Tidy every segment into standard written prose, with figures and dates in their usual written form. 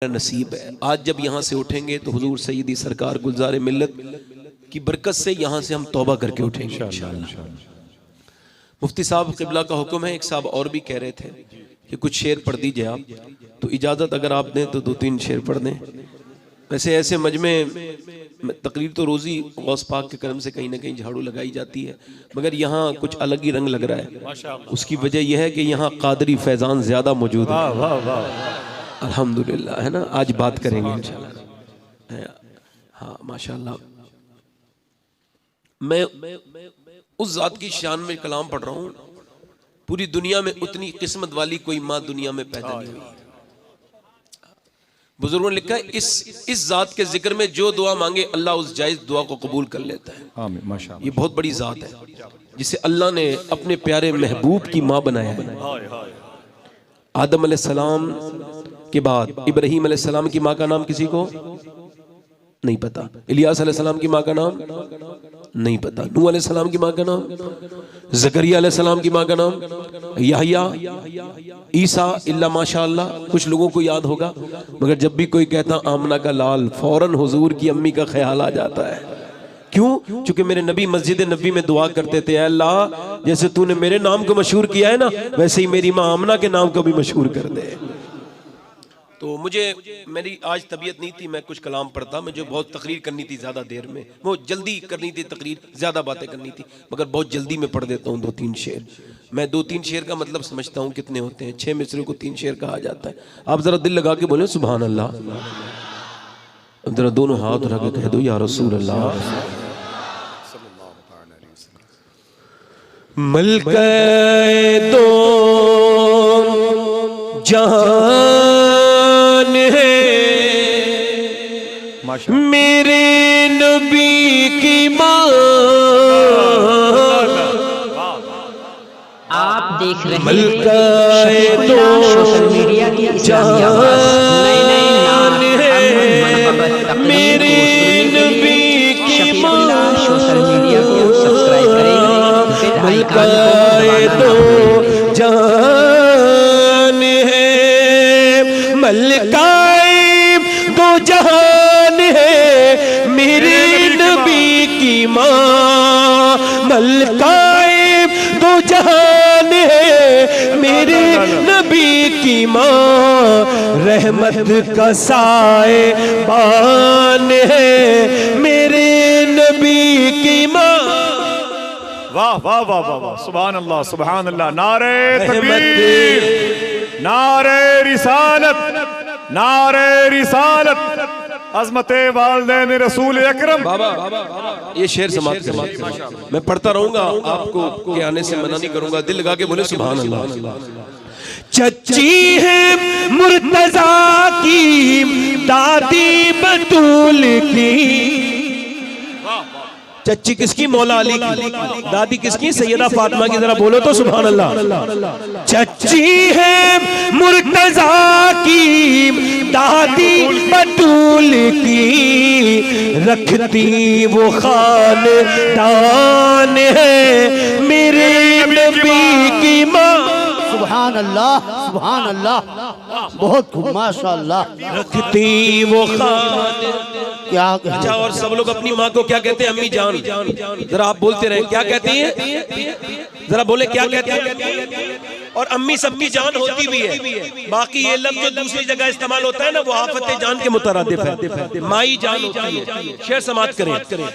नसीब है। आज जब यहाँ से उठेंगे तो हुजूर सैयदी सरकार गुलजार मिल्लत की बरकत से यहाँ से हम तौबा करके उठेंगे इंशाअल्लाह। मुफ्ती साहब क़िबला का हुक्म है। एक साहब और भी कह रहे थे कि कुछ शेर पढ़ दीजिए आप, तो इजाज़त अगर आप दें तो 2-3 शेर पढ़ दें। वैसे ऐसे मजमे तकरीर तो रोज़ी गौस पाक के करम से कहीं ना कहीं झाड़ू लगाई जाती है, मगर यहाँ कुछ अलग ही रंग लग रहा है। उसकी वजह यह है कि यहाँ कादरी फैज़ान ज़्यादा मौजूद है। अल्हम्दुलिल्लाह, है ना। आज बात करेंगे इंशाअल्लाह। हाँ माशाअल्लाह। मैं उस ज़ात की शान में कलाम पढ़ रहा हूँ। पूरी दुनिया में उतनी किस्मत वाली कोई माँ दुनिया में पैदा नहीं हुई। बुजुर्गों ने लिखा है इस ज़ात के जिक्र में जो दुआ मांगे अल्लाह उस जायज़ दुआ को कबूल कर लेता है। आमीन माशाअल्लाह। ये बहुत बड़ी ज़ात है जिसे अल्लाह ने अपने प्यारे महबूब की माँ बनाया है। आदम अलैहिस्सलाम के बाद इब्राहीम अलैहिस्सलाम की माँ का नाम किसी को नहीं पता। इलियास अलैहिस्सलाम की माँ का नाम नहीं पता। नूह अलैहिस्सलाम की माँ का नाम, ज़करिया अलैहिस्सलाम की माँ का नाम, याहया, ईसा, इल्ला माशाअल्लाह कुछ लोगों को याद होगा, मगर जब भी कोई कहता आमना का लाल, फौरन हुजूर की अम्मी का ख्याल आ जाता है। क्यों? क्योंकि मेरे नबी मस्जिद नबी में दुआ करते थे, अल्लाह जैसे तूने मेरे नाम को मशहूर किया है ना, वैसे ही मेरी माँ आमना के नाम को भी मशहूर कर दे। तो मेरी आज तबीयत नहीं थी, मैं कुछ कलाम पढ़ता, मुझे बहुत तकरीर करनी थी ज़्यादा देर में, वो जल्दी करनी थी तकरीर, ज़्यादा बातें करनी थी, मगर बहुत जल्दी में पढ़ देता हूँ 2-3 शेर। मैं 2-3 शेर का मतलब समझता हूँ कितने होते हैं। 6 मिसरे को 3 शेर कहा जाता है। आप ज़रा दिल लगा के बोले सुभान अल्लाह। अब ज़रा दोनों हाथ उठा के कह दो या रसूल अल्लाह। मलके दो जहान है मेरे नबी की माँ। आप देख रहे हैं मलके दो सोशल मीडिया की इस्लामी आवाज़। मेरे नबी की माँ सोशल मीडिया को सब्सक्राइब करें, मलके दो जहान है, मलकाए दो जहान है मेरे नबी की माँ। मलकाए दो जहान है मेरे नबी की माँ। रहमत का साए बान है मेरे नबी की माँ। वाह वाह वाह वाह वाह, सुभान अल्लाह सुभान अल्लाह। नारे तकबीर, नारे रिसालत, नारे रिसालत, अज़मते वालिदैन रसूल अकरम। बाबा ये शेर समाप्त करें। मैं पढ़ता रहूंगा, आपको के आने से मना नहीं करूंगा। दिल लगा के बोले सुभान अल्लाह। चच्ची है मुर्तजा की दादी बतूल की। चच्ची किसकी? मौला अली की। दादी किसकी? सैयदा फातिमा की। जरा बोलो तो सुभान अल्लाह। चच्ची है मुर्तजा की दादी बतूल की, रखती वो खानदान है मेरे नबी की माँ। सुभान अल्लाह सुभान अल्लाह, बहुत खूब माशाअल्लाह। रखती वो क्या अच्छा, और सब लोग अपनी माँ को क्या कहते हैं? अम्मी जान। जरा आप बोलते रहे, क्या कहती हैं? जरा बोले क्या कहते हैं? और अम्मी सबकी जान होती भी है। बाकी ये लफ्ज़ जो दूसरी जगह इस्तेमाल होता है ना, वो आफते जान के मुतरादिफ है। माई जान होती है। शेर समाप्त करें।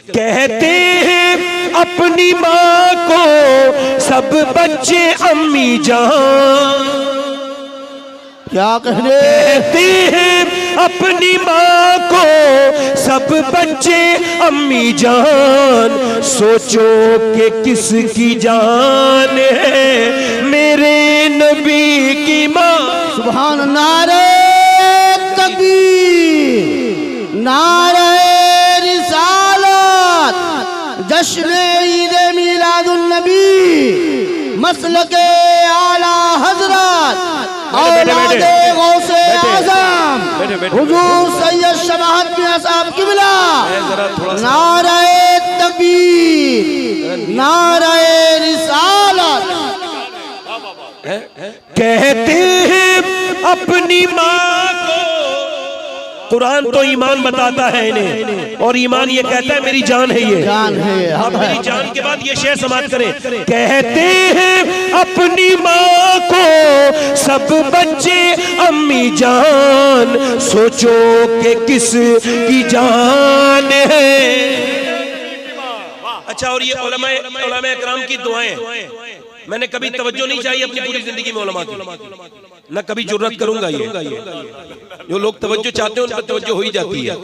कहते हैं अपनी माँ को सब बच्चे अम्मी जान। क्या कहते हैं अपनी माँ को सब बच्चे अम्मी जान। सोचो कि किसकी जान है मेरे नबी की माँ। सुभान। नारे तकबीर, नारे रिसालत, जश्न ईद मिलादुन नबी, मसलके आला हजरत औलादे गौसे आज़म हुजूर सैयद शमाअत मियां साहब क़िबला। नारे तकबीर, नारे रिसालत। कहते हैं अपनी माँ को कुरान तो ईमान बताता है इन्हें, और ईमान ये कहता है मेरी जान है ये जान है। अब मेरी जान के बाद ये शेर समाप्त करें। कहते हैं अपनी माँ को सब बच्चे अम्मी जान, सोचो कि किस की जान है। अच्छा, और ये उलमाए इकराम की दुआएं मैंने कभी तवज्जो नहीं चाहिए अपनी पूरी जिंदगी में उलमा की, ना कभी जुर्रत करूंगा। ये जो लोग तवज्जो चाहते हैं उन पर तवज्जो हो ही जाती है।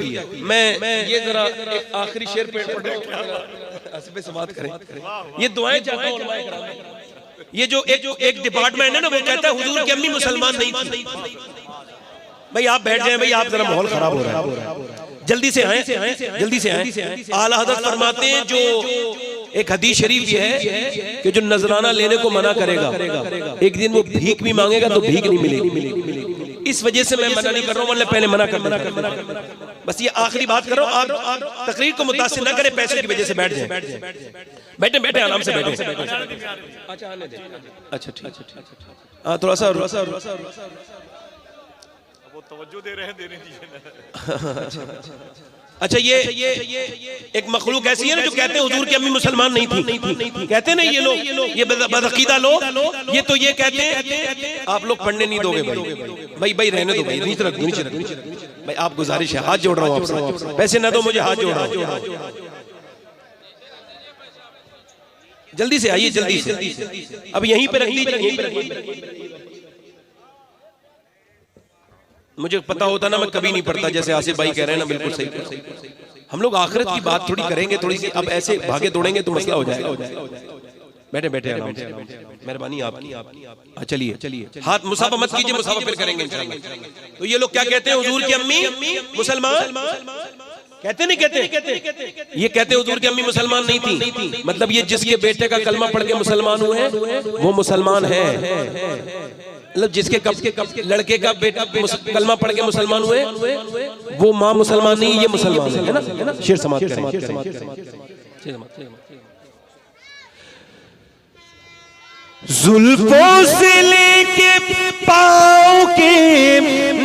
मैं ये जरा एक आखिरी शेर पे समाप्त करें। ये दुआएं चाहता हूं उलमाए इकराम। ये जो एक डिपार्टमेंट है ना, वो कहता है हुजूर की अम्मी मुसलमान नहीं थी। भाई आप बैठ जाएं, भाई आप जरा माहौल खराब हो रहा है, जल्दी से आए, जल्दी से आए। आला हज़रत फरमाते हैं जो एक हदीस शरीफ ये है कि जो नजराना लेने को मना करेगा, एक दिन वो भीख भी मांगेगा तो भीख नहीं मिलेगी। इस वजह से मैं मना नहीं कर रहा हूँ, वरना पहले मना कर। बस ये आखिरी बात कर रहा हूँ, आप तकरीर को मुतासिर ना करें पैसे की वजह से। बैठ जाए, बैठे बैठे आराम से बैठे। अच्छा ठीक, हाँ थोड़ा सा तवज्जो दे रहे हैं, देने दीजिए। अच्छा, ये एक मखलूक ऐसी है ना जो कहते हैं हुजूर की अम्मी मुसलमान नहीं थी। कहते हैं ना ये लोग, ये बदअकीदा लोग, ये तो ये कहते हैं आप लोग पढ़ने नहीं दोगे भाई रहने दो भाई, नीचे रख भाई। आप गुजारिश है, हाथ जोड़ रहा हूँ आपसे, पैसे ना दो मुझे, हाथ जोड़ रहा हूँ। जल्दी से आइए, जल्दी से। अब यहीं पे रख दीजिए। मुझे पता होता ना मैं कभी नहीं पढ़ता, जैसे आसिफ भाई कह रहे हैं ना, बिल्कुल सही। हम लोग आखिरत की बात थोड़ी करेंगे, थोड़ी सी। अब ऐसे भागे दौड़ेंगे तो मसला हो जाएगा। बैठे बैठे आराम से, मेहरबानी आपकी। चलिए, हाथ मुसाफा मत कीजिए, मुसाफा फिर करेंगे इंशाअल्लाह। तो ये लोग क्या कहते हैं, हुजूर की अम्मी मुसलमान कहते नहीं कहते, ये कहते हुजूर की अम्मी मुसलमान नहीं थी। मतलब ये जिसके बेटे का कलमा पढ़ के मुसलमान हुए वो मुसलमान है। मतलब जिसके लड़के का बेटा कलमा पढ़ के मुसलमान हुए वो माँ मुसलमान नहीं, ये मुसलमान है ना। शेर समाप्त करें। जुल्फों से लेके पाँव के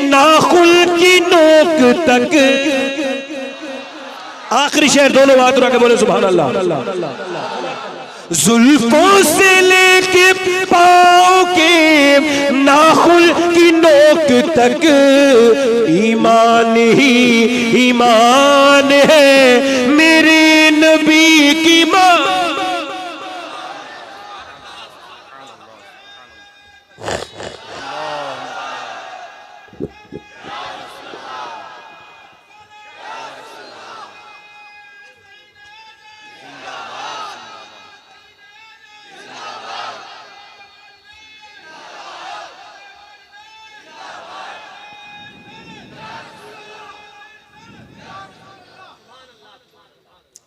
नाखुन की नोक तक, आखिरी शेर दोनों हाथ उठा के बोले सुभान अल्लाह। जुल्फों से लेके पाँव के नाखुन की नोक तक, ईमान ही ईमान है मेरे नबी की माँ।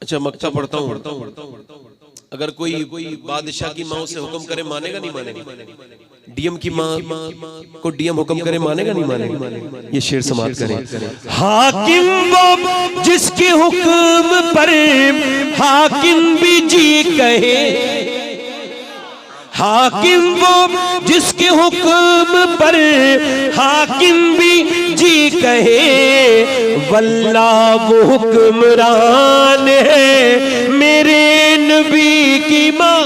अच्छा, मक्ता पढ़ता हूँ। अगर कोई बादशाह की माँ से हुक्म करे मानेगा नहीं मानेगा? डीएम की माँ को डीएम हुक्म करे मानेगा नहीं मानेगा? ये शेर समाप्त करें। हाकिम वो जिसके हुक्म पर हाकिम भी जी कहे, हाकिम वो जिसके हुक्म पर हाकिम भी जी कहे, वल्लाह वो हुक्मरान है मेरे नबी की माँ।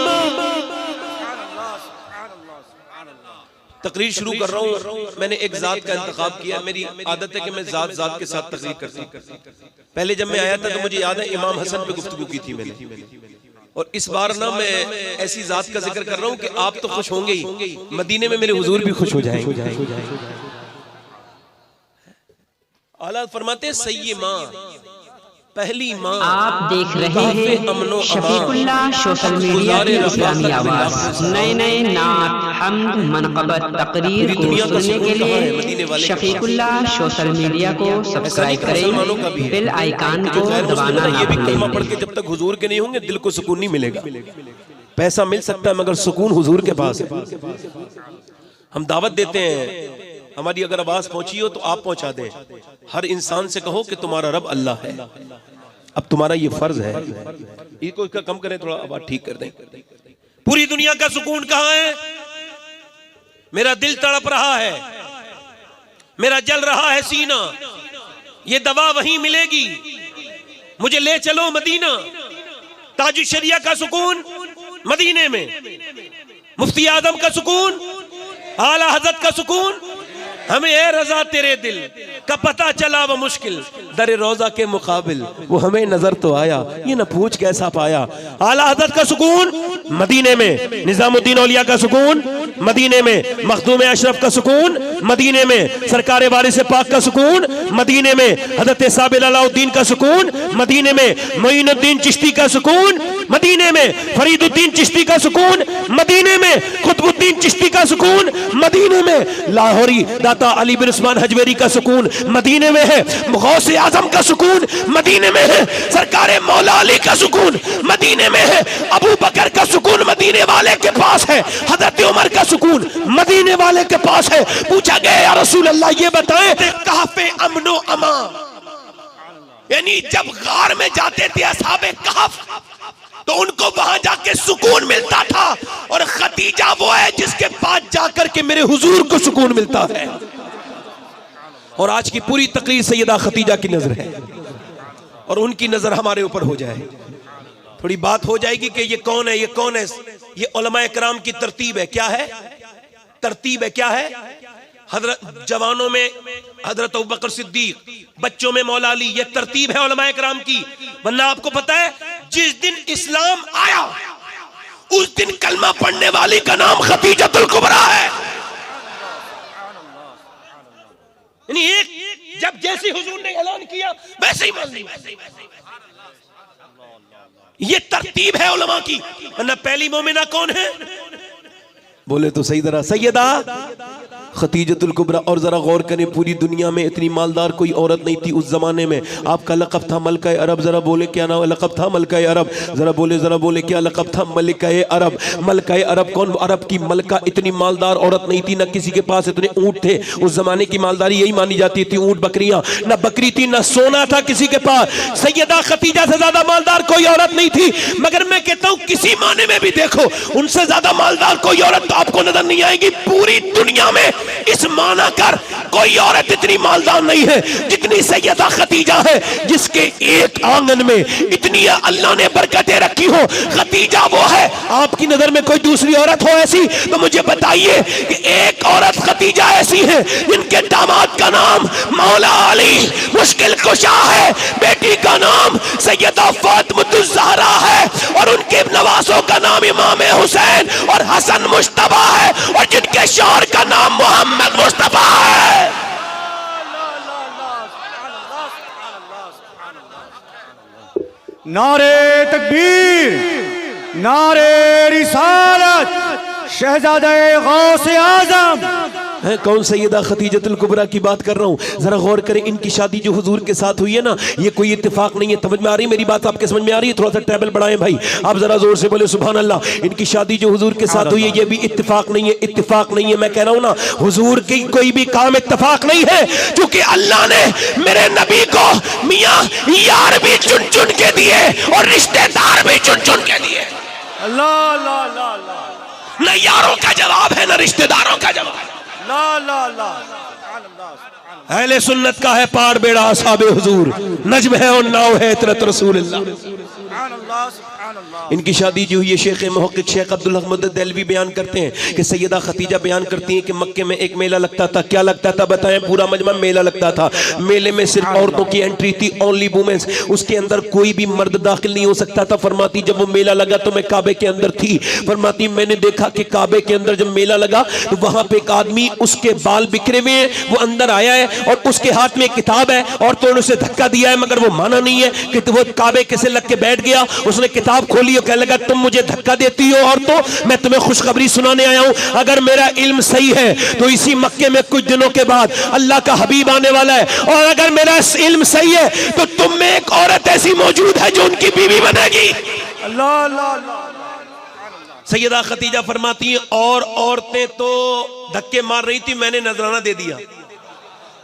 तकरीर शुरू कर रहा हूँ, मैंने एक जात का इंतखाब किया। मेरी आदत है कि मैं जात के साथ तकरीर करता हूँ। पहले जब मैं आया था तो मुझे याद है इमाम हसन पे गुफ्तगू की थी मैंने, और इस बार ना मैं ऐसी जात का जिक्र कर रहा हूँ कि आप तो खुश होंगे ही, मदीने में मेरे हुजूर भी खुश हो जाएंगे। आला फरमाते हैं सैय्यद माँ, पहली माँ। आप देख रहे हैं शफीकुल्लाह सोशल मीडिया की इस्लामी आवाज। नए नात, हम्द, मनक़बत, तकरीर को सुनने के लिए शफीकुल्लाह सोशल मीडिया को सब्सक्राइब करें, बेल आइकन को दबाना ना भूलें। पढ़ के जब तक हुजूर के नहीं होंगे दिल को सुकून नहीं मिलेगा। पैसा मिल सकता है मगर सुकून हुजूर के पास है। हम दावत देते हैं, हमारी अगर आवाज पहुंची हो तो आप पहुंचा दें। हर इंसान से कहो कि तुम्हारा रब अल्लाह है, अब तुम्हारा ये फर्ज है। इसको इसका कम करें, थोड़ा आवाज ठीक कर दें। पूरी दुनिया का सुकून कहां है? मेरा दिल तड़प रहा है, मेरा जल रहा है सीना, ये दवा वहीं मिलेगी। मुझे ले चलो मदीना, ताज शरिया का सुकून मदीने में, मुफ्ती आजम का सुकून, आला हजरत का सुकून। हमें ए रजा तेरे दिल का पता चला वो मुश्किल, दरे रोजा के मुकाबिल वो हमें नजर तो आया, ये न पूछ कैसा पाया। आला हजरत का सुकून मदीने में, निजामुद्दीन औलिया का सुकून मदीने में, मखदूम अशरफ का सुकून मदीने में, सरकार वारिस पाक का सुकून मदीने में, हजरत साबिर अलाउद्दीन का सुकून मदीने में, मोइनुद्दीन चिश्ती का सुकून मदीने में, फरीदुद्दीन चिश्ती का सुकून मदीने में, कुतुबुद्दीन चिश्ती का सुकून मदीने में, लाहौरी दाता अली बिन उस्मान हजवेरी का सुकून मदीने में है, गौसे आजम का सुकून मदीने में है, सरकार मौला अली का सुकून मदीने में है, अबू बकर का सुकून मदीने वाले के पास है, हजरत उमर का सुकून मदीने वाले के पास है। पूछा गया या रसूल अल्लाह ये बताएं कहफे अमनो अमा, यानी जब गार में जाते थे असहाबे कहफ तो उनको वहां जाके सुकून मिलता था, और खदीजा वो है जिसके पास जाकर के मेरे हुजूर को सुकून मिलता है। और आज की पूरी तकरीर सैयदा खदीजा की नजर है, और उनकी नजर हमारे ऊपर हो जाए, थोड़ी बात हो जाएगी कि ये कौन है, ये कौन है। ये उलमाए किराम की तरतीब है। क्या है तरतीब है? क्या है? हजरत जवानों में हजरत अबू बकर सिद्दीक, बच्चों में मौला अली, ये तरतीब है उलमाए किराम की। वरना आपको पता है जिस दिन इस्लाम आया उस दिन कलमा पढ़ने वाली का नाम खदीजतुल कुबरा है। यानी एक जब जैसे हुजूर ने ऐलान किया वैसे ही मान ली। ये तरतीब है उलमा की। वरना पहली मोमिना कौन है? बोले तो सही तरह सैयदा खदीजतुल कुबरा। और जरा गौर करें, पूरी दुनिया में इतनी मालदार कोई औरत नहीं थी उस जमाने में। आपका लक़ब था मलका अरब। जरा बोले क्या नाम लक़ब था? मलका अरब। जरा बोले क्या लक़ब था? मलिका अरब। मलका अरब कौन? अरब की मलका। इतनी मालदार औरत नहीं थी, ना किसी के पास इतने ऊँट थे। उस जमाने की मालदारी यही मानी जाती थी, ऊँट बकरियां। ना बकरी थी, ना सोना था किसी के पास। सैयदा खदीजा से ज्यादा मालदार कोई औरत नहीं थी। मगर मैं कहता हूँ किसी माने में भी देखो, उनसे ज्यादा मालदार कोई औरत तो आपको नजर नहीं आएगी। पूरी दुनिया में इस माना कर कोई औरत इतनी मालदार नहीं है जितनी सैयदा खदीजा है, जिसके एक आंगन में इतनी अल्लाह ने बरकतें रखी हो। खदीजा वो है। आपकी नजर में कोई दूसरी औरत हो ऐसी तो मुझे बताइए कि एक औरत खदीजा ऐसी है जिनके दामाद का नाम मौला अली मुश्किल कुशा है, बेटी का नाम सैयदा फातिमातुज़ ज़हरा है, और उनके नवासों का नाम इमाम हुसैन और हसन मुश्तबा है, और जिनके शौहर का नाम मोहम्मद मुस्तफा है। नारे तकबीर, नारे रिसालत, शहजादे गौसे आजम है कौन? सैयदा खदीजतुल कुबरा की बात कर रहा हूँ। जरा गौर करें, इनकी शादी जो हुजूर के साथ हुई है ना, ये कोई इत्तेफाक नहीं है। समझ में आ रही मेरी बात? आपके समझ में आ रही है? थोड़ा सा टेबल बढ़ाएं भाई, आप जरा जोर से बोले सुभान अल्लाह। इनकी शादी जो हुजूर के साथ हुई है ये भी इत्तेफाक नहीं है, इत्तेफाक नहीं है। मैं कह रहा हूँ ना, हुजूर की कोई भी काम इत्तेफाक नहीं है, क्योंकि अल्लाह ने मेरे नबी को मियाँ यार भी चुन चुन के दिए और रिश्तेदार भी चुन चुन के दिए। अल्लाह अल्लाह अल्लाह। न यारों का जवाब है न रिश्तेदारों का जवाब। अहले सुन्नत का है पार बेड़ा असहाबे हुजूर, नज्म है और नाव है इतरत रसूलुल्लाह। इनकी शादी जो हुई है, शेख मुहक्किक शेख अब्दुल अहमद देलवी बयान करते हैं कि सैयदा खदीजा बयान करती हैं कि मक्के में एक मेला लगता था। क्या लगता था बताएं? पूरा मजमा मेला लगता था। मेले में सिर्फ औरतों की एंट्री थी, ओनली वुमेन्स। उसके अंदर कोई भी मर्द दाखिल नहीं हो सकता था। फरमाती जब वो मेला लगा तो मैं काबे के अंदर थी। फरमाती मैंने देखा कि काबे के अंदर जब मेला लगा तो वहां पे एक आदमी, उसके बाल बिखरे हुए हैं, वो अंदर आया है और उसके हाथ में एक किताब है, और तो उसे धक्का दिया है मगर वो माना नहीं है कि वो काबे के से लग के बैठ गया। उसने किताब खोली और कहने लगा तुम मुझे धक्का देती हो और तो मैं तुम्हें खुशखबरी सुनाने आया हूं। अगर मेरा इल्म सही है तो इसी मक्के में कुछ दिनों के बाद अल्लाह का हबीब आने वाला है, और अगर मेरा इल्म सही है तो तुम में एक औरत ऐसी मौजूद है जो उनकी बीवी बनेगी। अल्लाह अल्लाह। सैयदा खदीजा फरमाती हैं और औरतें तो धक्के मार रही थी, मैंने नजराना दे दिया।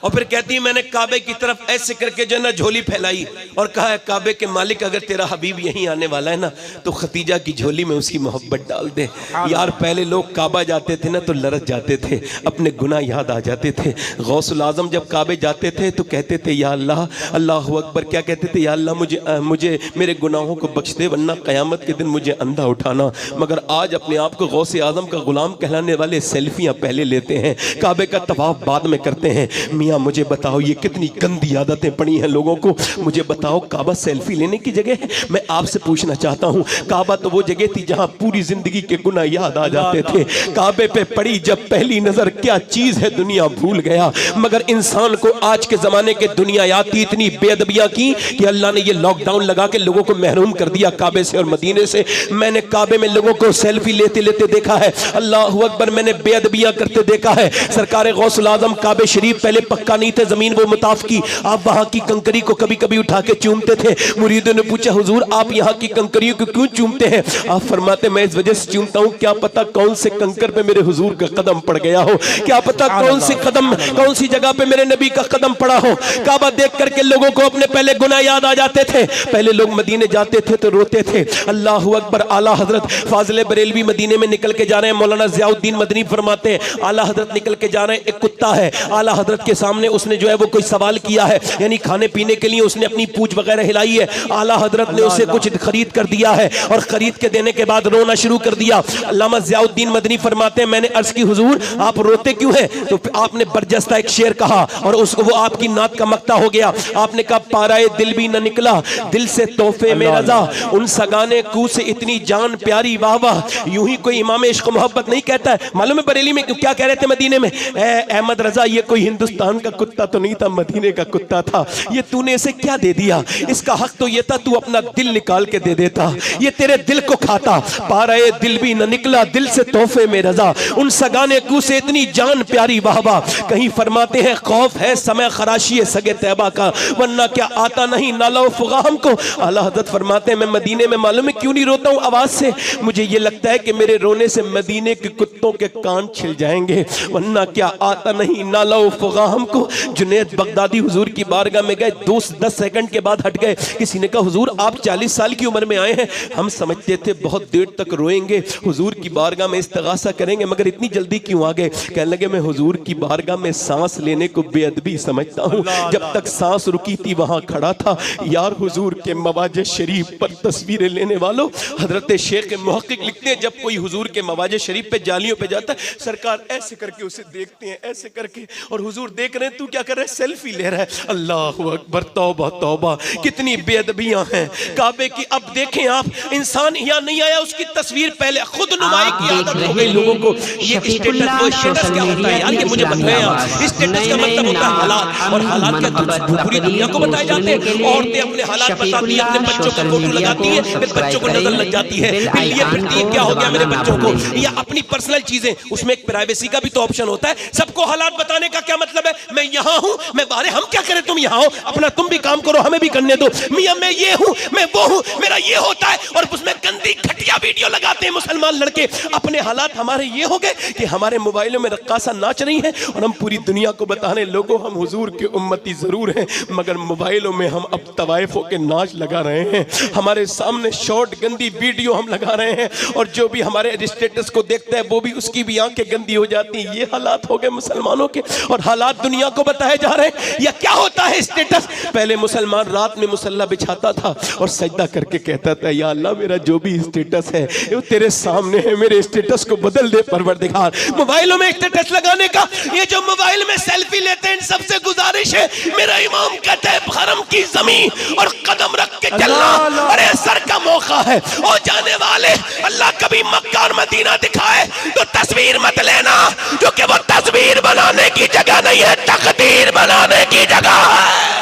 और फिर कहती है मैंने काबे की तरफ ऐसे करके जो है ना झोली फैलाई और कहा है काबे के मालिक अगर तेरा हबीब यहीं आने वाला है ना तो खतीजा की झोली में उसकी मोहब्बत डाल दे। यार पहले लोग काबा जाते थे ना तो लरज जाते थे, अपने गुनाह याद आ जाते थे। गौसुल आजम जब काबे जाते थे तो कहते थे या अल्लाह, अल्लाहु अकबर, क्या कहते थे, या अल्लाह मुझे मेरे गुनाहों को बख्श दे वरना क़यामत के दिन मुझे अंधा उठाना। मगर आज अपने आप को गौसे आजम का गुलाम कहलाने वाले सेल्फियाँ पहले लेते हैं, काबे का तवाफ बाद में करते हैं। मियाँ मुझे बताओ ये कितनी गंदी आदतें पड़ी हैं लोगों को। मुझे बताओ काबा सेल्फी लेने की जगह है? मैं आपसे पूछना चाहता हूँ, काबा तो वो जगह थी जहाँ पूरी जिंदगी के गुनाह याद आ जाते थे। काबे पे पड़ी जब पहली नजर क्या चीज है दुनिया भूल गया। मगर इंसान को आज के जमाने के दुनियायाती इतनी बेअदबियां की कि अल्लाह ने ये लॉकडाउन लगा के लोगों को महरूम कर दिया काबे से और मदीने से। मैंने काबे में लोगों को सेल्फी लेते लेते देखा है, अल्लाह अकबर, मैंने बेअदबियां करते देखा है। सरकार गौसुल आजम काबे शरीफ पहले पक्का नहीं थे, जमीन वो मुताफ की, आप वहां की कंकरी को कभी कभी उठा के चूमते थे। मुरीदों ने पूछा हुजूर आप यहाँ की कंकरियों को क्यों चूमते हैं? आप फरमाते मैं इस वजह से चूमता हूँ, क्या पता कौन से कंकर पे मेरे हुजूर का कदम पड़ गया हो, क्या पता कौन सी जगह पे मेरे नबी का कदम पड़ा हो। काबा देख करके लोगों को अपने पहले गुनाह याद आ जाते थे। पहले लोग मदीने जाते थे तो रोते थे। अल्लाह अकबर, आला हजरत फाजिल बरेलवी मदीने में निकल के जा रहे हैं, मौलाना ज़ियाउद्दीन मदनी फरमाते हैं आला हजरत निकल के जा रहे हैं, एक कुत्ता है आला हजरत के सामने, उसने जो है वो कोई सवाल किया है, यानी खाने पीने के लिए उसने अपनी पूंछ वगैरह हिलाई है। आला हजरत ने उसे कुछ खरीद कर दिया है और खरीद के देने के बाद रोना शुरू कर दिया। अल्लामा ज़ियाउद्दीन मदनी फरमाते हैं मैंने अर्ज की हुजूर आप रोते क्यों हैं? तो आपने बरजस्ता एक शेर कहा और उसको वो आपकी नात का मक्ता हो गया। आपने कहा पाराए दिल भी न निकला दिल से तोहफे में रजा, उन सगाने कू से इतनी जान प्यारी वाह वाह। यूं ही कोई इमाम इश्क मोहब्बत नहीं कहता है। मालूम है बरेली में क्या कह रहे थे मदीने में? अहमद रजा ये कोई हिंदुस्तान का कुत्ता तो नहीं था, मदीने का कुत्ता था। ये तूने इसे क्या दे दिया? इसका हक तो ये था तू अपना दिल निकाल के दे देता, ये तेरे दिल को खाता। पाराए दिल भी न निकला दिल से तोहफे में रजा, उन सगाने कू से इतनी जान प्यारी वाह वाह। कहीं फरमाते हैं खौफ है समय खराशी सगे तैबा का, वरना क्या आता नहीं नाला फुगा हमको। आला हज़रत फरमाते हैं मैं मदीने में मालूम है क्यों नहीं रोता हूँ आवाज से? मुझे ये लगता है कि मेरे रोने से मदीने के कुत्तों के कान छिल जाएंगे, वरना क्या आता नहीं नाला फुगा हमको। जुनैद बगदादी हुजूर की बारगाह में गए, 10 सेकंड के बाद हट गए। किसी ने कहा हुजूर आप 40 साल की उम्र में आए हैं, हम समझते थे बहुत देर तक रोएंगे, हुजूर की बारगाह में इस्तिगासा करेंगे, मगर इतनी जल्दी क्यों आ गए? कहने लगे मैं हुजूर की बारगाह में सांस लेने को बेअदबी समझता हूँ, जब तक सांस रुकी थी वहां खड़ा था। यार हुजूर के मवाजे शरीफ पर तस्वीरें लेने वालों, हजरत शेख मुहक्किक लिखते हैं जब कोई हुजूर के मवाजे शरीफ पे जालियों पे जाता है, सरकार ऐसे करके उसे देखते हैं, ऐसे करके, और हुजूर देख रहे हैं तू क्या कर रहा है? सेल्फी ले रहा है। अल्लाह अकबर, तौबा तौबा, कितनी बेअदबियां हैं काबे की। अब देखें आप, इंसान यहाँ नहीं आया, उसकी तस्वीर पहले खुद नुमाई की आदत हो गई लोगों को। ये स्टेटस क्या होता है यार? ये मुझे बताएं आप। स्टेटस का मतलब होता है हालात, और हालात क्या पूरी दुनिया को बताए जाते हैं। औरतें अपने हालात बताती हैं, अपने बच्चों को फोटो लगाती है, फिर बच्चों को नजर लग जाती है, फिर ये फिरती है क्या हो गया मेरे बच्चों को, या अपनी पर्सनल चीजें। उसमें एक प्राइवेसी का भी तो ऑप्शन होता है। सबको हालात बताने का क्या मतलब है? मैं यहाँ हूँ, मैं बाहर, हम क्या करें, तुम यहाँ हो, अपना तुम भी काम करो, हमें भी करने दो। मियाँ मैं ये हूँ, मैं वो हूँ, मेरा ये होता है, और उसमें गंदी घटिया वीडियो लगाते हैं मुसलमान लड़के। अपने हालात हमारे ये हो गए कि हमारे मोबाइलों में रक्कासा नाच रही है और हम पूरी दुनिया को बताने लोगों हम हुजूर के उम्मती जरूर हैं, मगर मोबाइलों में हम अब तवाइफों के नाच लगा रहे हैं। हमारे सामने शॉर्ट गंदी वीडियो हम लगा रहे हैं, और जो भी हमारे स्टेटस को देखता है वो भी, उसकी भी आंखें गंदी हो जाती हैं। ये हालात हो गए मुसलमानों के, और हालात दुनिया को बताए जा रहे हैं। या क्या होता है स्टेटस? पहले मुसलमान रात में मुसल्ला बिछाता था और सजदा करके कहता था या अल्लाह मेरा जो भी स्टेटस है वो तेरे सामने है, मेरे स्टेटस को बदल दे परवरदिगार। मोबाइलों में स्टेटस लगाने का, ये जो मोबाइल में सेल्फी लेते हैं, इन सबसे गुजारिश है, मेरा इमाम कहता है हरम की जमीन और कदम रख के चलना। अरे सर का मौका है और जाने वाले, अल्लाह कभी मक्का और मदीना दिखाए तो तस्वीर मत लेना, क्योंकि वो तस्वीर बनाने की जगह नहीं है, तकदीर बनाने की जगह है।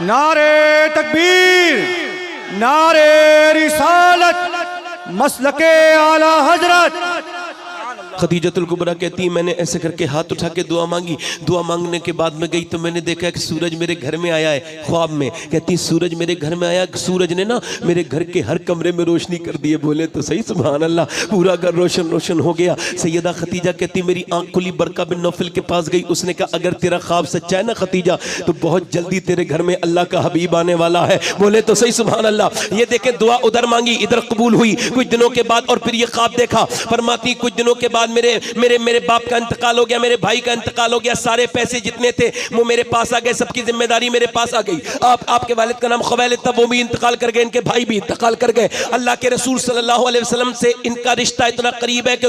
नारे तकबीर, नारे रिसालत, मसलके आला हजरत। खदीजतुल कुबरा कहती है मैंने ऐसे करके हाथ उठा के दुआ मांगी। दुआ मांगने के बाद में गई तो मैंने देखा कि सूरज मेरे घर में आया है। ख्वाब में कहती सूरज मेरे घर में आया, सूरज ने ना मेरे घर के हर कमरे में रोशनी कर दी है। बोले तो सही सुभान अल्लाह, पूरा घर रोशन रोशन हो गया। सैयदा खतीजा कहती मेरी आंख खुली, बरका बिन नौफल के पास गई। उसने कहा अगर तेरा ख्वाब सच्चा है ना खतीजा, तो बहुत जल्दी तेरे घर में अल्लाह का हबीब आने वाला है। बोले तो सही सुभान अल्लाह। ये देखे दुआ उधर मांगी, इधर कबूल हुई। कुछ दिनों के बाद और फिर ये ख्वाब देखा। फरमाती कुछ दिनों के बाद मेरे मेरे मेरे बाप का इंतकाल हो गया, मेरे भाई का इंतकाल हो गया, सारे पैसे जितने थे वो मेरे पास आ गए, सबकी जिम्मेदारी मेरे पास आ गई। आपके वालिद का नाम खवैलिद था, वो भी इंतकाल कर गए, इनके भाई भी इंतकाल कर गए। अल्लाह के रसूल सल्लल्लाहु अलैहि वसल्लम से इनका रिश्ता इतना करीब है कि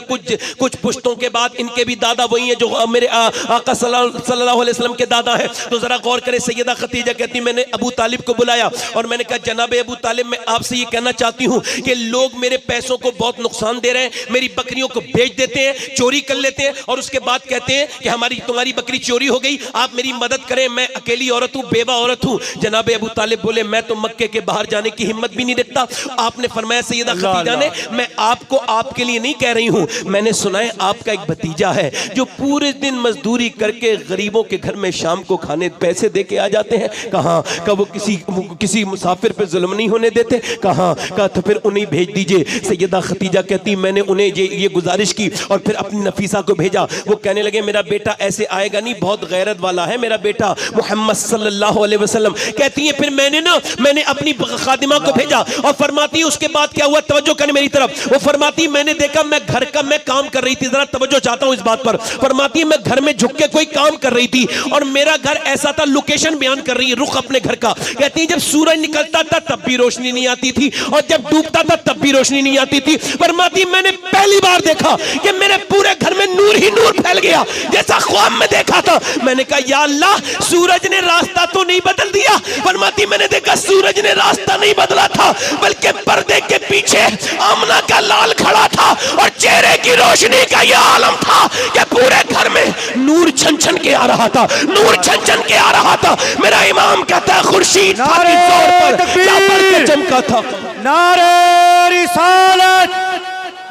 कुछ पुश्तों के बाद इनके भी दादा वही हैं जो मेरे आका सल्लल्लाहु अलैहि वसल्लम के दादा हैं। तो जरा गौर करें, सैयदा खतीजा कहती मैंने अबू तालिब को बुलाया और मैंने कहा जनाब अबू तालिब, मैं आपसे ये कहना चाहती हूँ कि लोग मेरे पैसों को बहुत नुकसान दे रहे हैं, मेरी बकरियों को बेच देते हैं, चोरी कर लेते हैं और उसके बाद कहते हैं कि तुम्हारी बकरी चोरी हो गई, आप मेरी मदद करें, मैं अकेली औरत हूँ, बेवा औरत हूँ। जनाब अबू तालिब बोले मैं तो मक्के के बाहर जाने की हिम्मत भी नहीं रखता। आपने फरमाया सैयदा खतीजा ने, मैं आपको आपके लिए नहीं कह रही हूँ, मैंने सुना है आपका एक भतीजा है जो पूरे दिन मजदूरी करके गरीबों के घर में शाम को खाने पैसे दे के आ जाते हैं। कहाँ का वो किसी मुसाफिर पे जुल्म नहीं होने देते, कहाँ का, तो फिर उन्हें भेज दीजिए। सैयदा खतीजा कहती मैंने उन्हें ये गुजारिश की और फिर अपनी नफीसा को भेजा। वो कहने लगे मेरा बेटा ऐसे आएगा नहीं, बहुत गैरत वाला है मेरा बेटा मोहम्मद सल्लल्लाहु अलैहि वसल्लम। कहती है फिर मैंने अपनी खादिमा को भेजा और फरमाती उसके बाद क्या हुआ, तवज्जो करने मेरी तरफ। वो फरमाती मैंने देखा मैं घर का मैं काम कर रही थी, जरा तवज्जो चाहता हूं इस बात पर। फरमाती मैं घर में झुक के कोई काम कर रही थी और मेरा घर ऐसा था, लोकेशन बयान कर रही है रुख अपने घर का। कहती है जब सूरज निकलता था तब भी रोशनी नहीं आती थी और जब डूबता था तब भी रोशनी नहीं आती थी। फरमाती मैंने पहली बार देखा कि मेरे पूरे घर में नूर ही नूर फैल गया जैसा ख्वाब में देखा था। मैंने कहा या अल्लाह, सूरज ने रास्ता तो नहीं बदल दिया। फरमाती मैंने देखा सूरज ने रास्ता नहीं बदला था, बल्कि पर्दे के पीछे आमना का लाल खड़ा था और चेहरे की रोशनी का यह आलम था कि पूरे घर में नूर छन छन के आ रहा था, नूर छन छन के आ रहा था। मेरा इमाम कहता है खुर्शीद चमका था। नारे रिसालत,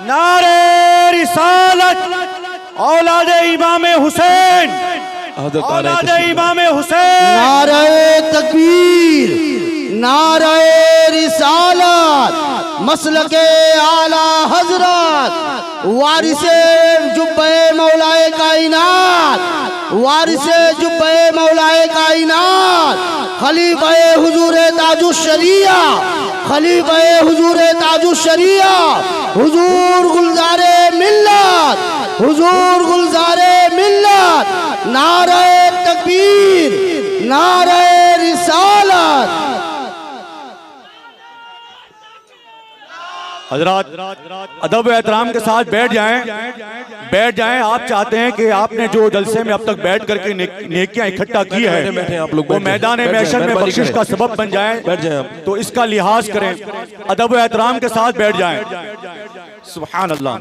नारे रिसालत, औलादे इमाम हुसैन, औलादे इमाम हुसैन। नारे तकबीर, नारे रिसालत, मसलके आला हजरत, वारिसे जुब्बे मौलाए कायनात, वारिसे जुब्बे मौलाए कायनात, खलीफे हुजूरे ताजुश शरिया, खलीफे हुजूरे ताजुश शरिया, हुजूर गुलजारे मिल्लत, हुजूर गुलजारे मिल्लत। नारे तकबीर, नारे रिसालत। हजरात अदब एहतराम के साथ बैठ जाएं, बैठ जाएं। आप चाहते हैं कि आपने जो जलसे में अब तक बैठ करके नेकियां इकट्ठा की है आप लोग वो मैदान महशर में बख्शिश का सबब बन जाए, बैठ जाएं आप। तो इसका लिहाज करें, अदब एहतराम के साथ बैठ जाएं। सुभान अल्लाह।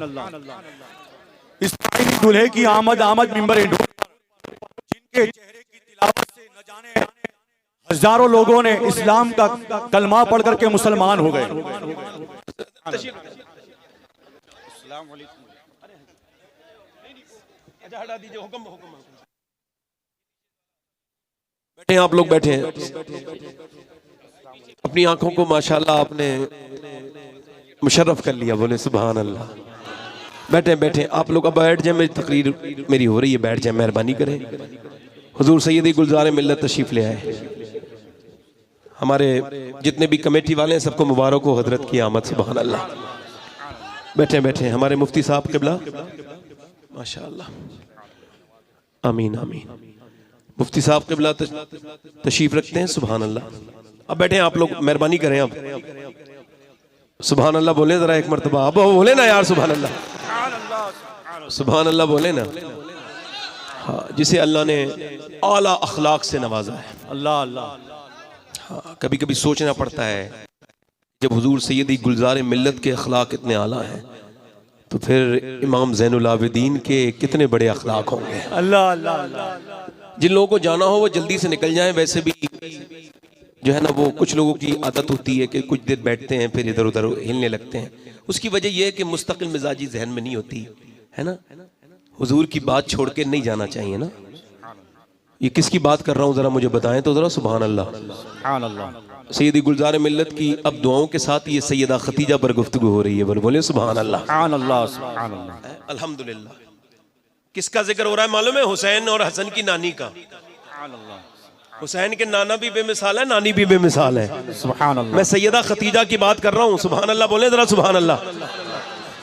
इस्माइली दूल्हे की आमद मिंबर जिनके चेहरे की तिलावत से न जाने हजारों लोगों ने इस्लाम का कलमा पढ़ करके मुसलमान हो गए। बैठे आप लोग, बैठे हैं। अपनी आंखों को माशाल्लाह आपने मुशर्रफ कर लिया, बोले सुभान अल्लाह। बैठे बैठे आप लोग, अब बैठ जाए, मेरी तकरीर मेरी हो रही है, बैठ जाए, मेहरबानी करें। हुजूर सैयदी गुलजार मिल्लत तशरीफ ले आए। हमारे जितने भी कमेटी वाले हैं सबको मुबारक हो हजरत की आमद, सुभान अल्लाह। बैठे बैठे हमारे मुफ्ती साहब किबला माशाअल्लाह, आमीन आमीन। मुफ्ती साहब किबला तशरीफ रखते हैं, सुभान अल्लाह। अब बैठे आप लोग, मेहरबानी करें, अब सुभान अल्लाह बोले जरा एक मरतबा, अब बोले ना यार सुभान अल्लाह, सुभान अल्लाह बोले ना। हाँ, जिसे अल्लाह ने आला अखलाक से नवाजा है। अल्लाह अल्लाह। हाँ, कभी कभी सोचना पड़ता है जब हुजूर सैयदी गुलजार मिल्लत के अखलाक इतने आला हैं तो फिर इमाम ज़ैनुल आबिदीन के कितने बड़े अखलाक होंगे। अल्लाह अल्लाह अल्लाह। जिन लोगों को जाना हो वो जल्दी से निकल जाएं। वैसे भी जो है ना, वो कुछ लोगों की आदत होती है कि कुछ देर बैठते हैं फिर इधर उधर हिलने लगते हैं। उसकी वजह यह है कि मुस्तकिल मिजाजी जहन में नहीं होती है ना। हुजूर की बात छोड़ के नहीं जाना चाहिए ना। ये किसकी बात कर रहा हूँ जरा मुझे बताएं तो जरा। सुभान अल्लाह। सैयदी गुलजार मिल्लत की अब दुआओं के साथ ये सैयदा खतीजा पर गुफ्तगू हो रही है। बोले सुभान अल्लाह। अल्हम्दुलिल्लाह। किसका जिक्र हो रहा है मालूम है? हुसैन और हसन की नानी का। हुसैन के नाना भी बेमिसाल है, नानी भी बेमिसाल है। सुभान अल्लाह। मैं सैयदा खतीजा की बात कर रहा हूँ। सुभान अल्लाह बोले जरा। सुभान अल्लाह।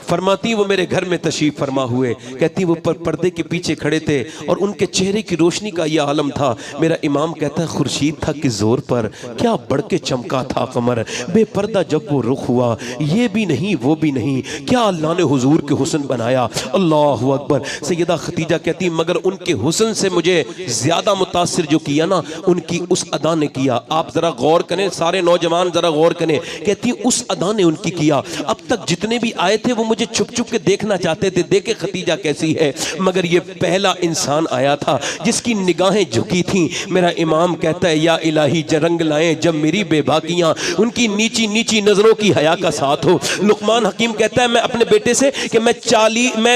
फरमाती वो मेरे घर में तशरीफ फरमा हुए, कहती वो पर्दे के पीछे खड़े थे और उनके चेहरे की रोशनी का ये आलम था। मेरा इमाम कहता है खुर्शीद था कि जोर पर क्या बढ़ के चमका था कमर, बेपर्दा जब वो रुख हुआ ये भी नहीं वो भी नहीं, क्या अल्लाह ने हुजूर के हुस्न बनाया। अल्लाह अकबर। सैयदा खतीजा कहती मगर उनके हुस्न से मुझे ज्यादा मुतासिर जो किया ना उनकी उस अदा ने किया। आप जरा गौर करें, सारे नौजवान जरा गौर करें। कहती उस अदा ने उनकी किया। अब तक जितने भी आए थे वो मुझे छुप छुप के देखना चाहते थे, देखे खतीजा कैसी है, मगर ये पहला इंसान आया था जिसकी निगाहें झुकी थीं। मेरा इमाम कहता है या इलाही रंग लाएं जब मेरी बेबाकियां उनकी नीची नीची नजरों की हया का साथ हो। लुकमान हकीम कहता है मैं अपने बेटे से कि मैं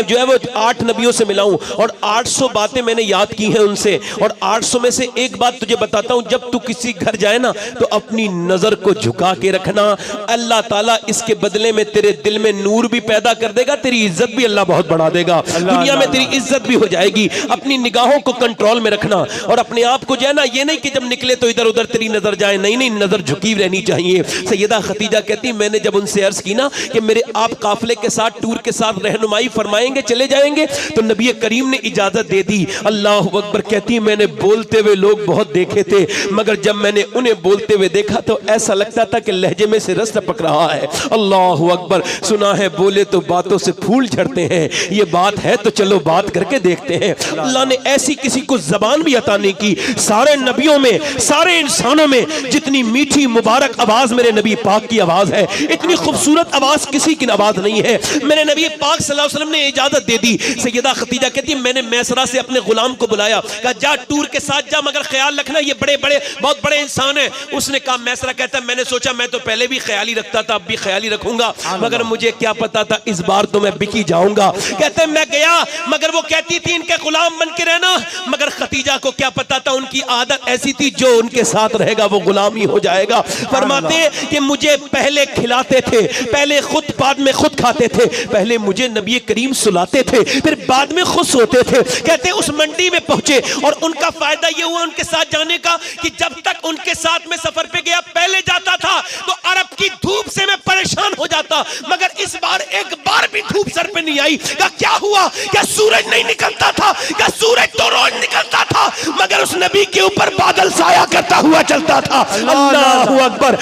जो है वो 8 नबियों से मिला हूं और 800 बातें मैंने याद की हैं उनसे, और 800 में से एक बात तुझे बताता हूं, जब तू किसी घर जाए ना तो अपनी नजर को झुका के रखना। अल्लाह ताला इसके बदले में तेरे दिल में नूर भी पैदा कर देगा, तेरी इज्जत भी अल्लाह बहुत बढ़ा देगा, दुनिया में तेरी इज्जत भी हो जाएगी। अपनी निगाहों को कंट्रोल में रखना और अपने आप को जो है ना, ये नहीं कि जब निकले तो इधर उधर तेरी नजर जाए, नहीं नहीं, नजर झुकी रहनी चाहिए। सैयदा खतीजा कहती मैंने जब उनसे अर्ज की ना कि मेरे आप काफिले के साथ टूर के साथ रहनुमाई फरमाएंगे, चले जाएंगे, तो नबी करीम ने इजाजत दे दी। अल्लाह अकबर। कहती मैंने बोलते हुए लोग बहुत देखे थे, मगर जब मैंने उन्हें बोलते हुए देखा तो ऐसा लगता था कि लहजे में से रस टपक रहा है। अल्लाह अकबर। सुना है बोले तो बातों से फूल झड़ते हैं, ये बात है तो चलो बात करके देखते हैं। अल्लाह ने ऐसी किसी को जबान भी अता नहीं की। सारे नबियों में, सारे इंसानों में जितनी मीठी मुबारक आवाज मेरे नबी पाक की आवाज है, इतनी खूबसूरत आवाज किसी की आवाज नहीं है। मेरे नबी पाक सल्लल्लाहु अलैहि वसल्लम ने इजाजत दे दी। सैयदा खतीजा कहती है मैंने मैसरा से अपने गुलाम को बुलाया, कहा जा टूर के साथ जा, मगर ख्याल रखना ये बड़े बड़े बहुत बड़े इंसान है। उसने कहा, मैसरा कहता है मैंने सोचा मैं तो पहले भी ख्याली रखता था, अब भी ख्याली रखूंगा, मगर मुझे क्या पता था इस बार तो मैं बिकी जाऊंगा। कहते मैं गया, मगर वो कहती थी इनके गुलाम बन के रहना, मगर खतीजा को क्या पता था उनकी आदत ऐसी थी जो उनके साथ रहेगा वो गुलाम ही हो जाएगा। फरमाते कि मुझे पहले खिलाते थे, पहले खुद बाद में खुद खाते थे, पहले मुझे नबी करीम सुलाते थे, फिर बाद में खुद सोते थे। कहते उस मंडी में पहुंचे और उनका फायदा ये हुआ उनके साथ जाने का कि जब तक उनके साथ में सफर पे गया, पहले जाता था तो अरब की धूप से मैं परेशान हो जाता, मगर इस बार एक बार भी धूप सर पे नहीं आई। क्या हुआ? क्या सूरज नहीं निकलता था? क्या सूरज तो रोज निकलता था, मगर उस नबी के ऊपर बादल साया करता हुआ चलता था। अल्लाहु अकबर।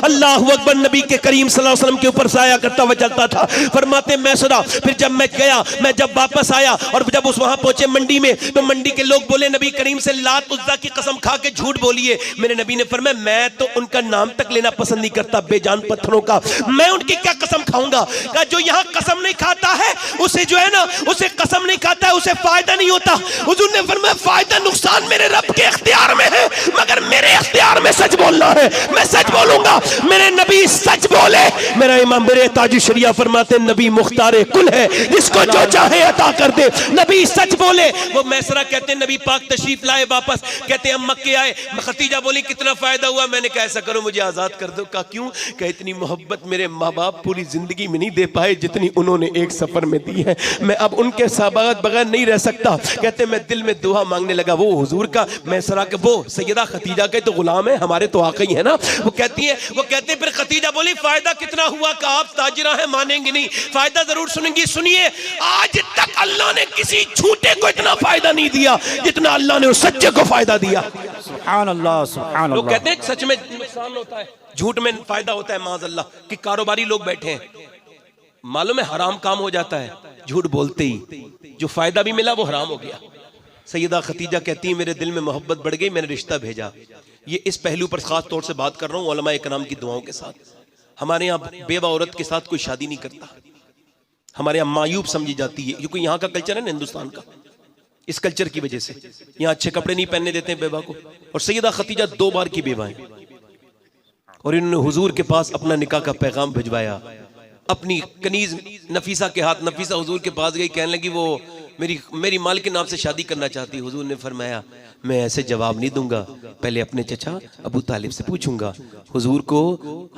अल्लाहु अकबर। नबी के करीम सल्लल्लाहु अलैहि वसल्लम के ऊपर साया करता हुआ चलता था। फरमाते मैं सुना, फिर जब मैं गया, मैं जब वापस आया और जब उस वहां पहुंचे मंडी में, तो मंडी के लोग बोले नबी करीम से लात उज़्ज़ा की कसम खा के झूठ बोलिए। मेरे नबी ने फरमाया मैं तो उनका नाम तक लेना पसंद नहीं करता, बेजान पत्थरों का, मैं उनकी क्या कसम खाऊंगा। कहा जो यहाँ कसम नहीं खाता है उसे जो है ना, उसे कसम नहीं खाता है उसे फायदा नहीं होता। हुजूर ने फरमाया फायदा नुकसान मेरे रब के इख्तियार में है, मगर मेरे इख्तियार में सच बोलना है, मैं सच बोलूंगा। मेरे नबी सच बोले। मेरा इमाम मेरे ताजी शरिया फरमाते नबी मुख्तारे कुल है, जिसको जो चाहे अता कर दे। नबी सच बोले। वो मैसरा कहते नबी पाक तशरीफ लाए वापस, कहते हम मक्के आए, खतीजा बोली कितना फायदा हुआ? मैंने कहा ऐसा करो मुझे आजाद कर दो। कहा क्यों? कहा इतनी मोहब्बत मेरे माँ बाप पूरी जिंदगी में नहीं दे पाए जितनी उन्होंने एक सफर में दी है, मैं अब उनके साथ बगैर नहीं रह सकता। कहते मैं दिल में दुआ मांगने लगा। वो हुजूर का मैसरा के वो सैयदा खतीजा के तो गुलाम है, हमारे तो आका ही है ना। वो कहती है, वो कहते हैं फिर खतीजा बोली फायदा कितना हुआ? का आप ताजिरा है मानेंगे नहीं, फायदा जरूर सुनेंगी। सुनिए, आज तक अल्लाह ने किसी झूठे को इतना फायदा नहीं दिया जितना अल्लाह ने उस सच्चे को फायदा दिया। सुभान अल्लाह, सुभान अल्लाह। लोग कहते हैं सच में नुकसान होता है, झूठ में फायदा होता है। माज़अल्लाह कि कारोबारी लोग बैठे हैं, मालूम है हराम काम हो जाता है झूठ बोलते ही, जो फायदा भी मिला वो हराम हो गया। सैयदा खतीजा कहती है मेरे दिल में मोहब्बत बढ़ गई, मैंने रिश्ता भेजा। ये इस पहलू पर खास तौर से बात कर रहा हूँ उलमा इकराम की दुआओं के साथ। हमारे यहाँ बेवा औरत के साथ कोई शादी नहीं करता, हमारे यहाँ मायूब समझी जाती है, क्योंकि यहाँ का कल्चर है ना हिंदुस्तान का, इस कल्चर की वजह से यहाँ अच्छे कपड़े नहीं पहनने देते हैं बेवा को। और सैयदा खतीजा 2 बार की बेवा है और इन्होंने हुजूर के पास अपना निकाह का पैगाम भिजवाया। अपनी कनीज नफीसा के हाथ, नफीसा हुजूर के पास गई, कहने लगी वो मेरी मालकिन आपसे शादी करना चाहती। हुजूर ने फरमाया मैं ऐसे जवाब नहीं दूंगा, पहले अपने चचा अबू तालिब से पूछूंगा। हुजूर को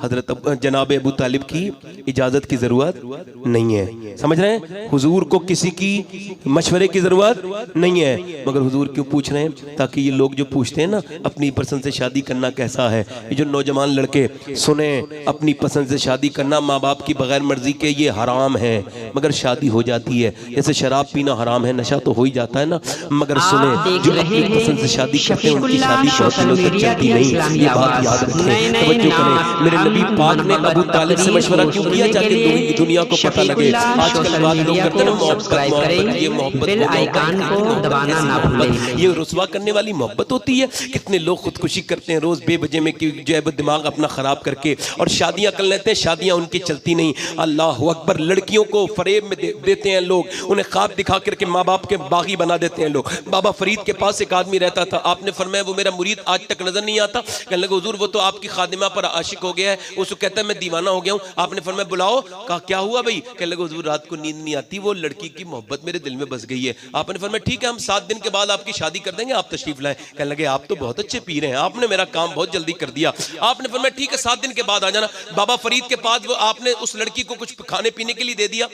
हजरत जनाब अबू तालिब की इजाजत की जरूरत नहीं है, समझ रहे हैं? हुजूर को किसी की मशवरे की जरूरत नहीं है, मगर हुजूर क्यों पूछ रहे हैं? ताकि ये लोग जो पूछते हैं ना अपनी पसंद से शादी करना कैसा है, ये जो नौजवान लड़के सुने अपनी पसंद से शादी करना माँ बाप की बगैर मर्जी के ये हराम है, मगर शादी हो जाती है। जैसे शराब पीना हराम है, नशा तो हो ही जाता है ना, मगर सुने जो अपनी पसंद से शादी करते हैं उनकी शादी बहुत दिनों तक चलती नहीं। ये बात याद रखें, तवज्जो करें। मेरे नबी पाक ने अबू तालिब से मशवरा क्यों किया? ताकि दुनिया को पता लगे। आजकल बात लोग करते हैं ना मोहब्बत, ये मोहब्बत ये रुसवा करने वाली मोहब्बत होती है। कितने लोग खुदकुशी करते हैं रोज बेवजह में, कि जो है दिमाग अपना खराब करके, और शादियां कर लेते हैं, शादियां उनकी चलती नहीं। अल्लाह अकबर, लड़कियों को फरेब में देते हैं लोग, उन्हें ख्वाब दिखा करके माँ बाप के बागी बना देते हैं लोग। बाबा फरीद के पास एक आदमी रहता था, आपने फरमाया वो मेरा मुरीद आज तक नजर नहीं आता। कहने लगे हुजूर वो तो आपकी खादिमा पर आशिक हो गया है, उसको कहता है मैं दीवाना हो गया हूँ। आपने फरमाया बुलाओ। कहा क्या हुआ भाई? कहने लगे हुजूर रात को नींद नहीं आती, वो लड़की की मोहब्बत मेरे दिल में बस गई है। आपने फरमाया ठीक है हम 7 दिन के बाद आपकी शादी कर देंगे, आप तशरीफ लाए। कहने लगे आप तो बहुत अच्छे पीर हैं, आपने मेरा काम बहुत जल्दी कर दिया। आपने फरमाया ठीक है 7 दिन के बाद आ जाना। बाबा फरीद के पास वो आपने उस लड़की को कुछ खाने पीने के लिए दे दिया।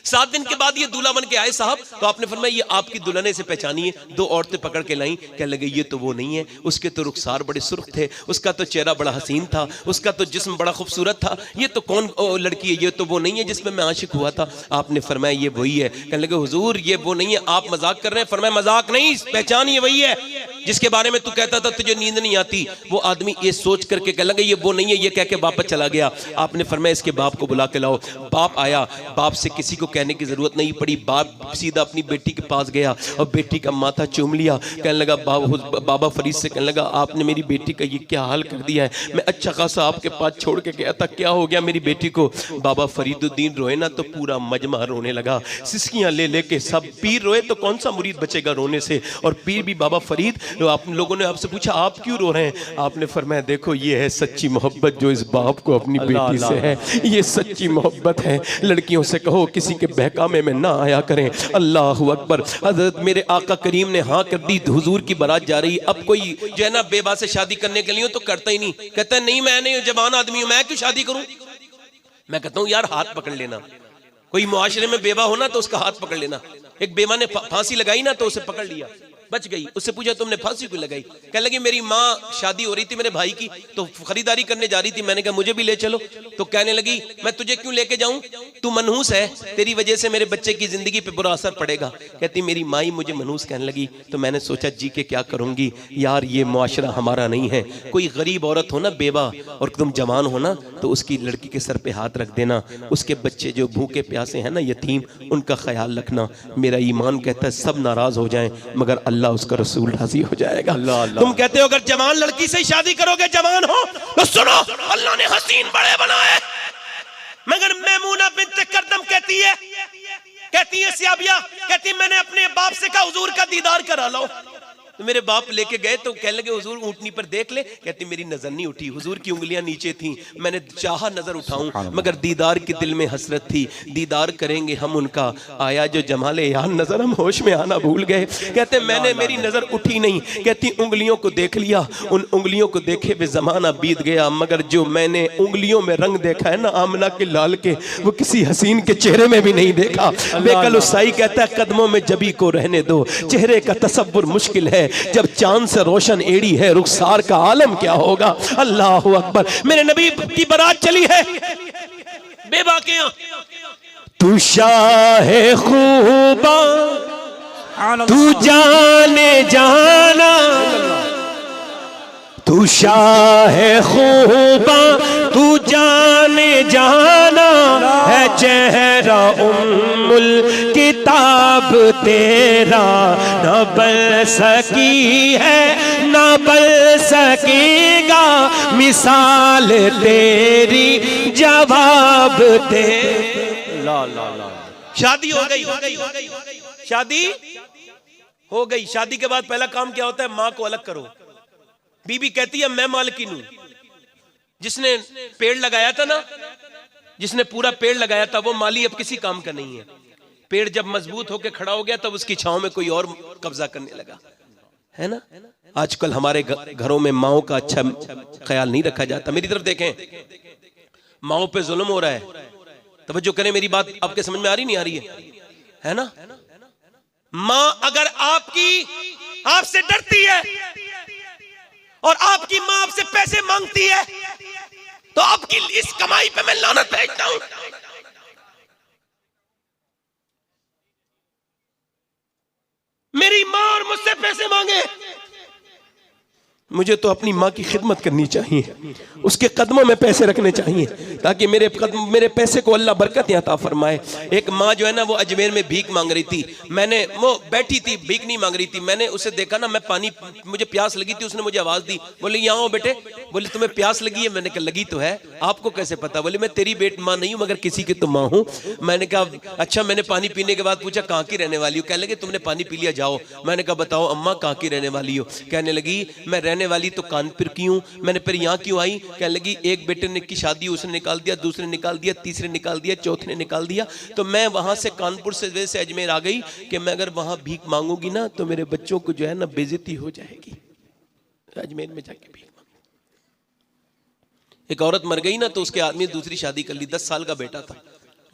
7 दिन के बाद ये दूल्हा बन के आए साहब, तो आपने फरमाया ये आपकी दुल्हने से पहचानिए। 2 औरतें पकड़ के लाई। कहने लगे ये तो वो नहीं है, उसके तो रुखसार बड़े सुर्ख थे, उसका तो चेहरा बड़ा हसीन था, उसका तो जिस्म बड़ा खूबसूरत था, ये तो कौन लड़की है? ये तो वो नहीं है जिसमें मैं आशिक हुआ था। आपने फरमाया ये वही है। कहने लगे हुजूर ये वो नहीं है, आप मजाक कर रहे हैं। फरमाया मजाक नहीं, पहचान ये वही है जिसके बारे में तू कहता था तुझे नींद नहीं आती। वो आदमी ये सोच करके कहने लगे ये वो नहीं है, ये कह के वापस चला गया। आपने फरमाया इसके बाप को बुला के लाओ। बाप आया, बाप से किसी को कहने की जरूरत नहीं पड़ी, बाप सीधा अपनी बेटी के पास गया और बेटी का माथा चूम लिया। कहने लगा बाबा फरीद से, कहने लगा आपने मेरी बेटी का ये क्या हाल कर दिया है? मैं अच्छा खासा आपके पास छोड़ के गया था, क्या हो गया मेरी बेटी को? बाबा फरीदुद्दीन रोए ना तो पूरा मजमा रोने लगा, सिसकियां ले लेके सब। पीर रोए तो कौन सा मुरीद बचेगा रोने से? और पीर भी बाबा फरीद। आप लोगों ने आपसे पूछा आप क्यों रो रहे हैं? आपने फरमाया देखो ये है सच्ची मोहब्बत जो इस बाप को अपनी बेटी से है, ये सच्ची मोहब्बत है। लड़कियों से कहो किसी के बहकामे में ना आया करें। अल्लाह अकबर। हजरत मेरे आका करीम ने हाँ कर दी, हुजूर की बारात जा रही। अब कोई जो है ना बेबा से शादी करने के लिए तो करता ही नहीं, कहता है नहीं मैं नहीं जवान आदमी हूं, मैं क्यों शादी करूं? मैं कहता हूं यार हाथ पकड़ लेना, कोई मुआशरे में बेवा होना तो उसका हाथ पकड़ लेना। एक बेवा ने फांसी लगाई ना तो उसे पकड़ लिया, बच गई। उससे पूछा तुमने फांसी क्यों लगाई? कहने लगी मेरी माँ शादी हो रही थी मेरे भाई की, तो खरीदारी करने जा रही थी, मैंने कहा मुझे भी ले चलो। तो कहने लगी मैं तुझे क्यों लेके जाऊं, तू मनहूस है, तेरी वजह से मेरे बच्चे की जिंदगी पे बुरा असर पड़ेगा। कहती मेरी माँ ही मुझे मनहूस कहने लगी, तो मैंने सोचा जी के क्या करूंगी यार, ये मुआशरा हमारा नहीं है। कोई गरीब औरत हो ना बेवा और तुम जवान हो ना, तो उसकी लड़की के सर पे हाथ रख देना, उसके बच्चे जो भूखे प्यासे हैं ना यतीम, उनका ख्याल रखना। मेरा ईमान कहता है सब नाराज हो जाएं मगर अल्लाह उसका रसूल राजी हो जाएगा। तुम कहते हो अगर जवान लड़की से शादी करोगे जवान हो, तो सुनो अल्लाह ने हसीन बड़े बनाए, मगर मैमूना बिन्त करदम कहती है सियाबिया, कहती मैंने अपने बाप से कहा हुजूर का दीदार करा लो। तो मेरे बाप लेके गए तो कहने लगे हुजूर ऊंटनी पर देख ले। कहती मेरी नजर नहीं उठी, हुजूर की उंगलियां नीचे थी, मैंने चाहा नजर उठाऊं मगर दीदार की दिल में हसरत थी, दीदार करेंगे हम उनका, आया जो जमाले यार नजर हम होश में आना भूल गए। कहते मैंने मेरी नजर उठी नहीं, कहती उंगलियों को देख लिया, उन उंगलियों को देखे वे जमाना बीत गया, मगर जो मैंने उंगलियों में रंग देखा है ना आमना के लाल के, वो किसी हसीन के चेहरे में भी नहीं देखा। बेकलुसाई कहता है कदमों में जबी को रहने दो, चेहरे का तसव्वुर मुश्किल है, जब चांद से रोशन एड़ी है रुखसार का आलम क्या होगा। अल्लाह अकबर। मेरे नबी की बारात चली है बेबा के यहाँ, तू शाहे खूबा तू जाने जाना, तू शाहे खूबा तू जाने जाना, है चेहरा उम्मुल किताब तेरा, न बल सकी है न बल सकेगा, मिसाल तेरी जवाब दे। ला ला ला। शादी हो गई, शादी हो गई। शादी के बाद पहला काम क्या होता है, माँ को अलग करो। बीबी कहती है मैं मालकिन हूं, जिसने पेड़ लगाया था ना, जिसने पूरा पेड़ लगाया था वो माली अब किसी काम का नहीं है। पेड़ जब मजबूत होकर खड़ा हो गया तब उसकी छांव में कोई और कब्जा करने लगा, है ना। आजकल हमारे घरों में माओ का अच्छा ख्याल नहीं रखा जाता। मेरी तरफ देखें, माओ पे जुल्म हो रहा है, तवज्जो करें, मेरी बात आपके समझ में आ रही नहीं आ रही है ना। माँ अगर आपसे डरती है और आपकी माँ आपसे पैसे मांगती है तो आपकी इस कमाई पे मैं लानत भेजता हूं। मेरी माँ और मुझसे पैसे मांगे, मुझे तो अपनी माँ की खिदमत करनी चाहिए, उसके कदमों में पैसे रखने चाहिए ताकि मेरे पैसे को अल्लाह बरकत अता फरमाए। एक माँ जो है ना वो अजमेर में भीख मांग रही थी, वो बैठी थी, भीख नहीं मांग रही थी। मैंने उसे देखा ना, मैं पानी, मुझे प्यास लगी थी, उसने मुझे आवाज दी, बोले यहाँ आओ बेटे। बोले तुम्हें प्यास लगी है? मैंने कहा लगी तो है, आपको कैसे पता? बोले मैं तेरी माँ नहीं हूँ मगर किसी की तो माँ हूँ। मैंने कहा अच्छा। मैंने पानी पीने के बाद पूछा कहाँ की रहने वाली हो? कहने लगे तुमने पानी पी लिया, जाओ। मैंने कहा बताओ अम्मा कहाँ की रहने वाली हो? कहने लगी मैं रहने वाली तो कानपुर की हूं। मैंने फिर यहाँ क्यों आई? कहने लगी एक बेटे ने की शादी उसने निकाल दिया, दूसरे निकाल दिया, तीसरे निकाल दिया, चौथे ने निकाल दिया, तो मैं वहां से कानपुर से वैसे अजमेर आ गई कि मैं अगर वहां भीख मांगूंगी ना तो मेरे बच्चों को जो है ना बेइज्जती हो जाएगी। अजमेर में जाके भीख मांगी। एक औरत मर गई ना तो उसके आदमी दूसरी शादी कर ली, 10 साल का बेटा था।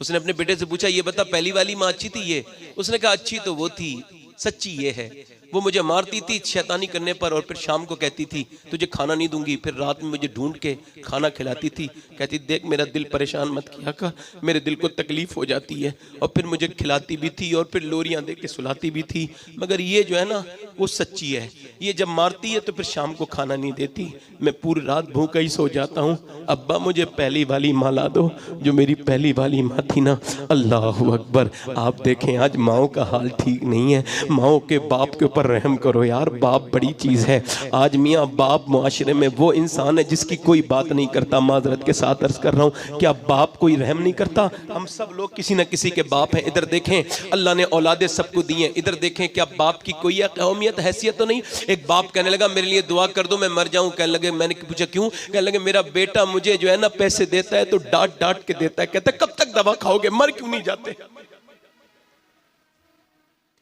उसने अपने बेटे से पूछा ये बता पहली वाली माँ अच्छी थी? ये उसने कहा अच्छी तो वो थी, सच्ची ये है। वो मुझे मारती थी शैतानी करने पर और फिर शाम को कहती थी तुझे खाना नहीं दूंगी, फिर रात में मुझे ढूंढ के खाना खिलाती थी, कहती देख मेरा दिल परेशान मत किया कर, मेरे दिल को तकलीफ हो जाती है, और फिर मुझे खिलाती भी थी और फिर लोरियां दे के सुलाती भी थी। मगर ये जो है ना वो सच्ची है, ये जब मारती है तो फिर शाम को खाना नहीं देती, मैं पूरी रात भूखा ही सो जाता हूँ। अब्बा मुझे पहली वाली माँ ला दो जो मेरी पहली वाली माँ थी ना। अल्लाह अकबर। आप देखें आज माओ का हाल ठीक नहीं है। माओ के बाप के ऊपर रहम करो यार, बाप बड़ी चीज है। आज मियाँ बाप मुआशरे में वो इंसान है जिसकी कोई बात नहीं करता। माजरत के साथ अर्ज कर रहा हूँ, क्या बाप कोई रहम नहीं करता? हम सब लोग किसी न किसी के बाप हैं। इधर देखें अल्लाह ने औलादे सबको दी हैं, इधर देखें क्या बाप की कोई कौमियत हैसियत तो नहीं। एक बाप कहने लगा मेरे लिए दुआ कर दो मैं मर जाऊं। कहने लगे, मैंने पूछा क्यों? कहने लगे मेरा बेटा मुझे जो है ना पैसे देता है तो डांट डांट के देता है, कहता है कब तक दवा खाओगे, मर क्यों नहीं जाते?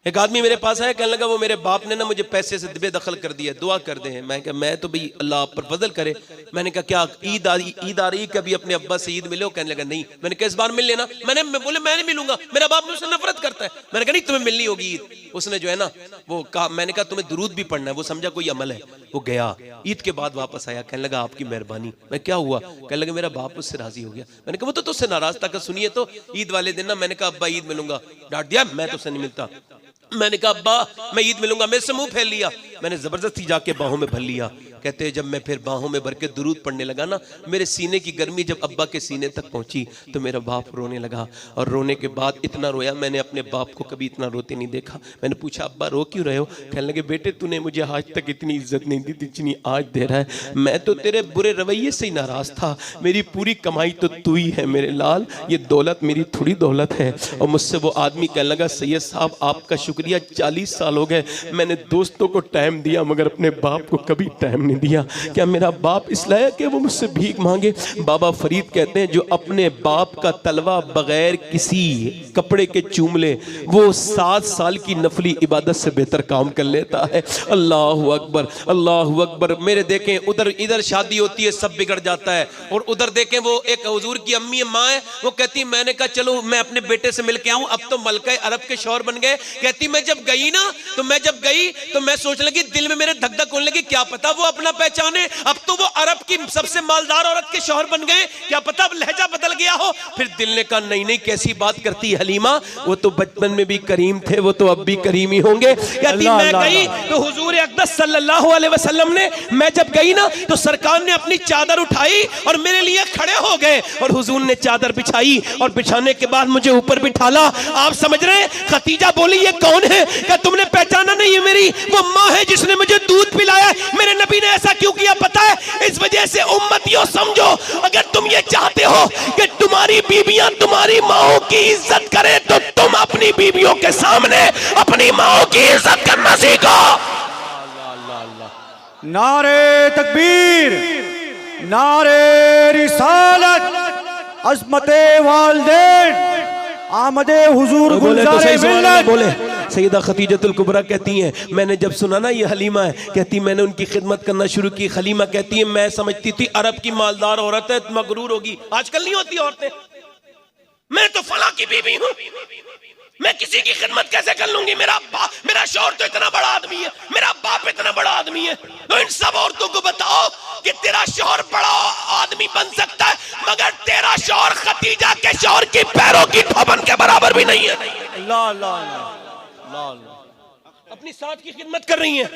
एक आदमी मेरे पास आया, कहने लगा वो मेरे बाप ने ना मुझे पैसे से बेदखल कर दिया, दुआ कर दे। मैं कहा मैं तो भाई अल्लाह आप पर फजल करे। मैंने कहा क्या ईद आ रही, कभी अपने अब्बा से ईद मिले हो? कहने लगा नहीं। मैंने कहा इस बार मिल लेना। बोले मैं नहीं मिलूंगा, मेरा बाप मुझसे नफरत करता है। मैंने कहा नहीं तुम्हें मिलनी होगी ईद। उसने जो है ना वो कहा, मैंने कहा तुम्हें दुरूद भी पढ़ना है, वो समझा कोई अमल है। वो गया, ईद के बाद वापस आया, कहने लगा आपकी मेहरबानी। मैं क्या हुआ? कहने लगा मेरा बाप उससे राजी हो गया। मैंने कहा वो तो तुझसे नाराज था। सुनिए तो ईद वाले दिन ना मैंने कहा अब्बा ईद मिलूंगा, डांट दिया मैं तुझसे नहीं मिलता। मैंने कहा अब्बा मैं ईद मिलूंगा, मेरे से मुंह फैल लिया। मैंने जबरदस्ती जाके बाहों में भर लिया। कहते हैं जब मैं फिर बाहों में भर के दुरूद पढ़ने लगा ना, मेरे सीने की गर्मी जब अब्बा के सीने तक पहुंची तो मेरा बाप रोने लगा, और रोने के बाद इतना रोया मैंने अपने बाप को कभी इतना रोते नहीं देखा। मैंने पूछा अब्बा रो क्यों रहे हो? कहने लगे बेटे तूने मुझे आज तक इतनी इज्जत नहीं दी जितनी आज दे रहा है। मैं तो तेरे बुरे रवैये से ही नाराज था, मेरी पूरी कमाई तो तू ही है मेरे लाल, ये दौलत मेरी थोड़ी दौलत है। और मुझसे वो आदमी कहने लगा सैयद साहब आपका शुक्रिया, 40 साल हो गए मैंने दोस्तों को टाइम दिया मगर अपने बाप को कभी टाइम नहीं दिया। क्या मेरा बाप इस लायक है वो मुझसे भीख मांगे? बाबा फरीद कहते हैं जो अपने बाप का तलवा बगैर किसी कपड़े के चूम ले वो 7 साल की नफली इबादत से बेहतर काम कर लेता है। अल्लाह अकबर, अल्लाह अकबर। मेरे देखें उधर इधर शादी होती है सब बिगड़ जाता है, और उधर देखें वो एक हुजूर की अम्मी माँ है, वो कहती मैंने कहा चलो मैं अपने बेटे से मिल के आऊं, अब तो मलका अरब के शौहर बन गए। कहती मैं जब गई ना तो मैं सोच लगी, दिल में मेरे धक धक होने लगी, क्या पता वो अपना पहचाने, अब तो वो अरब की सबसे मालदार औरत के शौहर बन गए, क्या पता लहजा बदल गया हो। फिर दिल ने कहा नहीं नहीं कैसी बात करती हलीमा, वो तो बचपन में भी करीम थे, वो तो अब भी करीम ही होंगे। कहती मैं गई तो हुजूर अक़दस सल्लल्लाहु अलैहि वसल्लम ने, मैं जब गई ना तो सरकार ने अपनी चादर उठाई और मेरे लिए खड़े हो गए, और हुजूर ने चादर बिछाई और बिछाने के बाद मुझे ऊपर बिठाला। आप समझ रहे हैं? खतीजा बोली ये कौन है? क्या तुमने पहचाना नहीं? है मेरी वो माँ है जिसने मुझे दूध पिलाया। मेरे नबी ने ऐसा क्यों किया पता है? इस वजह से उम्मतियों समझो, अगर तुम ये चाहते हो कि तुम्हारी बीबियां तुम्हारी माओ की इज्जत करें तो तुम अपनी बीबियों के सामने अपनी माओ की इज्जत करना सीखो। नारे तकबीर, नारे रिसालत, अज़मते वालिदैन, आमदे हुजूर बोले तो गुलजारे सही सुभान अल्लाह मिल्लत। बोले। सैयदा खतीजतुल कुबरा कहती हैं, मैंने जब सुना ना ये हलीमा है, कहती मैंने उनकी खिदमत करना शुरू की। हलीमा कहती है मैं समझती थी अरब की मालदार औरत है, मगरूर होगी। आजकल नहीं होती औरतें, मैं तो फला की बीवी हूं, मैं किसी की खिदमत कैसे कर लूंगी? मेरा शौहर तो इतना बड़ा आदमी है, मेरा बाप इतना बड़ा आदमी है। तो इन सब औरतों को बताओ कि तेरा शौहर बड़ा आदमी बन सकता है, मगर तेरा शौहर खतीजा के शौहर की पैरों की थोबन के बराबर भी नहीं है। अल्लाह अल्लाह अल्लाह अल्लाह। अपनी साथ की खिदमत कर रही हैं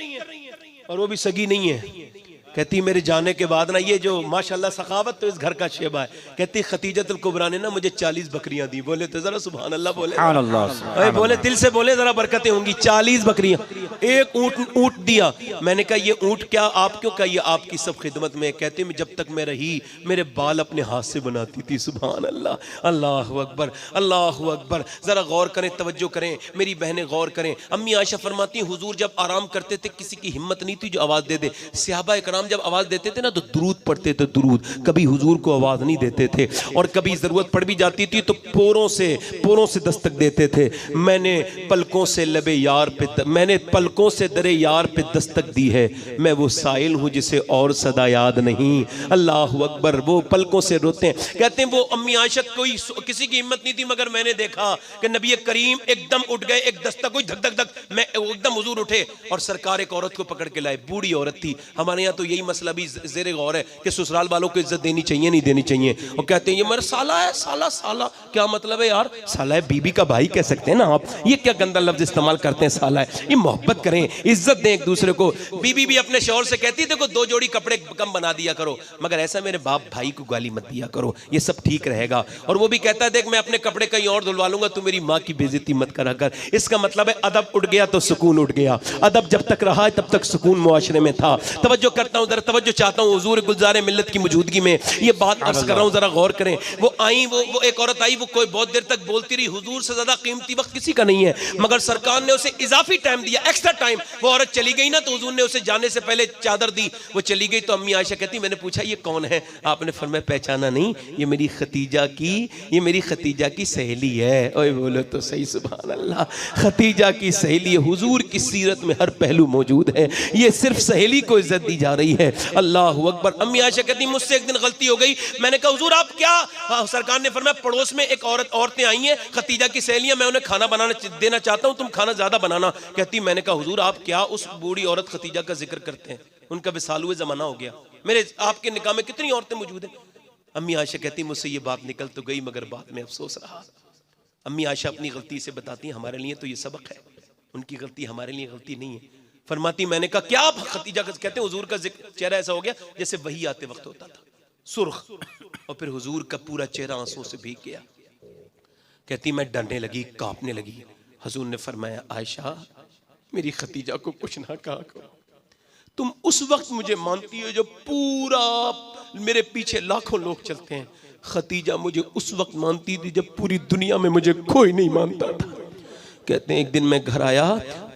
और वो भी सगी नहीं है। कहती मेरे जाने के बाद ना, ये जो माशाल्लाह सखावत तो इस घर का शेबा है, कहती खतीजतुल कुबरा ने ना मुझे 40 बकरियां दी। बोले तो जरा सुभान अल्लाह बोले, अरे बोले दिल से बोले, जरा बरकतें होंगी। 40 बकरियां, एक ऊंट दिया। मैंने कहा ये ऊंट क्या आप क्यों? कहा ये आपकी सब खिदमत में। कहते जब तक मैं रही मेरे बाल अपने हाथ से बनाती थी। सुभान अल्लाह, अल्लाह अकबर, अल्लाह अकबर। जरा गौर करें, तवज्जो करें, मेरी बहनें गौर करें। अम्मी आयशा फरमाती हुजूर जब आराम करते थे किसी की हिम्मत नहीं थी जो आवाज दे दे। सहाबा इकराम जब आवाज देते थे ना तो दुरूद पढ़ते थे, दुरूद। कभी हुजूर को आवाज नहीं देते थे, और कभी जरूरत पड़ भी जाती थी तो पोरों से दस्तक देते थे। मैंने पलकों से लबे यार पे, मैंने पलकों से दरे यार पे दस्तक दी है। मैं वो साइल हूं जिसे और सदा याद नहीं। अल्लाह अकबर। वो पलकों से रोते हैं। कहते हैं वो अम्मी आयशा कोई किसी की हिम्मत नहीं थी, मगर मैंने देखा कि नबी करीम एकदम उठ गए, एक दस्तक हुई, धक धक धक, मैं एकदम हुजूर उठे और सरकार एक औरत को पकड़ के लाए। बूढ़ी औरत थी। हमारे यहाँ तो यही मसला भी ज़ेरे गौर है कि ससुराल वालों को इज्जत देनी चाहिए नहीं देनी चाहिए। और कहते हैं ये मेरा साला है। साला साला क्या मतलब है यार? साला है, बीबी का भाई कह सकते हैं ना आप। ये क्या गंदा लफ्ज इस्तेमाल करते हैं साला है? ये मोहब्बत करें, इज्जत दें एक दूसरे को। बीबी भी अपने शौहर से कहती है देखो 2 जोड़ी कपड़े कम बना दिया करो, मगर ऐसा मेरे बाप भाई को गाली मत दिया करो, ये सब ठीक रहेगा। और वो भी कहता है देख मैं अपने कपड़े कहीं और धुलवा लूंगा, तू मेरी माँ की बेइज्जती मत करा कर। इसका मतलब है अदब उठ गया तो सुकून उठ गया। अदब जब तक रहा है तब तक सुकून मुआशरे में था। तवज्जो करता हूं, जरा तवज्जो चाहता हूं हुजूर गुलजारे मिल्लत की मौजूदगी में ये बात अर्ज कर रहा हूं, जरा गौर करें। वो आई, वो एक औरत आई, वो कोई बहुत देर तक बोलती रही। हुजूर से ज्यादा कीमती वक्त किसी का नहीं है, मगर सरकार ने उसे इजाफी टाइम दिया, एक्स्ट्रा टाइम। वो औरत चली गई ना तो हुजूर ने उसे जाने से पहले चादर दी। वो चली गई तो अम्मी आयशा कहती मैंने पूछा ये कौन है? आपने फरमाया पहचाना नहीं, ये मेरी खतीजा की सहेली है। ओए बोलो तो सही सुभान अल्लाह। खतीजा की सहेली है। हुजूर की सीरत में हर पहलू मौजूद है, ये सिर्फ सहेली को इज्जत दी जा रही है। अल्लाह अकबर। अम्मी आयशा कहती मुझसे एक दिन गलती हो गई। मैंने कहा हुजूर आप क्या? सरकार ने फरमाया पड़ोस में एक औरतें आई हैं खतीजा की सहेलियां, मैं उन्हें खाना बनाना देना चाहता हूं, तुम खाना ज्यादा बनाना। कहती मैंने कहा हुजूर आप क्या उस बूढ़ी औरत खतीजा का जिक्र करते हैं? उनका विसाल हुए जमाना हो गया, मेरे आपके निकाह में कितनी औरतें मौजूद हैं। अम्मी आयशा कहती मुझसे ये बात निकल तो गई, मगर बाद में अफसोस रहा। अम्मी आयशा अपनी गलती से बताती हमारे लिए तो ये सबक है, उनकी गलती हमारे लिए गलती नहीं है। फरमाती मैंने कहा क्या आप खतीजा का कहते हैं? हुजूर का चेहरा ऐसा हो गया जैसे वही आते वक्त होता था, सुर्ख, और फिर हुजूर का पूरा चेहरा आंसुओं से भीग गया। कहती मैं डरने लगी, कांपने लगी। हुजूर ने फरमाया आयशा मेरी खतीजा को कुछ ना कहा करो, तुम उस वक्त मुझे मानती हो जब पूरा मेरे पीछे लाखों लोग चलते हैं। खतीजा मुझे उस वक्त मानती थी जब पूरी दुनिया में मुझे कोई नहीं मानता था। कहते हैं एक दिन मैं घर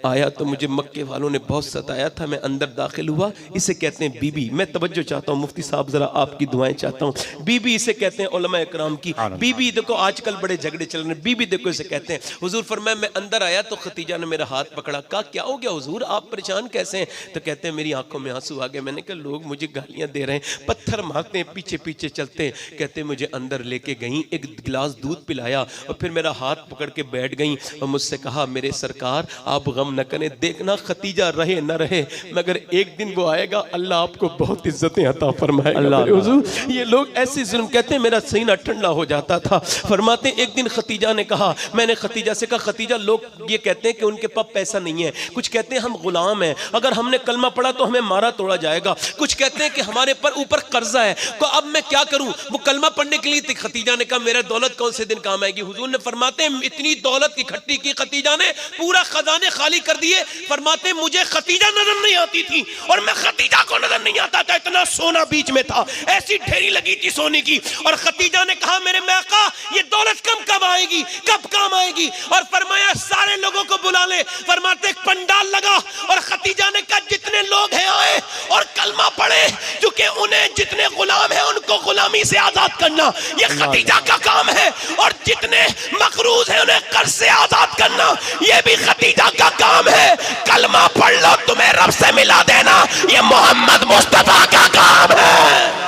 आया तो मुझे मक्के वालों ने बहुत सताया था। मैं अंदर दाखिल हुआ, इसे कहते हैं बीबी। मैं तवज्जो चाहता हूँ मुफ्ती साहब, जरा आपकी दुआएं चाहता हूँ। बीबी इसे कहते हैं उलमा इकराम की बीबी। देखो आजकल बड़े झगड़े चल रहे हैं, बीबी देखो इसे कहते हैं। हुजूर फरमाया मैं अंदर आया तो खतीजा ने मेरा हाथ पकड़ा। कहा क्या हो गया हुजूर, आप परेशान कैसे हैं? तो कहते हैं मेरी आंखों में आंसू आ गए। मैंने कहा लोग मुझे गालियां दे रहे हैं, पत्थर मारते हैं, पीछे पीछे चलते हैं। कहते हैं मुझे अंदर लेके गई, एक गिलास दूध पिलाया और फिर मेरा हाथ पकड़ के बैठ गई और मुझसे कहा मेरे सरकार आप गम न करें, देखना खतीजा रहे न रहे मगर एक दिन वो आएगा, अल्लाह आपको बहुत इज्जतें अता फरमाएगा। हुजूर ये लोग ऐसे जुल्म कहते हैं, मेरा सीना ठंडा हो जाता था। फरमाते एक दिन खतीजा ने कहा, मैंने खतीजा से कहा खतीजा लोग ये कहते हैं कि उनके पास पैसा नहीं है, कुछ कहते हैं हम गुलाम हैं, अगर हमने कलमा पढ़ा तो हमें मारा तोड़ा जाएगा, कुछ कहते हैं कि हमारे ऊपर कर्जा है, तो अब मैं क्या करूं? वो कलमा पढ़ने के लिए थी। खतीजा ने कहा मेरा दौलत कौन से दिन काम आएगी? हुजूर ने फरमाते हैं इतनी दौलत इकट्ठी की खतीजा ने, पूरा खजाने खाली कर दिए। फरमाते मुझे खतीजा नजर नहीं आती थी और मैं खतीजा को नजर नहीं आता था, इतना सोना बीच में था, ऐसी ढेरी लगी थी सोने की। और खतीजा ने कहा मेरे आका ये दौलत कब आएगी, कब काम आएगी? और फरमाया सारे लोगों को बुला ले। फरमाते एक पंडाल लगा और खतीजा ने कहा जितने लोग हैं आए और कलमा पढ़े, क्योंकि उन्हें जितने गुलाम हैं उनको गुलामी से आजाद करना ये खतीजा का काम है, और जितने मकरूज हैं उन्हें कर्ज से आजाद करना ये भी खतीजा का काम है। कलमा पढ़ लो तुम्हें रब से मिला देना ये मोहम्मद मुस्तफा का काम है।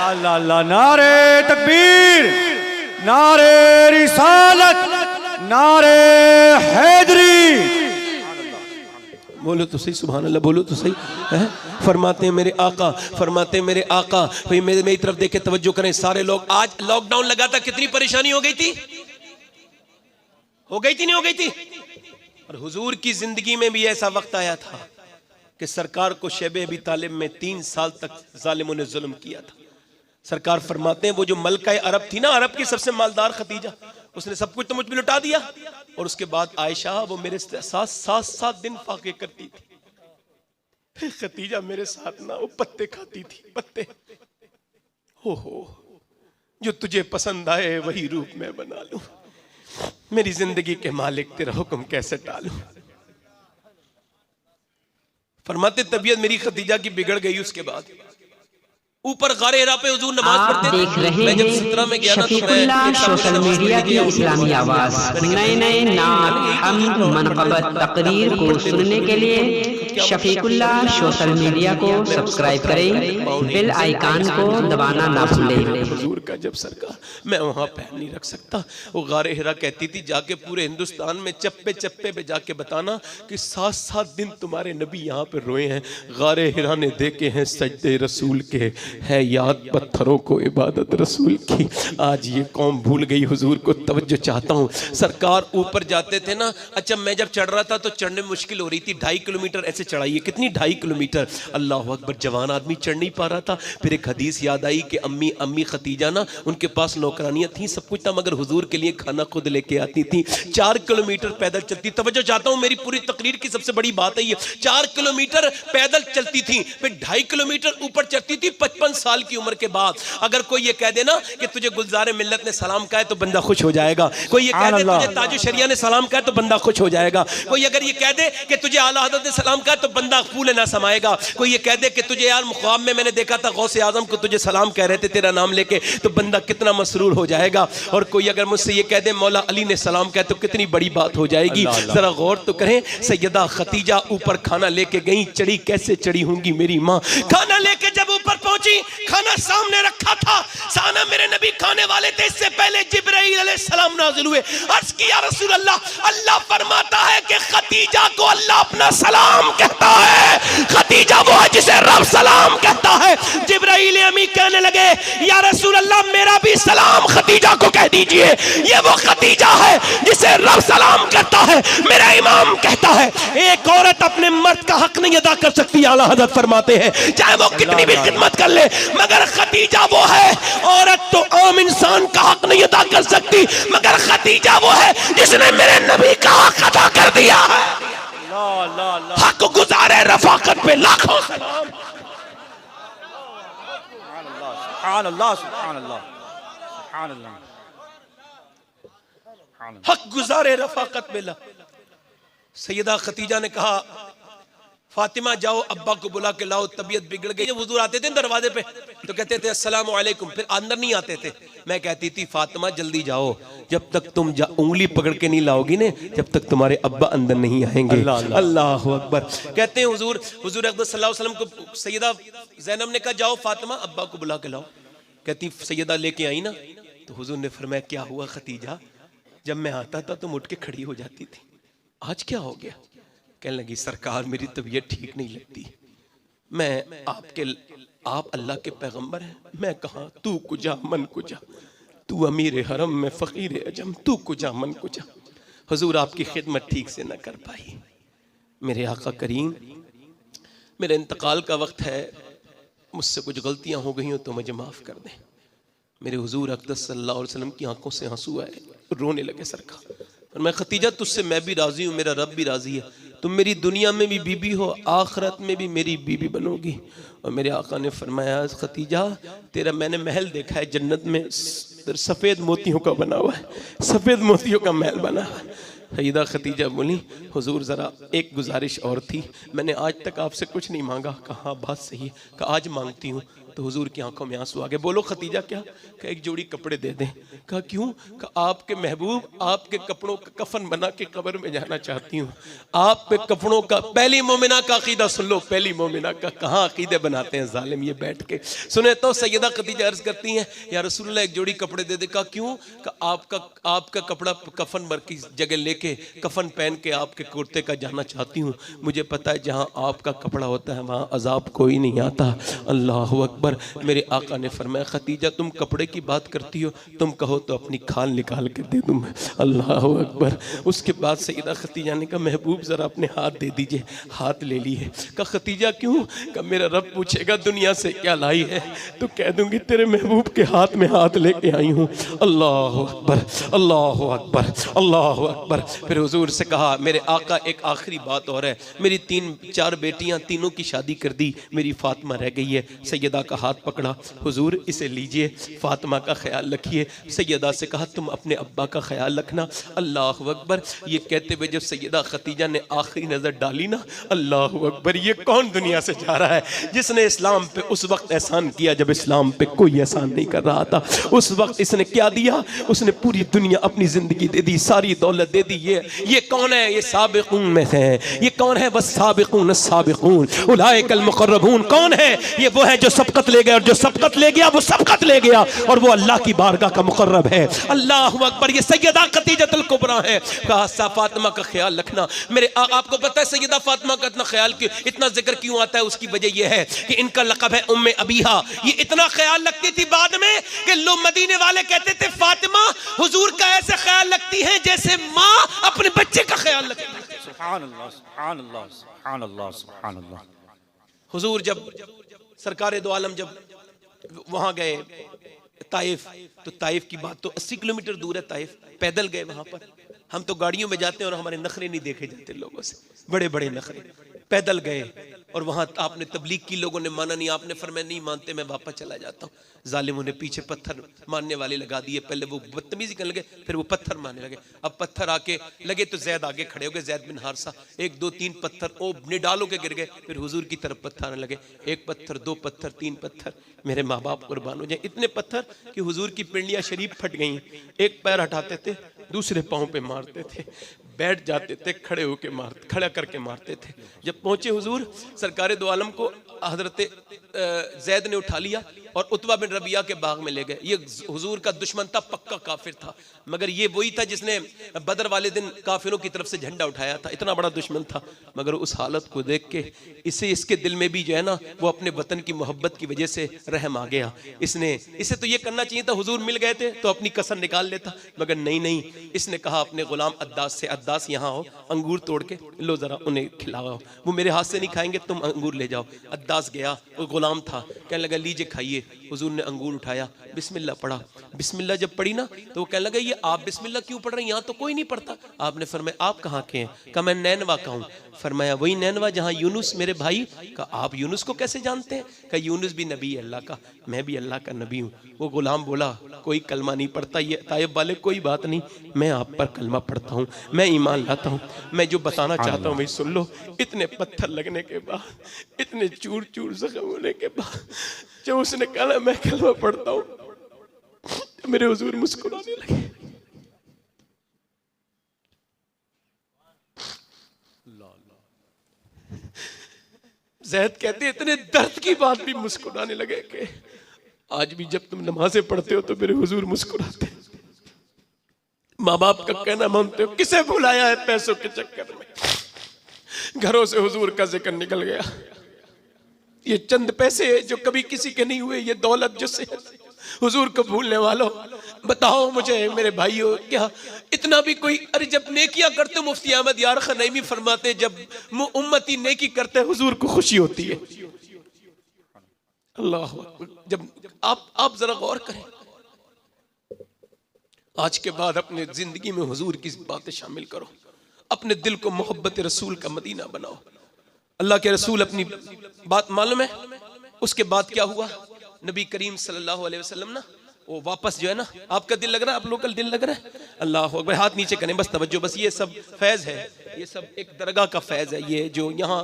अल्लाह अल्लाह, नारे तकबीर, नारे रिसालत, नारे हैदरी। बोलो तो सही, सुभान अल्लाह, बोलो तो सही है? फरमाते हैं मेरे आका, फरमाते हैं मेरे आका, भाई मेरी तरफ देख के तवज्जो करें सारे लोग। आज लॉकडाउन लगा था, कितनी परेशानी हो गई थी, हो गई थी नहीं हो गई थी? और हुजूर की जिंदगी में भी ऐसा वक्त आया था कि सरकार को शैबे अबी तालिब में 3 साल तक जालिमों ने जुल्म किया था। सरकार फरमाते हैं वो जो मलका अरब थी ना, अरब की सबसे मालदार खतीजा, उसने सब कुछ तो मुझ पे लुटा दिया। और उसके बाद आयशा वो मेरे साथ 7 दिन फाके करती थी। फिर खतीजा मेरे साथ ना वो पत्ते खाती थी, पत्ते। हो जो तुझे पसंद आए वही रूप में बना लूं, मेरी जिंदगी के मालिक तेरा हुक्म कैसे टालूं। फरमाते तबीयत मेरी खतीजा की बिगड़ गई। उसके बाद ऊपर गारे हिरा पे हुजूर नमाज पढ़ते थे। देख रहे मैं जब हैं सुतरा में गया ना तो शफीकुल्ला सोशल मीडिया की इस्लामी आवाज। नए नए नात, हम्द, मनक़बत, तकरीर को सुनने के लिए शफीकुल्ला सोशल मीडिया को सब्सक्राइब करें, बेल आइकन को दबाना ना भूलें। हुजूर का जब सरकार, मैं वहां पैर नहीं रख सकता। वो गारे हिरा कहती थी जाके पूरे हिंदुस्तान में चप्पे चप्पे पे जाके बताना कि 7 दिन तुम्हारे नबी यहाँ पे रोए हैं। गारे हिरा ने देखे हैं सजदे रसूल के, है याद पत्थरों को इबादत रसूल की। आज ये कौम भूल गई। हुजूर को तवज्जो चाहता हूँ। सरकार ऊपर जाते थे ना, अच्छा मैं जब चढ़ रहा था तो चढ़ने में मुश्किल हो रही थी। 2.5 किलोमीटर ऐसे चढ़ाई है, कितनी 2.5 किलोमीटर, अल्लाह अकबर। जवान आदमी चढ़ नहीं पा रहा था। फिर एक हदीस याद आई कि अम्मी खतीजा ना, उनके पास नौकरानियां थी, सब कुछ था, मगर हुजूर के लिए खाना खुद लेके आती थी। 4 किलोमीटर पैदल चलती। तवज्जो चाहता हूँ, मेरी पूरी तकरीर की सबसे बड़ी बात है ये। 4 किलोमीटर पैदल चलती थी, फिर 2.5 किलोमीटर ऊपर चढ़ती थी। 55 साल की उम्र के बाद अगर कोई ये कह देना कि तुझे गुलजारे मिल्लत ने सलाम कहा है तो बंदा खुश हो जाएगा। कोई ये कह दे तुझे ताजु शरिया ने सलाम कहा है तो बंदा खुश हो जाएगा। कोई अगर ये कह दे कि तुझे आला हज़रत ने सलाम कहा है तो बंदा फूले ना समाएगा। कोई ये कह दे कि तुझे यार ख्वाब में मैंने देखा था गौसे आजम को तुझे सलाम कह रहे थे तेरा नाम लेके, तो बंदा कितना मसरूर हो जाएगा। और कोई अगर मुझसे ये कह दे मौला अली ने सलाम कहा तो कितनी बड़ी बात हो जाएगी। जरा गौर तो करें, सैयदा खतीजा ऊपर खाना लेके गई, चढ़ी कैसे चढ़ी होंगी मेरी माँ। खाना लेके जब ऊपर पहुंची, खाना सामने रखा था, साना मेरे नबी खाने वाले थे, इससे पहले जिब्राईल अलैहिस्सलाम नाज़िल हुए। अर्ज़ किया रसूल अल्लाह, अल्लाह फरमाता है कि खतीजा को अल्लाह अपना सलाम कहता है। खतीजा वो है जिसे रब सलाम कहता है। जिब्राईल अमीन कहने लगे या रसूल अल्लाह मेरा भी सलाम खतीजा को कह दीजिए। ये वो खतीजा है जिसे रब सलाम कहता है, मेरा इमाम कहता है। एक औरत अपने मर्द का हक नहीं अदा कर सकती, आला हज़रत फरमाते हैं, चाहे वो कितनी भी खिदमत कर ले, मगर खतीजा वो है। औरत तो आम इंसान का हक नहीं अदा कर सकती, मगर खतीजा वो है जिसने मेरे नबी का हक अदा कर दिया है। हक गुजारे रफाकत पे लाखों सलाम। सुभान अल्लाह, सुभान अल्लाह, सुभान अल्लाह। हक गुजारे रफाकत पे ला। सैयदा खतीजा ने कहा फातिमा जाओ अब्बा को बुला के लाओ, तबीयत बिगड़ गई। हुजूर आते थे दरवाजे पे तो कहते थे अस्सलाम वालेकुम, फिर अंदर नहीं आते थे। मैं कहती थी फातिमा जल्दी जाओ, जब तक तुम उंगली पकड़ के नहीं लाओगी ने जब तक तुम्हारे अब्बा अंदर नहीं आएंगे। अल्लाह अकबर। कहते हैं हुजूर अक़दस सल्लल्लाहु अलैहि वसल्लम को सैयदा ज़ैनब ने कहा जाओ फातिमा अब्बा को बुला के लाओ। कहती सैयदा लेके आई ना, तो हुजूर ने फरमाया क्या हुआ खतीजा, जब मैं आता था तुम उठ के खड़ी हो जाती थी, आज क्या हो गया? कहने लगी सरकार मेरी तबीयत ठीक नहीं लगती। आप अल्लाह के पैगंबर हैं, मैं कहाँ, तू कुजा मन कुजा, तू अमीर हरम में फ़कीर अजम, तू कुजा मन कुजा। हुजूर आपकी खिदमत ठीक से न कर पाई। मेरे आका करीम, मेरे इंतकाल का वक्त है, मुझसे कुछ गलतियाँ हो गई हो तो मुझे माफ़ कर दें। मेरे हुजूर अक़दस सल्लल्लाहु अलैहि वसल्लम की आंखों से आंसू आए, रोने लगे सरकार। और मैं खतीजा तुझसे मैं भी राज़ी हूँ, मेरा रब भी राज़ी है, तुम मेरी दुनिया में भी बीबी हो, आखिरत में भी मेरी बीबी बनोगी। और मेरे आका ने फरमाया खतीजा तेरा मैंने महल देखा है जन्नत में, सफ़ेद मोतियों का बना हुआ है, सफ़ेद मोतियों का महल बना हुआ है। सैयदा खतीजा बोली हुजूर ज़रा एक गुजारिश और थी, मैंने आज तक आपसे कुछ नहीं मांगा। कहा बात सही है, कहा आज मांगती हूँ। तो हुजूर की आंखों में आंसू आ गए। बोलो खतीजा क्या? कहा एक जोड़ी कपड़े दे दें। कहा क्यों? कहा आपके महबूब आपके कपड़ों का कफन बना के कब्र में जाना चाहती हूँ। आप पे कपड़ों का, पहली मोमिना का अकीदा सुन लो, पहली मोमिना का कहाँ अकीदे बनाते हैं जालिम ये बैठ के सुने। तो सैयदा खतीजा अर्ज करती हैं या रसूलुल्लाह एक जोड़ी कपड़े दे दे। कहा क्यों? कहा आपका कपड़ा कफन भर की जगह लेके कफन पहन के आपके कुर्ते का जाना चाहती हूँ। मुझे पता है जहाँ आपका कपड़ा होता है वहाँ अजाब कोई नहीं आता। अल्लाह अकबर। मेरे आका ने फरमाया खतीजा तुम कपड़े की बात करती हो, तुम कहो तो अपनी खाल निकाल के दे दूं मैं। अल्लाह अकबर। उसके बाद सैयदा खतीजा ने कहा महबूब जरा अपने हाथ दे दीजिए। हाथ ले लिए। कहा खतीजा क्यों? कहा मेरा रब पूछेगा दुनिया से क्या लाई है तो कह दूंगी तेरे महबूब के हाथ में हाथ लेके आई हूँ। अल्लाह अकबर, अल्लाह अकबर, अल्लाह अकबर। फिर हुजूर से कहा मेरे आका एक आखिरी बात और है, मेरी 3-4 बेटियां, तीनों की शादी कर दी, मेरी फातिमा रह गई है। सैयदा का हाथ पकड़ा, हुजूर इसे लीजिए, फातिमा का ख्याल रखिए। सैयदा से कहा तुम अपने अब्बा का ख्याल रखना। अल्लाह अकबर। ये कहते हुए जब सैयदा खतीजा ने आखिरी नजर डाली ना, अल्लाह अकबर, ये कौन दुनिया से जा रहा है जिसने इस्लाम पे उस वक्त एहसान किया जब इस्लाम पे कोई एहसान नहीं कर रहा था। उस वक्त इसने क्या दिया? उसने पूरी दुनिया अपनी जिंदगी दे दी, सारी दौलत दे दी। ये कौन है? ये साबिकून में से है। ये कौन है? बस साबिकून साबिकून उलाइकल मुकर्रबून। कौन है? ये वो है जो सबकत ले गया, और जो सबकत ले गया वो सबकत ले गया, और वो अल्लाह की बारगाह का मुकर्रब है। अल्लाह अकबर। ये सैयदा खतीजतुल कुबरा है। कहा फातिमा का ख्याल रखना। मेरे आपको पता है सैयदा फातिमा का इतना ख्याल क्यों, इतना जिक्र क्यों आता है? उसकी वजह यह है कि इनका लक़ब है उम्मे अबीहा। ये इतना ख्याल रखती थी बाद में कि लोग मदीने वाले कहते थे फातिमा हुजूर का ऐसे ख्याल रखती है जैसे माँ अपने बच्चे का ख्याल रखती है। सुभान अल्लाह, सुभान अल्लाह, सुभान अल्लाह, सुभान अल्लाह। हुजूर जब सरकारे दो आलम जब वहां गए ताइफ, तो ताइफ की बात तो 80 किलोमीटर दूर है ताइफ, पैदल गए वहां पर। हम तो गाड़ियों में जाते हैं और हमारे नखरे नहीं देखे जाते लोगों से, बड़े बड़े नखरे। पैदल गए और वहां आपने तबलीग की, लोगों ने माना नहीं। आपने फरमाया नहीं मानते मैं वापस चला जाता हूँ। जालिमों ने पीछे पत्थर मारने वाले लगा दिए। पहले वो बदतमीजी करने लगे, फिर वो पत्थर मारने लगे। अब पत्थर आके लगे तो जैद आगे खड़े हो गए, जैद बिन हारसा। 1 2 3 पत्थर ओ निडालों के गिर गए। फिर हुजूर की तरफ पत्थर आने लगे, 1 पत्थर 2 पत्थर 3 पत्थर। मेरे माँ बाप कुर्बान हो जाए, इतने पत्थर कि हुजूर की पिंडियां शरीफ फट गई। एक पैर हटाते थे, दूसरे पाँव पे मारते थे, बैठ जाते थे, खड़ा करके मारते थे। जब पहुंचे हुजूर सरकारे दो आलम को हजरत जैद ने उठा लिया और उतबा बिन रबिया के बाग में ले गए। ये हुजूर का दुश्मन था, पक्का काफिर था, मगर ये वही था जिसने बदर वाले दिन काफिरों की तरफ से झंडा उठाया था। इतना बड़ा दुश्मन था, मगर उस हालत को देख के इसके दिल में भी जो है ना वो अपने वतन की मोहब्बत की वजह से रहम आ गया। इसे तो ये करना चाहिए था, हुजूर मिल गए थे तो अपनी कसर निकाल लेता, मगर नहीं। इसने कहा अपने गुलाम अद्दास से, अद्दास यहाँ हो, अंगूर तोड़ के लो जरा उन्हें खिलाओ। वो मेरे हाथ से नहीं खाएंगे, तुम अंगूर ले जाओ। अद्दास गया, वो गुलाम था, कहने लगा लीजिए खाइए। हुजूर ने अंगूर उठाया, बिस्मिल्लाह पढ़ा। बिस्मिल्लाह जब पढ़ी ना तो वो कहने लगा ये आप बिस्मिल्लाह क्यों पढ़ रहे हैं, यहाँ तो कोई नहीं पढ़ता। आपने फरमाया आप कहाँ के हैं? कहा मैं नैनवा का हूँ। फरमाया वही नैनवा जहाँ यूनुस मेरे भाई। कहा आप यूनुस को कैसे जानते हैं? कहा यूनुस भी नबी है अल्लाह का, मैं भी अल्लाह का नबी हूँ। वो गुलाम बोला कोई कलमा नहीं पढ़ता ये ताइब वाले, कोई बात नहीं, मैं आप पर कलमा पढ़ता हूँ, मैं ईमान लाता हूँ, मैं जो बताना चाहता हूँ वही सुन लो। इतने पत्थर लगने के बाद, इतने चूर चूर जख्म होने के बाद जब उसने कहा मैं कलमा पढ़ता हूँ तो मेरे हुजूर मुस्कुराने लगे। ज़ैद कहते इतने दर्द की बात भी मुस्कुराने लगे कि आज भी जब तुम नमाजें पढ़ते हो तो मेरे हुजूर मुस्कुराते। माँ बाप का कहना मानते हो, किसे भुलाया है पैसों के चक्कर में? घरों से हुजूर का जिक्र निकल गया। ये चंद पैसे जो कभी किसी के नहीं हुए, ये दौलत जो से हुजूर को भूलने वालों, बताओ मुझे मेरे भाइयों, क्या इतना भी कोई? अरे जब नेकियां करते मुफ्ती अहमद यार खनैमी फरमाते जब उम्मती नेकी करते हुजूर को खुशी होती है। अल्लाह जब आप जरा गौर करें, आज के बाद अपने जिंदगी में हुजूर की बातें शामिल करो, अपने दिल को मोहब्बत रसूल का मदीना बनाओ। अल्लाह के रसूल अपनी बात मालूम है, उसके बाद क्या हुआ? नबी करीम सल्लल्लाहु अलैहि वसल्लम ना वो वापस जो है ना, आपका दिल लग रहा है, आप लोग का दिल लग रहा है? अल्लाह अकबर, हाथ नीचे करें बस, तवज्जो बस। ये सब फैज़ है, ये सब एक दरगाह का फैज़ है। ये जो यहाँ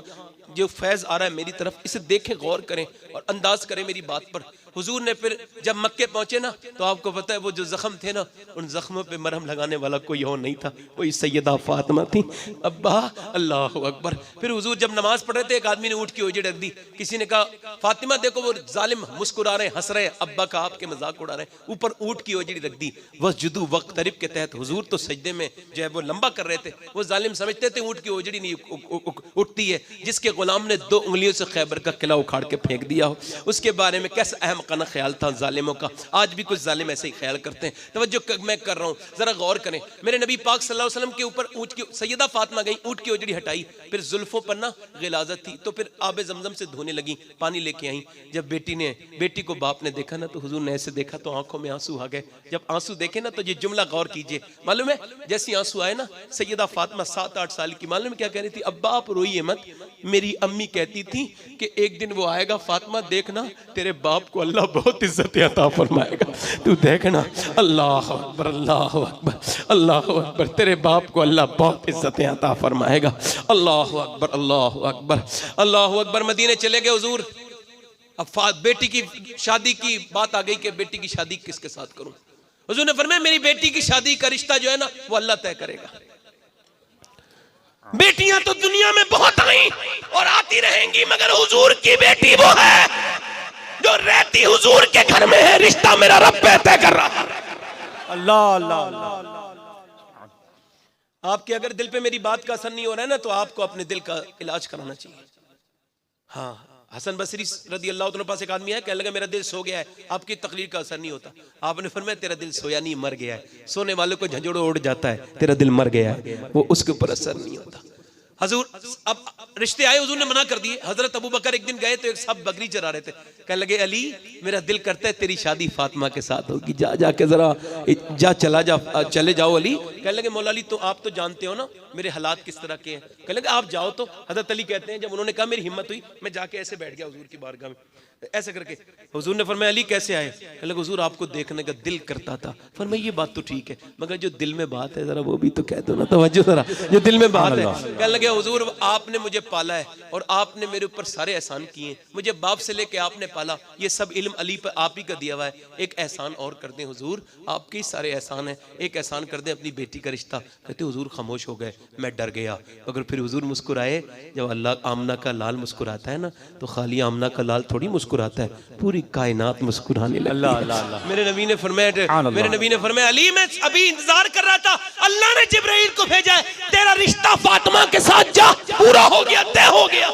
जो फैज़ आ रहा है मेरी तरफ, इसे देखें, गौर करें और अंदाज करें मेरी बात पर। हुजूर ने फिर जब मक्के पहुंचे ना, तो आपको पता है वो जो जख्म थे ना, उन जख्मों पे मरहम लगाने वाला कोई और नहीं था, वही सैयदा फातिमा थी। अब्बा, अल्लाह अकबर। फिर हुजूर जब नमाज पढ़ रहे थे, एक आदमी ने ऊँट की ओजड़ी रख दी। किसी ने कहा फातिमा देखो वो जालिम मुस्कुरा रहे, हंस रहे, अब्बा का आपके मजाक उड़ा रहे, ऊपर ऊँट की ओजड़ी रख दी। वस्जुदू वक्तरिब के तहत हुजूर तो सजदे में जो है वो लंबा कर रहे थे। वो जालिम समझते थे ऊँट की ओजड़ी नहीं उठती है, जिसके गुलाम ने 2 उंगलियों से खैबर का किला उखाड़ के फेंक दिया हो, उसके बारे में कैसा अहमकाना ख्याल था जालिमों का। आज भी कुछ जालिम ऐसे ही ख्याल करते हैं। तवज्जो मैं कर रहा हूँ, जरा गौर करें। मेरे नबी पाक सल्लल्लाहु अलैहि वसल्लम के ऊपर ऊँट की, सैयदा फातिमा गई, ऊँट की ओजड़ी हटाई, फिर जुल्फों पर ना गिलाजत थी, तो फिर आबे जमजम से धोने लगी, पानी लेके आई। जब बेटी को बाप ने देखा ना, तो हुजूर ने ऐसे देखा तो आंखों में आंसू आ गए। जब आंसू देखे ना, तो ये जुमला गौर कीजिए, मालूम है जैसी आंसू आए ना, सैयदा फातिमा 7-8 साल की, मालूम क्या कह रही थी? अब्बा आप रोइए मत, मेरी अम्मी कहती थी कि एक दिन वो आएगा फातिमा, देखना तेरे बाप को अल्लाह बहुत इज्जत अता फरमाएगा, तू देखना। अल्लाह अकबर, अल्लाह अकबर, अल्लाह अकबर, तेरे बाप को अल्लाह बहुत इज्जत अता फरमाएगा। अल्लाह अकबर, अल्लाह अकबर, अल्लाह अकबर। मदीने चले गए हुजूर। अब बेटी की शादी की बात आ गई कि बेटी की शादी किसके साथ करूं? हुजूर ने फरमाया मेरी बेटी की शादी का रिश्ता जो है ना, वो अल्लाह तय करेगा। बेटियां तो दुनिया में बहुत आई और आती रहेंगी, मगर हुजूर की बेटी वो है जो रहती हुजूर के घर में है। रिश्ता मेरा रब तय कर रहा है। अल्लाह अल्लाह। आपके अगर दिल पे मेरी बात का असर नहीं हो रहा है ना, तो आपको अपने दिल का इलाज कराना चाहिए। हाँ, हसन बसरी रदी अल्लाह तआला पास एक आदमी है, कहने लगा मेरा दिल सो गया है, आपकी तकरीर का असर नहीं होता। आपने फरमाया तेरा दिल सोया नहीं, मर गया है। सोने वाले को झंझोड़ो उड़ जाता है, तेरा दिल मर गया है, वो उसके ऊपर असर नहीं होता। हजूर अब रिश्ते आए, हुजूर ने मना कर दिए। हजरत अबू बकर एक दिन गए तो एक साहब बकरी चरा रहे थे, कहने लगे अली मेरा दिल करता है तेरी शादी फातिमा के साथ होगी, जा जाके जरा चले जाओ अली। कहने लगे मौला अली तो आप तो जानते हो ना मेरे हालात किस तरह के हैं। कहने लगे आप जाओ तो। हजरत अली कहते हैं जब उन्होंने कहा मेरी हिम्मत हुई, मैं जाके ऐसे बैठ गया हुजूर की बारगाह में, ऐसे करके। हुजूर ने फरमाया अली कैसे आए? कहने लगे हुजूर आपको देखने का दिल करता था। फरमाया ये बात तो ठीक है, मगर जो दिल में बात है जरा वो भी तो कह दो ना, तवज्जो जरा, जो दिल में बात है। कहने लगे हुजूर आपने मुझे पाला है और आपने मेरे ऊपर सारे एहसान किए, मुझे बाप से लेके आपने पाला, ये सब इल्म अली पर आप ही का दिया हुआ है। एक एहसान और कर दें हुजूर, आपके ही सारे एहसान है, एक एहसान कर दें अपनी बेटी का रिश्ता। कहते हुजूर खामोश हो गए, मैं डर गया। मगर फिर हुजूर मुस्कुराए। जब अल्लाह आमना का लाल मुस्कुराता है ना, तो खाली आमना का लाल थोड़ी मुस्कुराता है, पूरी कायनात मुस्कुराने लगी। अल्लाह अल्लाह। मेरे नबी ने फरमाया अली मैं अभी इंतजार कर रहा था, अल्लाह ने जिब्राइल को भेजा है, तेरा रिश्ता फातिमा के साथ जा, पूरा हो गया, तय हो गया।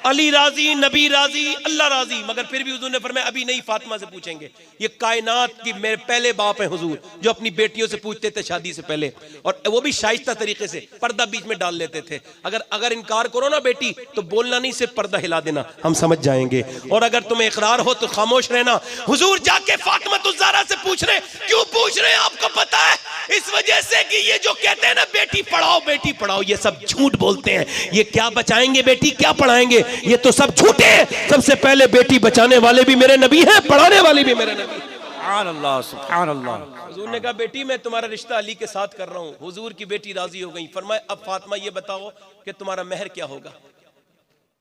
अली राजी, नबी राजी, अल्लाह राजी। मगर फिर भी हुजूर ने फरमाया अभी नहीं, फातिमा से पूछेंगे। ये कायनात की मेरे पहले बाप हैं हुजूर, जो अपनी बेटियों से पूछते थे शादी से पहले, और वो भी शाइस्ता तरीके से, पर्दा बीच में डाल लेते थे। अगर इनकार करो ना बेटी, तो बोलना नहीं, सिर्फ पर्दा हिला देना, हम समझ जाएंगे। और अगर तुम्हें इकरार हो तो खामोश रहना। हुजूर जाके फातिमा ज़हरा से पूछ रहे, क्यों पूछ रहे हैं आपको पता है? इस वजह से कि ये जो कहते हैं ना बेटी पढ़ाओ, ये सब झूठ बोलते हैं। ये क्या बचाएंगे बेटी, क्या पढ़ाएंगे, ये तो सब झूठे हैं। सबसे पहले बेटी बचाने वाले भी मेरे नबी हैं, पढ़ाने वाले भी मेरे नबी। सुभान अल्लाह, सुभान अल्लाह। हुजूर ने कहा बेटी मैं तुम्हारा रिश्ता अली के साथ कर रहा हूँ। हुजूर की बेटी राजी हो गई। फरमाया अब फातिमा ये बताओ कि तुम्हारा महर क्या होगा?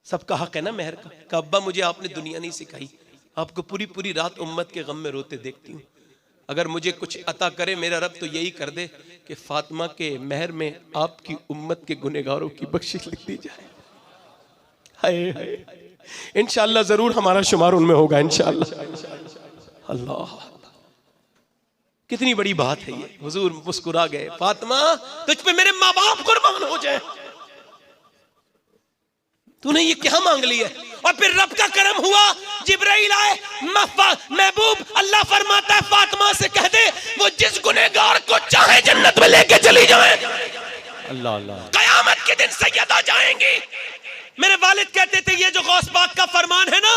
सबका हक है ना महर का। कहा अब्बा मुझे आपने दुनिया नहीं सिखाई, आपको पूरी पूरी रात उम्मत के गम में रोते देखती हूँ। अगर मुझे कुछ अता करे मेरा रब तो यही कर दे कि फातिमा के महर में आपकी उम्मत के गुनहगारों की बख्शिश लिख दी जाए। इंशाअल्लाह जरूर हमारा शुमार उनमें होगा इंशाअल्लाह। अल्लाह कितनी बड़ी बात है ये। हुजूर मुस्कुरा गए, फातिमा तुझ पे मेरे माँ बाप कुर्बान हो जाए, तूने ये क्या मांग लिया? और फिर रब का करम हुआ, जिब्राइल आए, महबूब अल्लाह फरमाता है फातिमा से कह दे वो जिस गुनहगार को चाहे जन्नत में लेके चली जाए। अल्लाह अल्लाह। कयामत के दिन सैयदा जाएंगी। मेरे वालिद कहते थे ये जो गौस पाक का फरमान है ना,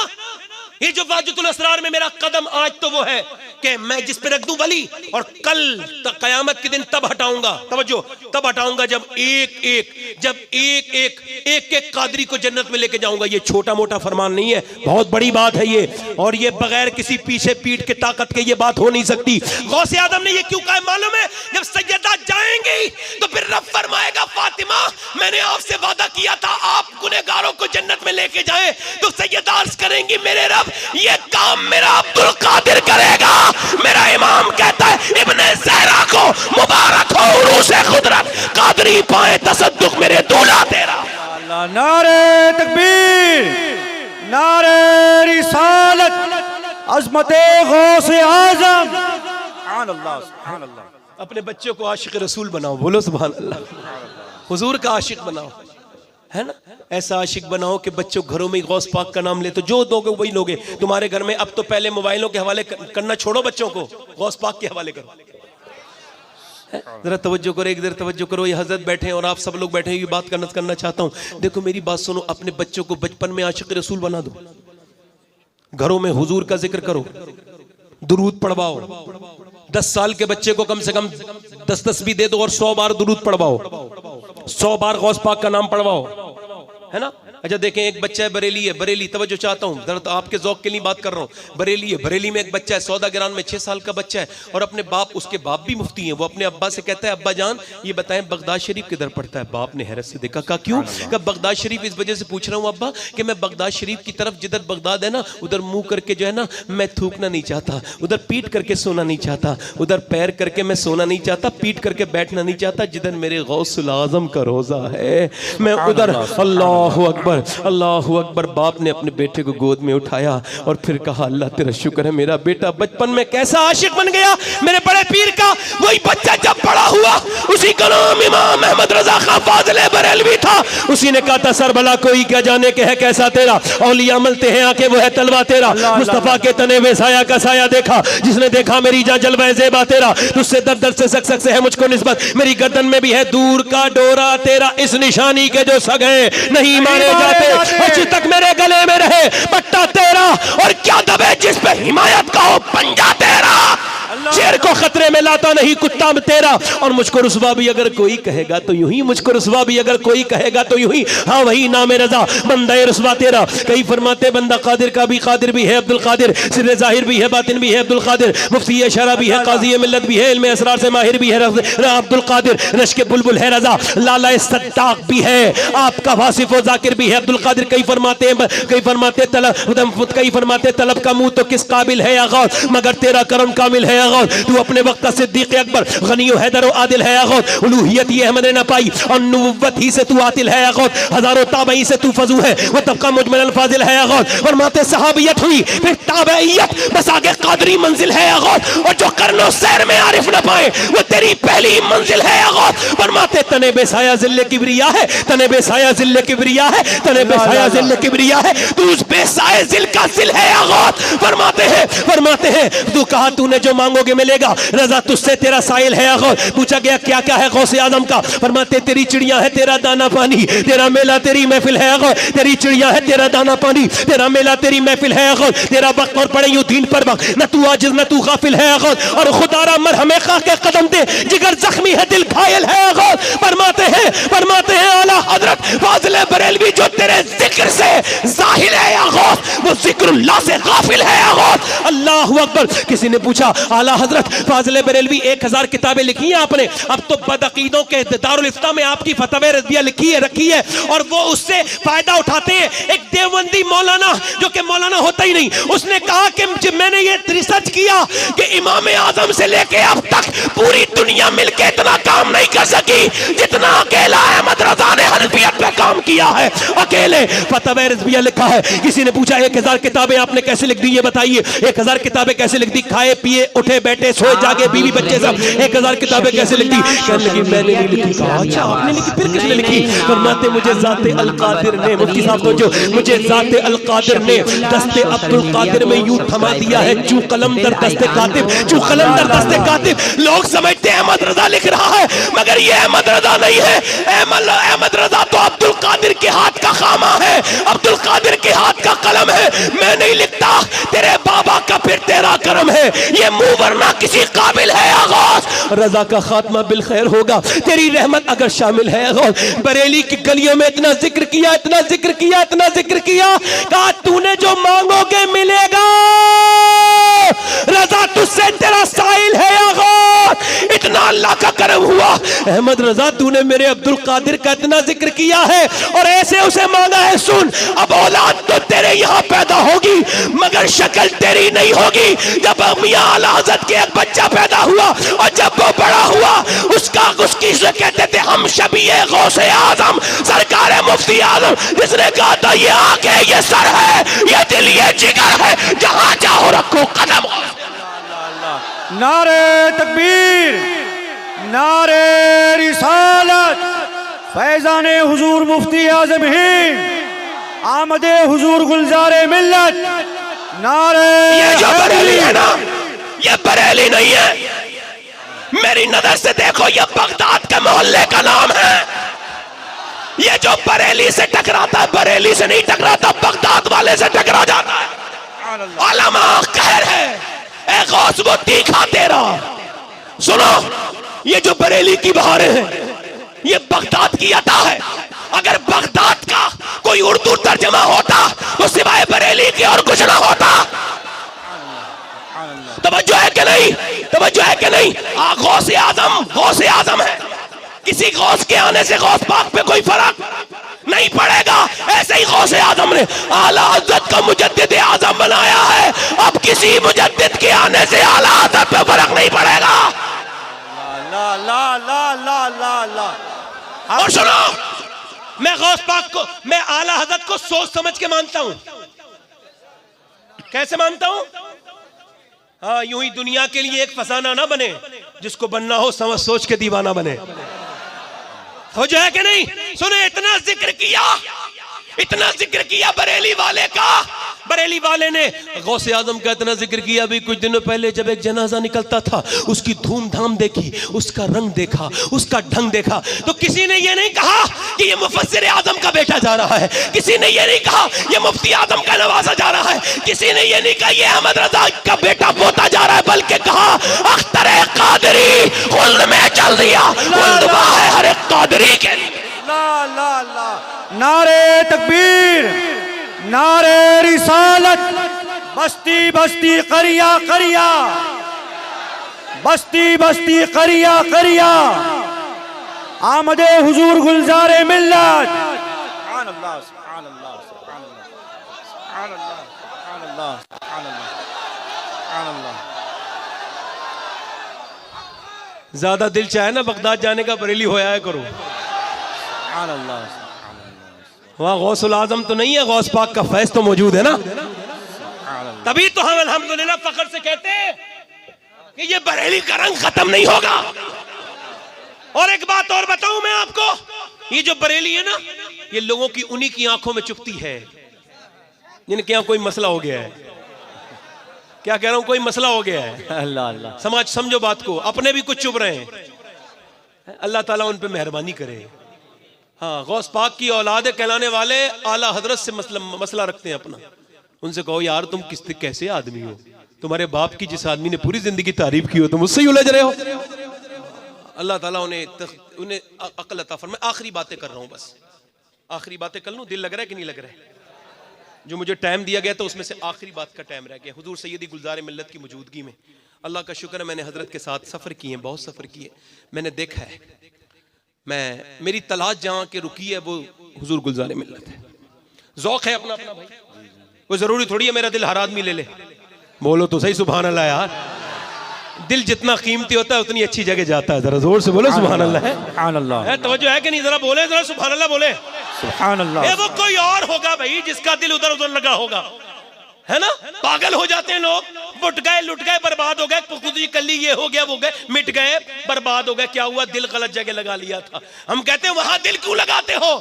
ये जो वाजितुल असरार में मेरा कदम आज तो वो है कि मैं जिस पे रख दूं वली, और कल कयामत के दिन तब हटाऊंगा, तवज्जो, तब हटाऊंगा जब एक कादरी को जन्नत में लेके जाऊंगा। ये छोटा मोटा फरमान नहीं है, बहुत बड़ी बात है ये, और ये बगैर किसी पीछे पीठ के ताकत के ये बात हो नहीं सकती। गौसे आदम ने ये क्यों कहा मालूम है? जब सैयदा जाएंगी तो फिर रब फरमाएगा फातिमा मैंने आपसे वादा किया था आप गुनहगारों को जन्नत में लेके जाएं, तो सैयदा अर्ज करेंगी मेरे रब ये काम मेरा अब्दुल कादिर करेगा। मेरा इमाम कहता है इब्ने ज़हरा को मुबारक हो उरूसे खुदरत, कादरी पाए तसद्दुक मेरे दूल्हा तेरा। नारे तकबीर, नारे रिसालत, अज़मते गौसे आज़म, सुभान अल्लाह, सुभान अल्लाह। अपने बच्चों को आशिक रसूल बनाओ, बोलो सुभान अल्लाह। हुजूर का आशिक बनाओ, है ना, ऐसा आशिक बनाओ कि बच्चों घरों में गौस पाक का नाम ले तो जो दोगे वही लोगे। तुम्हारे घर में अब तो पहले मोबाइलों के हवाले करना छोड़ो, बच्चों को गौस पाक के हवाले करो। जरा तवज्जो करो, एक देर तवज्जो करो। ये हजरत बैठे हैं और आप सब लोग बैठे हैं, ये बात करना चाहता हूं। देखो मेरी बात सुनो, अपने बच्चों को बचपन में आशिक रसूल बना दो, घरों में हुजूर का जिक्र करो, दुरूद पढ़वाओ। 10 साल के बच्चे को कम से कम 10 भी दे दो और 100 बार दुरूद पढ़वाओ, 100 बार गौस पाक का नाम पढ़वाओ, है ना। अच्छा देखें, एक बच्चा है बरेली है, बरेली, तवज्जो चाहता हूँ, जरा तो आपके ज़ौक़ के लिए बात कर रहा हूँ। बरेली है, बरेली में एक बच्चा है, सौदागरान में 6 साल का बच्चा है, और अपने बाप, उसके बाप भी मुफ्ती हैं, वो अपने अब्बा से कहता है अब्बा जान ये बताएं बगदाद शरीफ किधर पड़ता है। बाप ने हैरत से देखा, कहा क्यों? कहा बगदाद शरीफ इस वजह से पूछ रहा हूँ अब्बा कि मैं बगदाद शरीफ की तरफ, जिधर बगदाद है ना उधर मुंह करके जो है ना मैं थूकना नहीं चाहता, उधर पीट करके सोना नहीं चाहता, उधर पैर करके मैं सोना नहीं चाहता, पीट करके बैठना नहीं चाहता, जिधर मेरे गौसुल आज़म का रोज़ा है मैं उधर। अल्लाहु अकबर, अल्लाहु अकबर। बाप ने अपने बेटे को गोद में उठाया और फिर कहा अल्लाह तेरा शुक्र है मेरा बेटा बचपन में कैसा आशिक बन गया मेरे बड़े पीर का। वही बच्चा जब बड़ा हुआ, उसी का नाम इमाम अहमद रजा खां फाज़िले बरेलवी था। उसी ने कहा था सर भला कोई क्या जाने के है कैसा तेरा, औलिया मलते हैं आके वो है तलवा तेरा। मुस्तफा के तने में साया का साया देखा, जिसने देखा मेरी जान जलवा ज़ेबा तेरा। तुझसे दर दर से सक से है मुझको निस्बत, मेरी गर्दन में भी है दूर का डोरा तेरा। इस निशानी के जो सगे नहीं मारे जाते, तक मेरे गले में रहे पट्टा तेरा, और क्या दबे जिस पे हिमायत का हो पंजा तेरा। शेर को खतरे में लाता नहीं कुत्ता तेरा, और मुझको रुसवा भी अगर कोई कहेगा तो यूं ही, मुझको रुसवा भी अगर कोई कहेगा तो यूं ही। हाँ वही नाम रजा बंदा रुसवा तेरा। कई फरमाते बंदा कादिर का भी कादिर भी है अब्दुल कादिर, सिर जाहिर भी है बातिन भी है अब्दुल कादिर, मुफ्ती शरा भी है, काजी मिल्लत भी है, इल्मे असरार से माहिर भी है अब्दुल कादिर, रश्क बुलबुल है रजा, लाला सद्दाक भी है, आपका वासिफ व जाकिर भी है अब्दुल कादिर। कई फरमाते तलब का मुंह तो किस काबिल है आगाज, मगर तेरा करम कामिल है आगाज। तू अपने वक्त का सिद्दीक अकबर, गनी हैदर व आदिल है आगाज। उलूहियत ये अहमद ने न पाई और नुबुव्वत ही से तू आतिल है आगाज। हजारों ताबई से तू फजू है, वो तबका मुजमल फाजिल है आगाज। फरमाते सहाबियत हुई फिर ताबईयत, बस आगे कादरी मंजिल है आगाज। और जो करनो सैर में आरिफ न पाए वो तेरी पहली मंजिल है आगाज। फरमाते तने बेसाया जिल्ले किबरिया है, तने बेसाया जिल्ले किबरिया है, तने बेसाया जिल्ले किबरिया है, तू उस बेसाए जिल का जिल है आगाज। फरमाते हैं तू कहा तूने जो मांगोगे मिलेगा, रजा तुझसे तेरा साइल है आगाज। पूछा गया क्या क्या है गौसे आजम का, फरमाते तेरी चिड़िया है तेरा दाना पानी, तेरा मेला तेरी महफिल है आगाज। तेरी चिड़िया है तेरा दाना पानी, तेरा मेला तेरी महफिल है आगाज। तेरा वक्त और पड़े यूं दीन पर वक्त, न तू आजिज न तू गाफिल है आगाज। और खुदारा मरहमे खा के कदम दे, जिगर जख्मी है दिल घायल है आगाज। फरमाते हैं आला हजरत फाज़िले बरेलवी जो तेरे जिक्र से जाहिल है आगाज, वो जिक्रुल्लाह से गाफिल है आगाज। अल्लाहु अकबर। किसी ने पूछा आला हजरत फाज़िले बरेलवी 1000 किताबें लिखी हैं आपने, अब तो बदअकीदों के दारुल इफ्ता में आपकी फतवे रज़िया लिखी है रखी है, और वो उससे फायदा उठाते हैं। एक देवबंदी मौलाना जो कि मौलाना होता ही नहीं, उसने कहा कि मैंने ये रिसर्च किया कि इमाम आजम से लेके अब तक पूरी दुनिया मिलके इतना काम नहीं कर सकी जितना अकेला अहमद रजा ने हनफियत पे काम किया है, अकेले। फतवे रज़िया लिखा है। किसी ने पूछा 1000 किताबें आपने कैसे लिख दी, ये बताइए 1000 किताबें कैसे लिख दी? खाए पिए उठे बैठे बेटे सोए जागे, बीवी बच्चे सब, 1000 किताबें कैसे लिखी? कहने लगी मैंने नहीं लिखी। कहा अच्छा आपने लिखी, फिर किसने लिखी? फरमाते मुझे ज़ाते अल कादिर ने, मुफ्ती साहब को जो मुझे ज़ाते अल कादिर ने दस्ते अब्दुल कादिर में यूं थमा दिया है, चू कलम दर दस्ते कातिब, चू कलम दर दस्ते कातिब। लोग समझते हैं अहमद रजा लिख रहा है, मगर ये अहमद रजा नहीं है। अहमद रजा तो अब्दुल कादिर के हाथ का खामा है, अब्दुल कादिर के हाथ का कलम है। मैं नहीं लिखता, तेरे बाबा का फिर तेरा करम है। ये मुंह वरना किसी काबिल है आगाज, रजा का खात्मा बिल खैर होगा, तेरी रहमत अगर शामिल है आगाज। बरेली की गलियों में इतना जिक्र किया, इतना जिक्र किया, इतना जिक्र किया, कहा तूने जो मांगोगे मिलेगा, रजा तुझसे तेरा साइल है आगाज। इतना अल्लाह का करम हुआ। अहमद रजा तूने मेरे अब्दुल कादिर का इतना जिक्र किया है और ऐसे उसे मांगा है। सुन, अब औलाद तो तेरे यहाँ पैदा होगी मगर शक्ल तेरी नहीं होगी। जब मियां आला हज़रत के एक बच्चा पैदा हुआ और जब वो बड़ा हुआ उसकी से कहते थे हम शबीए गौसे आजम, सरकार मुफ्ती आजम, जिसने कहा था ये आंख है, ये सर है, ये दिल, ये जिगर है, जहां चाहो रखो कदम। नारे तकबीर, नारे रिसालत, फैजाने हुजूर मुफ्ती आजम हिंद, आमदे हुजूर गुलजारे मिल्लत, नारे। ये जो बरेली है ना, ये बरेली नहीं है। मेरी नजर से देखो, ये बगदाद के मोहल्ले का नाम है। ये जो बरेली से टकराता है, बरेली से नहीं टकराता, बगदाद वाले से टकरा जाता है। आलमा कहर है, ए गौस वो तीखा तेरा। सुनो, ये जो बरेली की बहारें हैं, ये बगदाद की अता है। अगर बगदाद का कोई उर्दू तर्जमा होता तो सिवाय बरेली के और कुछ ना होता। तवज्जो है कि नहीं? तवज्जो है कि नहीं? गौसे आजम, गौसे आजम है। किसी गौस के आने से गौस पाक पे कोई फर्क नहीं पड़ेगा। ऐसे ही गौसे आजम ने आला हज़रत को मुजद्दिद आजम बनाया है। अब किसी मुजद्दिद के आने से आला हज़रत पे फर्क नहीं पड़ेगा। ला ला ला ला ला ला। और सुनो, मैं गौस पाक को, मैं आला हज़रत को सोच समझ के मानता हूं। कैसे मानता हूं? हाँ, यूं ही दुनिया के लिए एक फसाना ना बने, जिसको बनना हो समझ सोच के दीवाना बने। हो जाए कि नहीं? सुने, इतना जिक्र किया बरेली वाले का। बरेली वाले ने गौसे आजम का इतना जिक्र किया। अभी कुछ दिनों पहले जब एक जनाजा निकलता था, उसकी धूमधाम देखी, उसका रंग देखा, उसका ढंग देखा, तो किसी ने ये नहीं कहा कि ये मुफस्सिर आजम का बेटा जा रहा है, किसी ने ये नहीं कहा ये मुफ्ती आजम का नवाजा जा रहा है, किसी ने ये नहीं कहा ये अहमद रजा का बेटा पोता जा रहा है, बल्कि कहा अख्तर कादरी खुल्द में चल दिया, खुल्द है हर एक कादरी के। ला ला ला। नारे तकबीर, नारे रिसालत, बस्ती बस्ती करिया करिया, बस्ती बस्ती करिया करिया, आमदे हुजूर गुलजारे मिल्लत। सुभान अल्लाह, सुभान अल्लाह, सुभान अल्लाह, सुभान अल्लाह, सुभान अल्लाह, सुभान अल्लाह, सुभान अल्लाह। ज्यादा दिल चाहे ना बगदाद जाने का, बरेली होया है करो। सुभान अल्लाह, वहाँ गौसुल आजम तो नहीं है, गौस पाक का फैज तो मौजूद है ना। तभी तो हम अल्हम्दुलिल्लाह फख्र से कहते हैं कि ये बरेली का रंग खत्म नहीं होगा। और एक बात और बताऊं मैं आपको, ये जो बरेली है ना, ये लोगों की उन्हीं की आंखों में चुभती है जिनके यहाँ कोई मसला हो गया है। क्या कह रहा हूं, कोई मसला हो गया है। अल्लाह अल्लाह। समाज समझो बात को, अपने भी कुछ चुभ रहे हैं, अल्लाह ताला उन पे मेहरबानी करे। हाँ, गौस पाक की औलाद कहलाने वाले आला हजरत से मसला रखते हैं अपना। उनसे कहो यार तुम कैसे आदमी हो, तुम्हारे बाप की जिस आदमी ने पूरी जिंदगी तारीफ की हो तुम उससे ही उलझ रहे हो। अल्लाह ताला उन्हें अक्ल अता फरमाए। आखिरी बातें कर रहा हूँ, बस आखिरी बातें कर लूँ। दिल लग रहा है कि नहीं लग रहा है? जो मुझे टाइम दिया गया था उसमें से आखिरी बात का टाइम रह गया। हुजूर सैयदी गुलजार मिल्लत की मौजूदगी में अल्लाह का शुक्र है, मैंने हजरत के साथ सफ़र किए हैं, बहुत सफ़र किए। मैंने देखा है, मेरी तलाश जहाँ के रुकी है वो हुजूर गुलजार मिल्लत है। ज़ौक़ है अपना अपना भाई, वो ज़रूरी थोड़ी है मेरा दिल हर आदमी ले ले। बोलो तो सही सुभान अल्लाह यार। दिल जितना कीमती होता है उतनी अच्छी जगह जाता है। जरा जोर से बोलो सुभान अल्लाह। है सुभान अल्लाह। तवज्जो है कि नहीं? जरा बोले, जरा सुभान अल्लाह बोले। सुभान अल्लाह। वो कोई और होगा भाई जिसका दिल उधर उधर लगा होगा, है ना। पागल हो जाते हैं लोग, लुट गए बर्बाद हो गए, खुद ही कल्ली ये हो गया वो गए, मिट गए बर्बाद हो गए। क्या हुआ? दिल गलत जगह लगा लिया था। हम कहते हैं वहां दिल क्यों लगाते हो?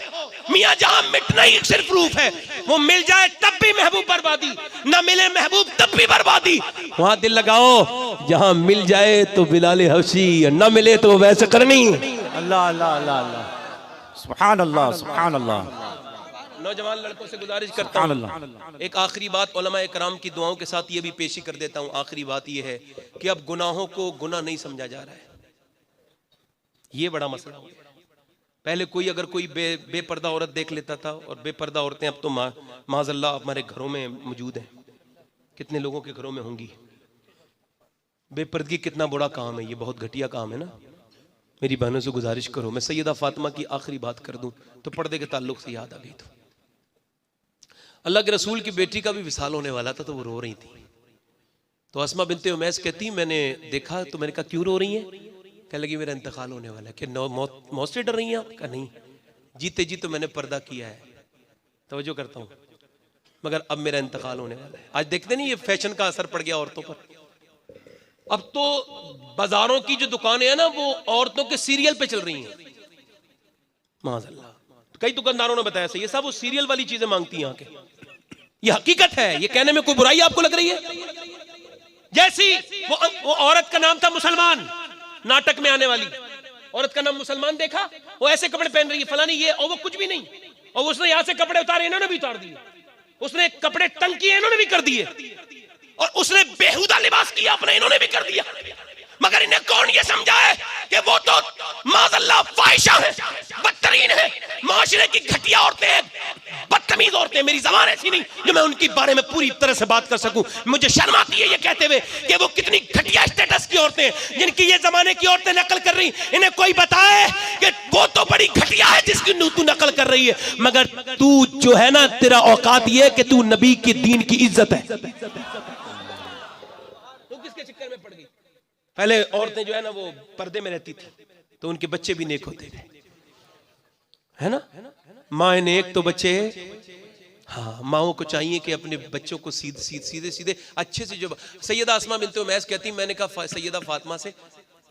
मियां जहां मिटना ही सिर्फ रूप है, वो मिल जाए तब भी महबूब बर्बादी, ना मिले महबूब तब भी बर्बादी। वहां दिल लगाओ जहां मिल जाए तो बिलाल हबशी, ना मिले तो वैसे करनी। अल्लाह अल्लाह अल्लाह अल्लाह, सुभान अल्लाह सुभान अल्लाह। नौजवान लड़कों से गुजारिश करता हूं, एक आखिरी बात उलमाए कराम की दुआओं के साथ ये भी पेशी कर देता हूं। आखिरी बात ये है कि अब गुनाहों को गुनाह नहीं समझा जा रहा है, ये बड़ा मसला है। पहले कोई अगर कोई बेपर्दा औरत देख लेता था, और बेपर्दा औरतें अब तो माज़अल्लाह हमारे घरों में मौजूद हैं, कितने लोगों के घरों में होंगी। बेपर्दगी कितना बुरा काम है, ये बहुत घटिया काम है ना। मेरी बहनों से गुजारिश करो, मैं सैयदा फातिमा की आखिरी बात कर दूं तो पर्दे के ताल्लुक से याद आ गई। तो अल्लाह के रसूल की बेटी का भी विसाल होने वाला था, तो वो रो रही थी। तो अस्मा बिनते उमैस कहती, मैंने देखा तो मैंने कहा क्यों रो रही हैं? कहने लगी मेरा इंतकाल होने वाला है। कि मौत से डर रही हैं आप? कहा नहीं, जीते जी तो मैंने पर्दा किया है, तवज्जो करता हूँ, मगर अब मेरा इंतकाल होने वाला है। आज देखते नहीं ये फैशन का असर पड़ गया औरतों पर। अब तो बाजारों की जो दुकानें हैं ना, वो औरतों के सीरियल पे चल रही हैं माज़अल्लाह। तो कई दुकानदारों ने बताया सही, ये सब वो सीरियल वाली चीजें मांगती हैं यहाँ के। ये हकीकत है, ये कहने में कोई बुराई आपको लग रही है? जैसी वो औरत का नाम था मुसलमान, नाटक में आने वाली औरत का नाम मुसलमान, देखा वो ऐसे कपड़े पहन रही है फलानी ये, और वो कुछ भी नहीं, और उसने यहां से कपड़े उतारे, इन्होंने भी उतार दिए, उसने कपड़े तंग किए, इन्होंने भी कर दिए, और उसने बेहुदा लिबास किया अपना, इन्होंने भी कर दिया। मगर इन्हें कौन ये समझा है कि वो तो माज़अल्लाह फाहिशा है, बदतरीन है, माशरे की घटिया औरतें हैं, बदतमीज औरतें। मेरी ज़बान ऐसी नहीं जो मैं उनके बारे में पूरी तरह से बात कर सकूं। मुझे शर्म आती है ये कहते हुए कि वो कितनी घटिया स्टेटस की औरतें हैं, जिनकी ये जमाने की औरतें नकल कर रही। इन्हें कोई बताए कि वो तो बड़ी घटिया है जिसकी तू नकल कर रही है, मगर तू जो है ना, तेरा औकात ये कि तू नबी के दीन की इज्जत है। तू किसके चक्कर में पड़ गई? पहले औरतें जो है ना वो पर्दे में रहती थी, तो उनके बच्चे भी नेक होते थे, है ना। माँ नेक तो बच्चे, हाँ, माओं को चाहिए कि अपने बच्चों को सीधे सीधे अच्छे से। जो सैयदा अस्मा बिनते उमैस कहती, मैंने कहा सैयदा फातिमा से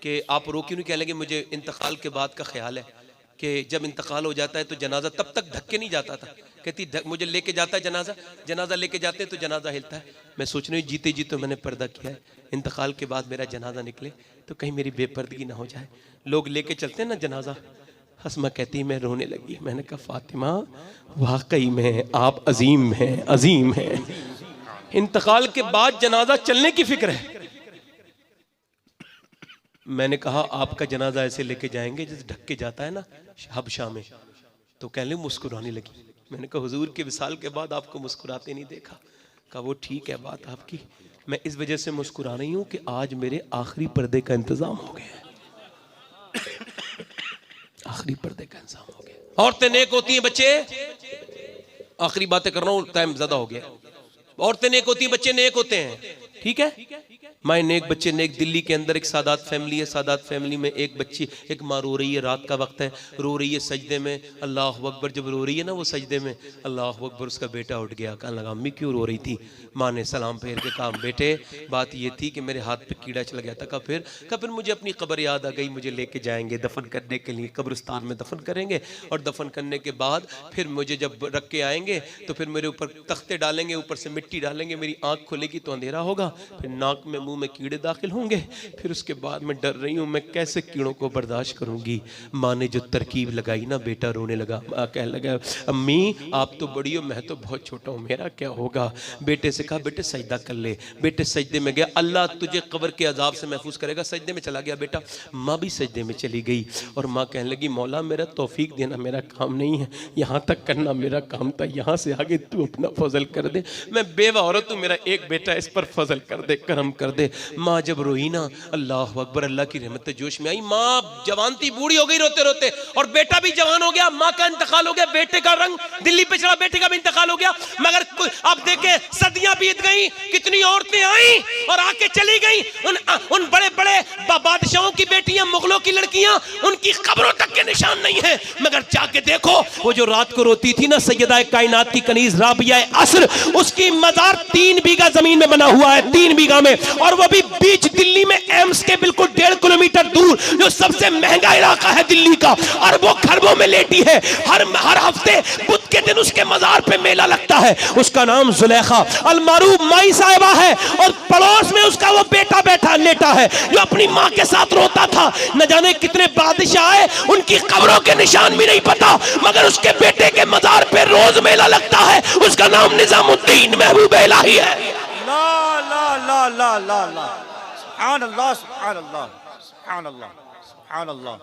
कि आप रो क्यों नहीं? कह लगे मुझे इंतकाल के बाद का ख्याल है कि जब इंतकाल हो जाता है तो जनाजा तब तक ढक के नहीं जाता था। कहती मुझे लेके जाता है जनाजा लेके जाते हैं तो जनाजा हिलता है। मैं सोच रही हूँ जीते जी तो मैंने पर्दा किया है, इंतकाल के बाद मेरा जनाजा निकले तो कहीं मेरी बेपर्दगी ना हो जाए। लोग लेके चलते हैं ना जनाजा। हस्मा कहती मैं रोने लगी। मैंने कहा फातिमा वाकई में आप अजीम हैं। इंतकाल के बाद जनाजा चलने की फिक्र है। मैंने कहा आपका जनाजा ऐसे लेके जाएंगे जैसे ढक के जाता है ना हबशा में। तो कहने मुस्कुराने लगी। मैंने कहा हुजूर के विसाल के बाद आपको मुस्कुराते नहीं देखा। कहा वो ठीक है बात आपकी, मैं इस वजह से मुस्कुरा रही हूं कि आज मेरे आखिरी पर्दे का इंतजाम हो गया। आखिरी पर्दे का इंतजाम हो गया। औरतें नेक होती हैं, बच्चे, आखिरी बातें कर रहा हूं, टाइम ज्यादा हो गया। औरतें नेक होती हैं, बच्चे नेक होते हैं, ठीक है। माँ नेक बच्चे नेक। दिल्ली के अंदर एक सादात फैमिली है, सादात फैमिली में एक बच्ची, एक माँ रो रही है, रात का वक्त है, रो रही है सजदे में, अल्लाह अकबर। जब रो रही है ना वो सजदे में अल्लाह अकबर, उसका बेटा उठ गया। कहने लगा अम्मी क्यों रो रही थी? माँ ने सलाम फेर के कहा बेटे बात ये थी कि मेरे हाथ पे कीड़ा चला गया था। कहा फिर मुझे अपनी कब्र याद आ गई, मुझे लेके जाएंगे दफन करने के लिए, कब्रिस्तान में दफन करेंगे, और दफन करने के बाद फिर मुझे जब रख के आएंगे तो फिर मेरे ऊपर तख्ते डालेंगे, ऊपर से मिट्टी डालेंगे, मेरी आँख खुलेगी तो अंधेरा होगा, फिर नाक में मुँह में कीड़े दाखिल होंगे, फिर उसके बाद मैं डर रही हूँ मैं कैसे कीड़ों को बर्दाश्त करूंगी। माँ ने जो तरकीब लगाई ना, बेटा रोने लगा। माँ कहने लगा अम्मी आप तो बड़ी हो, मैं तो बहुत छोटा हूँ, मेरा क्या होगा? बेटे से कहा बेटे सजदा कर ले। बेटे सजदे में गया, अल्लाह तुझे कब्र के अजाब से महफूज करेगा। सजदे में चला गया बेटा। माँ भी सजदे में चली गई और माँ कहने लगी मौला मेरा तौफीक देना मेरा काम नहीं है, यहाँ तक करना मेरा काम था, यहाँ से आगे तू अपना फजल कर दे। मैं बेवा औरत हूँ, मेरा एक बेटा, इस पर फजल कर दे, करम कर दे। माँ जब रोई ना, अल्लाह अकबर, अल्लाह की रहमत जोश में आई। माँ जवान थी, बूढ़ी हो गई रोते रोते, और बेटा भी जवान हो गया। माँ का इंतकाल हो गया, बेटे का रंग दिल्ली पे चढ़ा, बेटे का भी इंतकाल हो गया। मगर अब देखे सदियां बीत गई, कितनी औरतें आई और आके चली गई। उन बड़े बड़े बादशाहों की बेटियां, मुगलों की लड़कियां, उनकी कब्रों तक के निशान नहीं है। मगर जाके देखो, वो जो रात को रोती थी ना सैयदा कायनात की कनीज राबिया असर, उसकी मजार 3 बीघा जमीन में बना हुआ है, 3 बीघा में, और वो भी बीच दिल्ली में एम्स के बिल्कुल 1.5 किलोमीटर दूर, जो सबसे महंगा इलाका है दिल्ली का, अरबों खरबों में लेटी है। हर हफ्ते बुध के दिन उसके मजार पे मेला लगता है। उसका नाम जुलेखा अलमारूफ माई साहिबा है, और पड़ोस में उसका वो बेटा बैठा लेटा है जो अपनी माँ के साथ रोता था। न जाने कितने बादशाह आए, उनकी कब्रों के निशान भी नहीं पता, मगर उसके बेटे के मजार पे रोज मेला लगता है। उसका नाम निजामुद्दीन महबूब इलाही है। ला ला ला ला ला ला, सुभान अल्लाह, सुभान अल्लाह, सुभान अल्लाह, सुभान अल्लाह।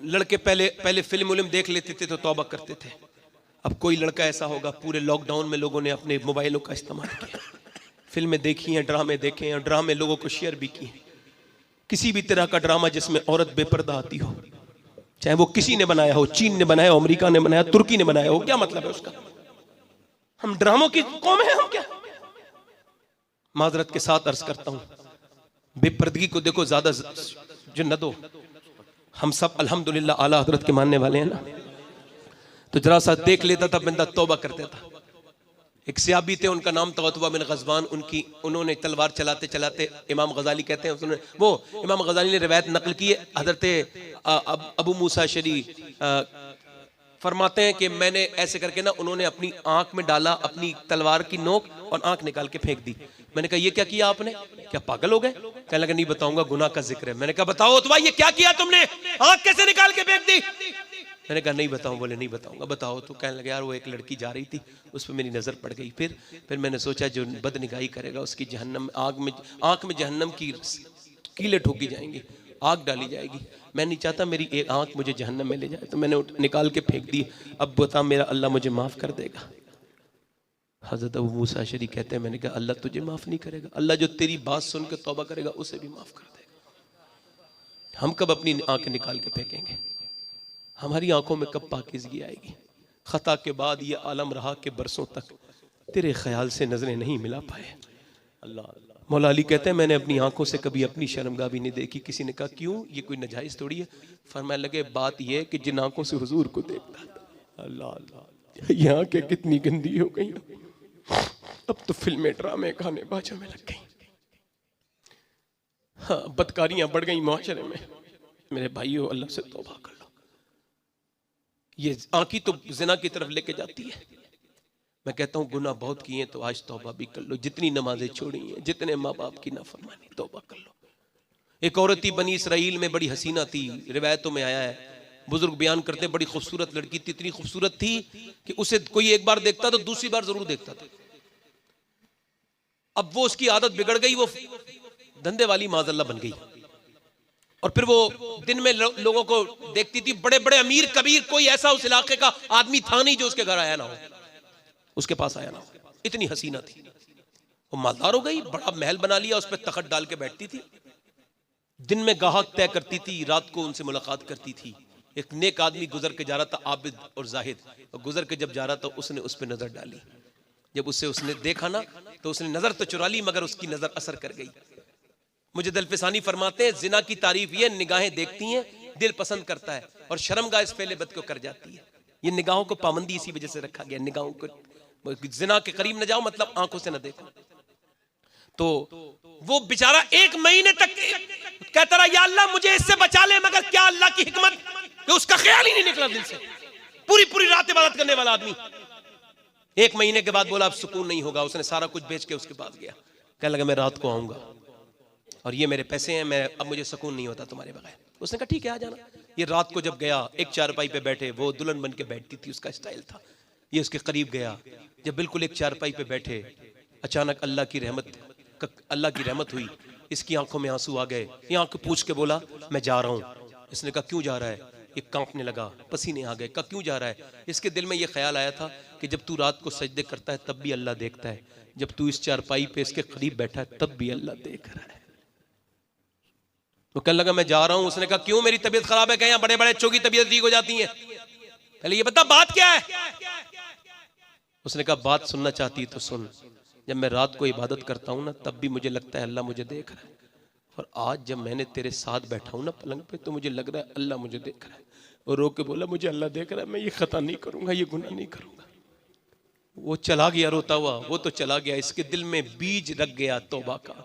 लड़के पहले फिल्म देख लेते थे तो तौबा करते थे। अब कोई लड़का ऐसा होगा, पूरे लॉकडाउन में लोगों ने अपने मोबाइलों का इस्तेमाल किया, फिल्में देखी हैं, ड्रामे देखे हैं, ड्रामे लोगों को शेयर भी किए। किसी भी तरह का ड्रामा जिसमें औरत बेपर्दा आती हो, चाहे वो किसी ने बनाया हो, चीन ने बनाया हो, अमेरिका ने बनाया, तुर्की ने बनाया हो, क्या मतलब है उसका? हम ड्रामों की कौम है, हम क्या? माजरत के साथ अर्ज करता हूं, बेपर्दगी को देखो ज्यादा जो न दो। हम सब अल्हम्दुलिल्लाह आला हजरत के मानने वाले हैं ना, तो जरा सा देख लेता था बंदा, तौबा कर देता। एक सहाबी थे, उनका नाम था उतबा बिन गज़वान। उन्होंने तलवार चलाते चलाते, इमाम गजाली कहते हैं, वो इमाम गजाली ने रिवायत नकल की है, हजरत अबू मूसा शरी फरमाते हैं कि मैंने ऐसे करके ना, उन्होंने अपनी आंख में डाला अपनी तलवार की नोक और आंख निकाल के फेंक दी। मैंने कहा ये क्या किया आपने, क्या पागल हो गए? कहने लगा नहीं बताऊंगा, गुनाह का जिक्र है। मैंने कहा बताओ तो भाई ये क्या किया तुमने, आंख कैसे निकाल के फेंक दी? मैंने कहा नहीं बताऊं। बोले नहीं बताऊंगा, बताओ तो। कहने लगे यार वो एक लड़की जा रही थी, उस पर मेरी नजर पड़ गई। फिर मैंने सोचा जो बदनिगाही करेगा उसकी जहन्नम आंख में जहन्नम की कीले ठोकी जाएंगी, आग डाली जाएगी। मैं नहीं चाहता मेरी एक आंख मुझे जहन्नम में ले जाए, तो मैंने निकाल के फेंक दी। अब बता मेरा अल्लाह मुझे माफ कर देगा? हजरत अबू मूसा शरी कहते हैं, मैंने कहा अल्लाह तुझे माफ नहीं करेगा, अल्लाह जो तेरी बात सुन के तौबा करेगा उसे भी माफ कर देगा। हम कब अपनी आंखें निकाल के फेंकेंगे? हमारी आंखों में कब पाकीज़गी आएगी? खता के बाद ये आलम रहा कि बरसों तक तेरे ख्याल से नजरें नहीं मिला पाए। अल्लाह मौला अली कहते हैं मैंने अपनी आंखों से कभी अपनी शर्मगाह भी नहीं देखी। किसी ने कहा क्यों, ये कोई नजायज थोड़ी है? फरमाने लगे बात ये है कि जिन आंखों से हुजूर को देखता था, अल्लाह अल्लाह, ये आंखें कितनी गंदी हो गई, अब तो फिल्में ड्रामे गाने बाजों में लग गई। हाँ, बदकारियां बढ़ गई मुआशरे में। मेरे भाइयों अल्लाह से तौबा कर लो। ये आंखी तो जिना की तरफ लेके जाती है। मैं कहता हूँ गुनाह बहुत किए तो आज तौबा भी कर लो। जितनी नमाजें छोड़ी हैं, जितने माँ बाप की नाफरमानी, तौबा कर लो। एक औरत थी बनी इसराइल में, बड़ी हसीना थी, रिवायतों में आया है, बुजुर्ग बयान करते हैं, बड़ी खूबसूरत लड़की थी, इतनी खूबसूरत थी कि उसे कोई एक बार देखता तो दूसरी बार जरूर देखता था। अब वो उसकी आदत बिगड़ गई, वो धंधे वाली माज़अल्लाह बन गई, और फिर वो दिन में लोगों को देखती थी। बड़े बड़े अमीर कबीर, कोई ऐसा उस इलाके का आदमी था नहीं जो उसके घर आया ना हो, उसके पास आया ना हो। इतनी हसीना थी, वो मालदार हो गई, बड़ा महल बना लिया, उस पर तखत डाल के बैठती थी, दिन में गाहक तय करती थी, रात को उनसे मुलाकात करती थी। एक नेक आदमी गुजर के जा रहा था, आबिद और जाहिद, और गुजर के जब जा रहा था उसने उस पर नजर डाली। जब उसने देखा ना तो उसने नजर तो चुरा ली, मगर उसकी नजर असर कर गई। मुझे दलफिसानी फरमाते हैं जिना की तारीफ ये, निगाहें देखती हैं, दिल पसंद करता है, और शर्मगाह इस फेले बद को कर जाती है। ये निगाहों को पाबंदी इसी वजह से रखा गया, निगाहों को जिना के करीब न जाओ, मतलब आंखों से न देखो। तो वो बेचारा 1 महीने तक कहता रहा या अल्लाह मुझे इससे बचा ले, मगर क्या अल्लाह की हिकमत कि उसका ख्याल ही नहीं निकला दिल से। पूरी पूरी रात इबादत करने वाला आदमी 1 महीने के बाद बोला अब सुकून नहीं होगा। उसने सारा कुछ बेच के उसके पास गया, कहने लगा मैं रात को आऊंगा और ये मेरे पैसे हैं, मैं अब मुझे सुकून नहीं होता तुम्हारे बगैर। उसने कहा ठीक है आ जाना। ये रात को जब गया, एक चारपाई पे बैठे, वो दुल्हन बन के बैठती थी, उसका स्टाइल था। ये उसके करीब गया, जब बिल्कुल एक चारपाई पे बैठे, अचानक अल्लाह की रहमत हुई, इसकी आंखों में आंसू आ गए। ये आंख पूछ के बोला मैं जा रहा हूँ। इसने कहा क्यों जा रहा है? ये कांपने लगा, पसीने आ गए। कहा क्यों जा रहा है? इसके दिल में ये ख्याल आया था कि जब तू रात को सजदे करता है तब भी अल्लाह देखता है, जब तू इस चारपाई पे इसके करीब बैठा है तब भी अल्लाह देख रहा है। तो कहने लगा मैं जा रहा हूं। उसने कहा क्यों, मेरी तबीयत खराब है? क्या बड़े बड़े बच्चों की तबीयत ठीक हो जाती है? पहले ये बता बात क्या है? उसने कहा बात सुनना चाहती तो सुन, जब मैं रात को इबादत करता हूं ना तब भी मुझे लगता है अल्लाह मुझे देख रहा है, और आज जब मैंने तेरे साथ बैठा हूं ना पलंग पे, तो मुझे लग रहा है अल्लाह मुझे देख रहा है। और रो के बोला मुझे अल्लाह देख रहा है, मैं ये खता नहीं करूंगा, ये गुनाह नहीं करूंगा। वो चला गया रोता हुआ, वो तो चला गया, इसके दिल में बीज रख गया तौबा का।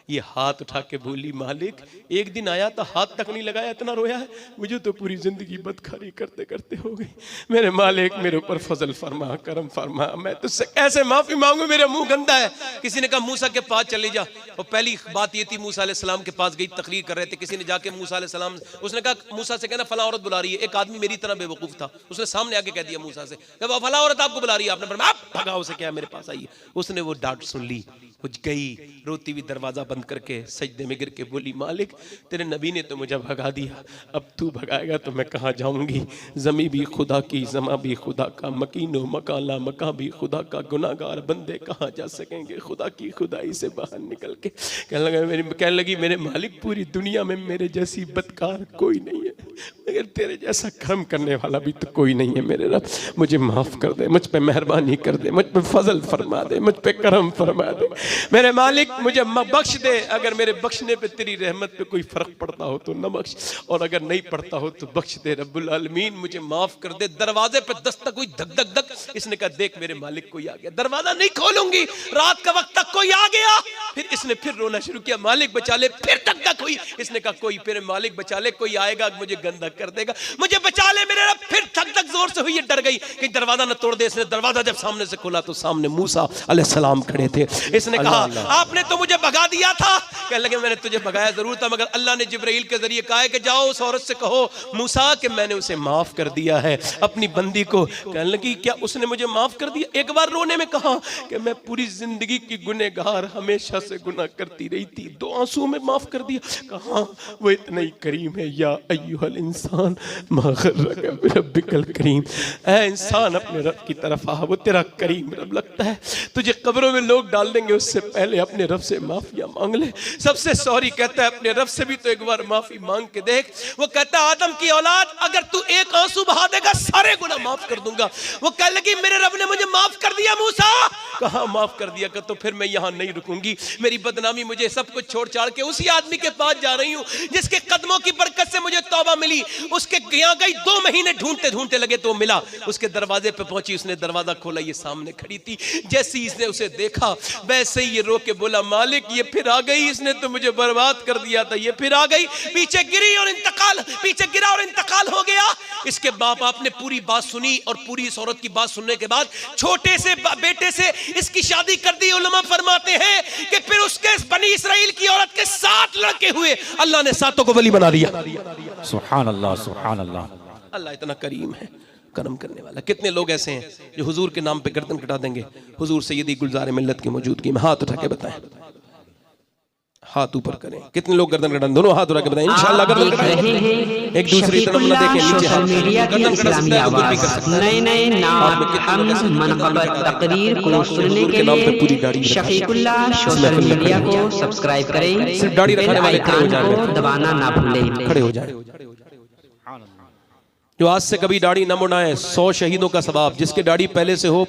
ये हाथ उठा के बोली मालिक, एक दिन आया था हाथ तक नहीं लगाया, इतना रोया है, मुझे तो पूरी जिंदगी बदकारी करते करते हो गई। मेरे मालिक मेरे ऊपर फजल फरमा, करम फरमा, मैं तुझसे कैसे माफी मांगू, मेरा मुंह गंदा है। किसी ने कहा मूसा के पास चले जा, और पहली बात ये थी मूसा अलैहिस्सलाम के पास गई, तकरीर कर रहे थे, किसी ने जाके मूसा अलैहिस्सलाम, उसने कहा मूसा से कहना फला औरत बुला रही है। एक आदमी मेरी तरह बेवकूफ था, उसने सामने आके कह दिया मूसा से, फला औरत आपको बुला रही है। आपने फरमाया आप भगाओ उसे, क्या मेरे पास आई है। उसने वो डांट सुन ली, कुछ गई, रोती हुई दरवाजा बंद करके सजदे में गिर के बोली मालिक तेरे नबी ने तो मुझे भगा दिया, अब तू भगाएगा तो मैं कहाँ जाऊंगी। जमी भी खुदा की, जमा भी खुदा का, मकीनो मकाला मका भी खुदा का, गुनाहगार बंदे कहाँ जा सकेंगे खुदा की खुदाई से बाहर निकल के। कहने लगी मेरे मालिक पूरी दुनिया में मेरे जैसी बदकार कोई नहीं है, मगर तेरे जैसा कर्म करने वाला भी तो कोई नहीं है। मेरे रब मुझे माफ कर दे, मुझ पे मेहरबानी कर दे, मुझ पे फजल फरमा दे, मुझ पे करम फरमा दे। मेरे मालिक मुझे बख्श दे, अगर मेरे बख्शने पे तेरी रहमत पे कोई फर्क पड़ता हो तो न बख्श, और अगर नहीं पड़ता हो तो बख्श दे रब्बुल आलमीन, मुझे माफ कर दे। दरवाजे पे दस्तक हुई, धक धक धक। इसने कहा देख मेरे मालिक कोई आ गया, दरवाजा नहीं खोलूंगी, रात का वक्त तक कोई आ गया। फिर इसने फिर रोना शुरू किया, मालिक बचा ले। फिर धक धक हुई, इसने कहा कोई, फिर मालिक बचा ले, कोई आएगा मुझे गंदा कर देगा, मुझे बचा ले मेरे रब। फिर धक धक जोर से हुई, डर गई कि दरवाजा न तोड़ दे। इसने दरवाजा जब सामने से खोला तो सामने मूसा अलैहिस्सलाम खड़े थे। इसने कहा आपने तो मुझे भगा दिया था। कहने लगे मैंने तुझे भगाया जरूर था, मगर अल्लाह ने जिब्राइल के जरिए कहा है कि जाओ उस औरत से कहो मूसा कि मैंने उसे माफ कर दिया है, अपनी बंदी को। कहने लगी क्या उसने मुझे माफ कर दिया? एक बार रोने में कहा कि मैं पूरी जिंदगी की गुनहगार, हमेशा से गुनाह करती रही थी, 2 आंसू में माफ कर दिया। कहा वो इतना ही करीम है, या अय्युहल इंसान मा गर्रका बिरब्बिकल करीम। ऐ इंसान अपने रब की तरफ आ, वो तेरा करीम रब लगता है। तुझे कब्रों में लोग डाल देंगे, उससे पहले अपने रब से माफिया मांग ले। सबसे सॉरी कहता है अपने रब से भी तो एक बार माफी मांग के देख। वो कहता है आदम की औलाद अगर तू एक आंसू बहा देगा सारे गुनाह माफ कर दूंगा। वो कह लगी मेरे रब ने मुझे माफ कर दिया मूसा। कहा माफ कर दिया, तो फिर मैं यहाँ नहीं रुकूंगी, मेरी बदनामी, मुझे सब कुछ छोड़ छाड़ के उसी आदमी के पास जा रही हूँ जिसके कदमों की बरकत से मुझे तौबा मिली। उसके यहाँ गई, 2 महीने ढूंढते ढूंढते लगे तो मिला। उसके दरवाजे पे पहुंची, उसने दरवाजा खोला, ये सामने खड़ी थी। जैसे ही इसने उसे देखा वैसे ही ये रो के बोला मालिक ये फिर आ गई, इसने तो मुझे बर्बाद कर दिया था, ये फिर आ गई। पीछे गिरी और इंतकाल, पीछे गिरा और इंतकाल हो गया। इसके बाप आपने पूरी बात सुनी और पूरी इस औरत की बात सुनने के बाद छोटे से बेटे से इसकी शादी कर दी। उलमा फरमाते हैं कि फिर उसके बनी इसराइल की औरत के 7 लड़के हुए, अल्लाह ने 7 को वली बना दिया। सुभान अल्लाह, सुभान अल्लाह। अल्लाह इतना करीम है, करम करने वाला। कितने लोग ऐसे हैं जो हुजूर के नाम पे गर्दन कटा देंगे? हुजूर सैयदी गुलजार मिल्लत की मौजूदगी में हाथ उठा के बताएं, हाथ ऊपर करें। कितने लोग गर्दन कटाएं? दोनों हाथ उठा के बताएं इंशाअल्लाह गर्दन कटाएं। एक दूसरी तरफ न देखें, नीचे हाथ। मीडिया की इस्लामी आवाज, नए नए नाम, हमद, मनक़बत, तकरीर को सुनने के लिए शफीकुल्लाह सोशल मीडिया को सब्सक्राइब करें। सिर्फ दाढ़ी रखने वाले खड़े हो जाएं, दबाना ना भूलें। खड़े हो जाएं। जो आज से कभी दाढ़ी न मुड़ाए, 100 शहीदों का सवाब। जिसके दाढ़ी पहले से हो,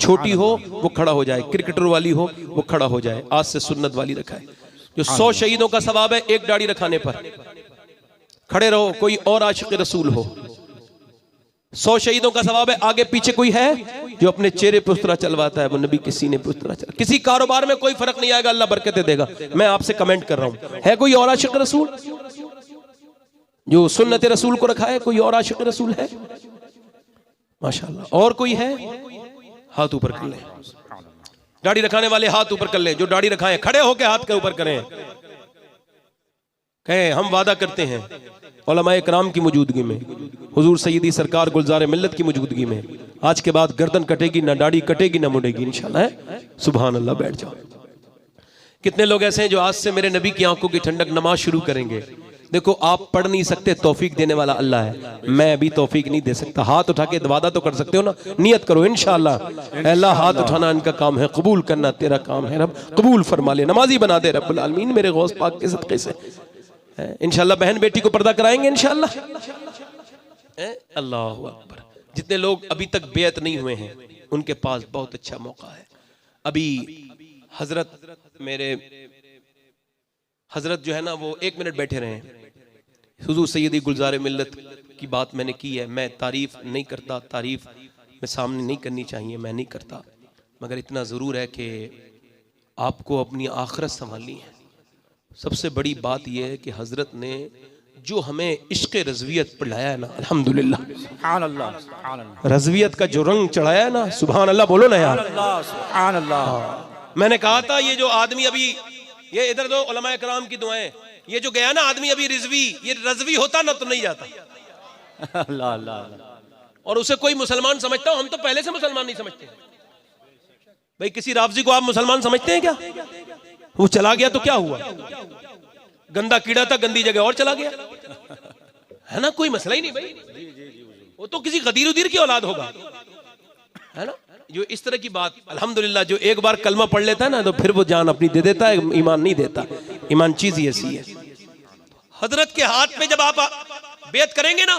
छोटी हो, वो खड़ा हो जाए। क्रिकेटर वाली हो वो खड़ा हो जाए। आज से सुन्नत वाली रखा है। जो 100 शहीदों का सवाब है एक दाढ़ी रखाने पर। खड़े रहो। कोई और आशिक रसूल हो, 100 शहीदों का सवाब है। आगे पीछे कोई है जो अपने चेहरे पे उस तरह चलवाता है, वो नबी के सीने पे उस तरह चल। किसी कारोबार में कोई फर्क नहीं आएगा, अल्लाह बरकतें देगा। मैं आपसे कमेंट कर रहा हूं, है कोई और आशिक रसूल जो सुन्नत रसूल को रखा है? कोई और आशिक रसूल है? माशाअल्लाह। और कोई है? हाथ ऊपर कर ले। दाढ़ी रखाने वाले हाथ ऊपर कर ले। जो दाढ़ी रखाए खड़े होकर हाथ के ऊपर करें। कहें हम वादा करते हैं उलमाए कराम की मौजूदगी में, हुजूर सैयदी सरकार गुलजार मिल्लत की मौजूदगी में, आज के बाद गर्दन कटेगी ना, दाढ़ी कटेगी ना, मुड़ेगी इंशाअल्लाह। सुभान अल्लाह। बैठ जाओ। कितने लोग ऐसे हैं जो आज से मेरे नबी की आंखों की ठंडक नमाज शुरू करेंगे? देखो आप पढ़ नहीं सकते, तौफीक देने वाला अल्लाह है। मैं भी तौफीक नहीं दे सकता। हाथ उठा के वादा तो कर सकते हो ना, नियत करो इंशाअल्लाह। अल्लाह हाथ उठाना इनका काम है, कबूल करना तेरा काम है। रब कबूल फरमा ले, नमाजी बना दे रब्बुल आलमीन मेरे गौस पाक के सदक़े से। इंशाअल्लाह बहन बेटी को पर्दा कराएंगे इंशाअल्लाह। अल्लाहु अकबर। जितने लोग अभी तक बेअत नहीं हुए हैं उनके पास बहुत अच्छा मौका है। अभी हजरत मेरे हजरत जो है ना वो 1 मिनट बैठे रहे। हुजूर सैयदी गुलजार मिल्लत की बात मैंने की है, मैं तारीफ नहीं करता, तारीफ मैं सामने नहीं करनी चाहिए, मैं नहीं करता, मगर इतना ज़रूर है कि आपको अपनी आखिरत संभालनी है। सबसे बड़ी बात यह है कि हजरत ने जो हमें इश्क़ रज़वियत पढ़ाया है ना, अल्हम्दुलिल्लाह, सुभान अल्लाह, सुभान अल्लाह, रज़वियत का जो रंग चढ़ाया है ना, सुभान अल्लाह बोलो ना यार। सुभान अल्लाह। मैंने कहा था ये जो आदमी अभी ये इधर दो उलमाए कराम की दुआएं, ये जो गया ना आदमी अभी रिजवी, ये रज़वी होता ना तो नहीं जाता। अल्लाह अल्लाह अल्लाह। और उसे कोई मुसलमान समझता हो, हम तो पहले से मुसलमान नहीं समझते भाई। किसी राफजी को आप मुसलमान समझते हैं क्या? वो चला गया तो क्या हुआ? गंदा कीड़ा था, गंदी जगह और चला गया, है ना, कोई मसला ही नहीं भाई। वो तो किसी गदीर उदीर की औलाद होगा, है ना। जो इस तरह की बात, अल्हम्दुलिल्लाह, जो एक बार कलमा पढ़ लेता है ना तो फिर वो जान अपनी दे देता है, ईमान नहीं देता। ईमान चीज ही ऐसी है। हजरत के हाथ में जब आप बेत करेंगे ना,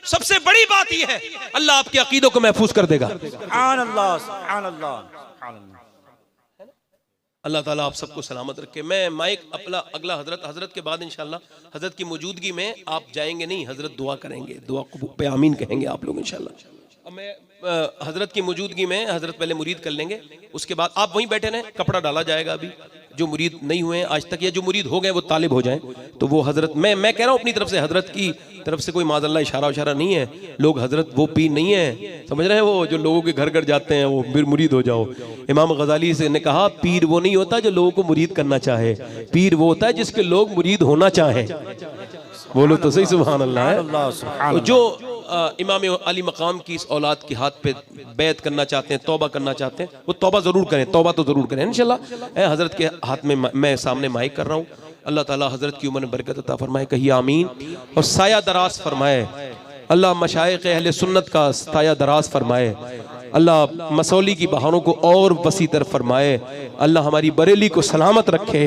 सबसे बड़ी बात यह है अल्लाह आपके अकीदों को महफूज कर देगा। सुभान अल्लाह, सुभान अल्लाह, सुभान अल्लाह। अल्लाह ताला आप सबको सलामत रखे। मैं माइक अपना अगला हजरत के बाद इंशाल्लाह हजरत की मौजूदगी में आप जाएंगे नहीं, हजरत दुआ करेंगे, दुआ पे आमीन कहेंगे आप लोग इंशाल्लाह। अब मैं हजरत की मौजूदगी में हजरत पहले मुरीद कर लेंगे, उसके बाद आप वहीं बैठे रहें, कपड़ा डाला जाएगा। अभी जो मुरीद नहीं हुए आज तक या जो मुरीद हो गए वो तालिब हो जाएं, तो वो हजरत मैं कह रहा हूँ अपनी तरफ से, हजरत की तरफ से कोई माज़अल्लाह इशारा उशारा नहीं है। लोग हजरत वो पीर नहीं है, समझ रहे हैं, वो जो लोगों के घर घर जाते हैं वो फिर मुरीद हो जाओ। इमाम गजाली से ने कहा पीर वो नहीं होता जो लोगों को मुरीद करना चाहे, पीर वो होता है जिसके लोग मुरीद होना चाहे। बोलो तो सही सुभान अल्लाह है। तो जो इमाम अली मकाम की इस औलाद के हाथ पे बैत करना चाहते हैं, तौबा करना चाहते हैं, वो तौबा जरूर करें, तौबा तो जरूर करें इंशाल्लाह। हजरत के हाथ में मैं सामने माइक कर रहा हूँ। अल्लाह ताला हजरत की उम्र में बरकत अता फरमाए, कहिए आमीन, और साया दराज फरमाए। अल्लाह मशाइख अहले सुन्नत का साया दराज फरमाए। अल्लाह मसौली की बहारों को और वसी तर फरमाए। अल्लाह हमारी बरेली को सलामत रखे।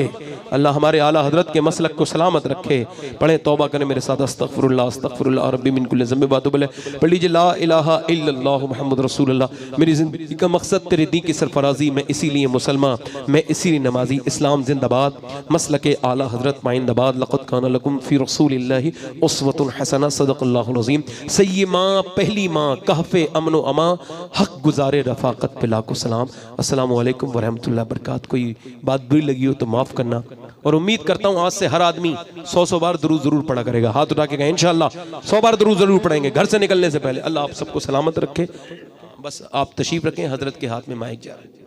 अल्लाह हमारे आला हजरत के मसलक को सलामत रखे। पढ़े तौबा करें मेरे साथ, अस्तगफिरुल्लाह अस्तगफिरुल्लाह रब्बी मिन कुल्लि ज़ंब व अतूबु इलैह। पढ़ लीजिए ला इलाहा इल्लल्लाह मुहम्मद रसूलुल्लाह। मेरी ज़िंदगी का मकसद तेरे दीन की सरफराजी, मैं इसीलिए मुसलमान, मैं इसीलिए नमाजी। इस्लाम जिंदाबाद, मसलके आला हजरत माइंदाबाद। लक़द काना लकुम फ़ी रसूलिल्लाहि उस्वतुन हसना, सदक़ल्लाहुल अज़ीम। सय्यी माँ, पहली माँ, कहफ़े अमन व अमा, हक गुजारे रफ़ाक़त पे लाखों सलाम। अस्सलामु अलैकुम व रहमतुल्लाहि व बरकातहू। कोई बात बुरी लगी हो तो माफ़ करना, और उम्मीद करता हूँ आज से हर आदमी 100 बार दुरूद जरूर पढ़ा करेगा। हाथ उठा के कहें इंशाल्लाह 100 बार दुरूद जरूर पढ़ेंगे घर से निकलने से पहले। अल्लाह आप सबको सलामत रखे। बस आप तशरीफ रखें, हजरत के हाथ में माइक जा रहा है।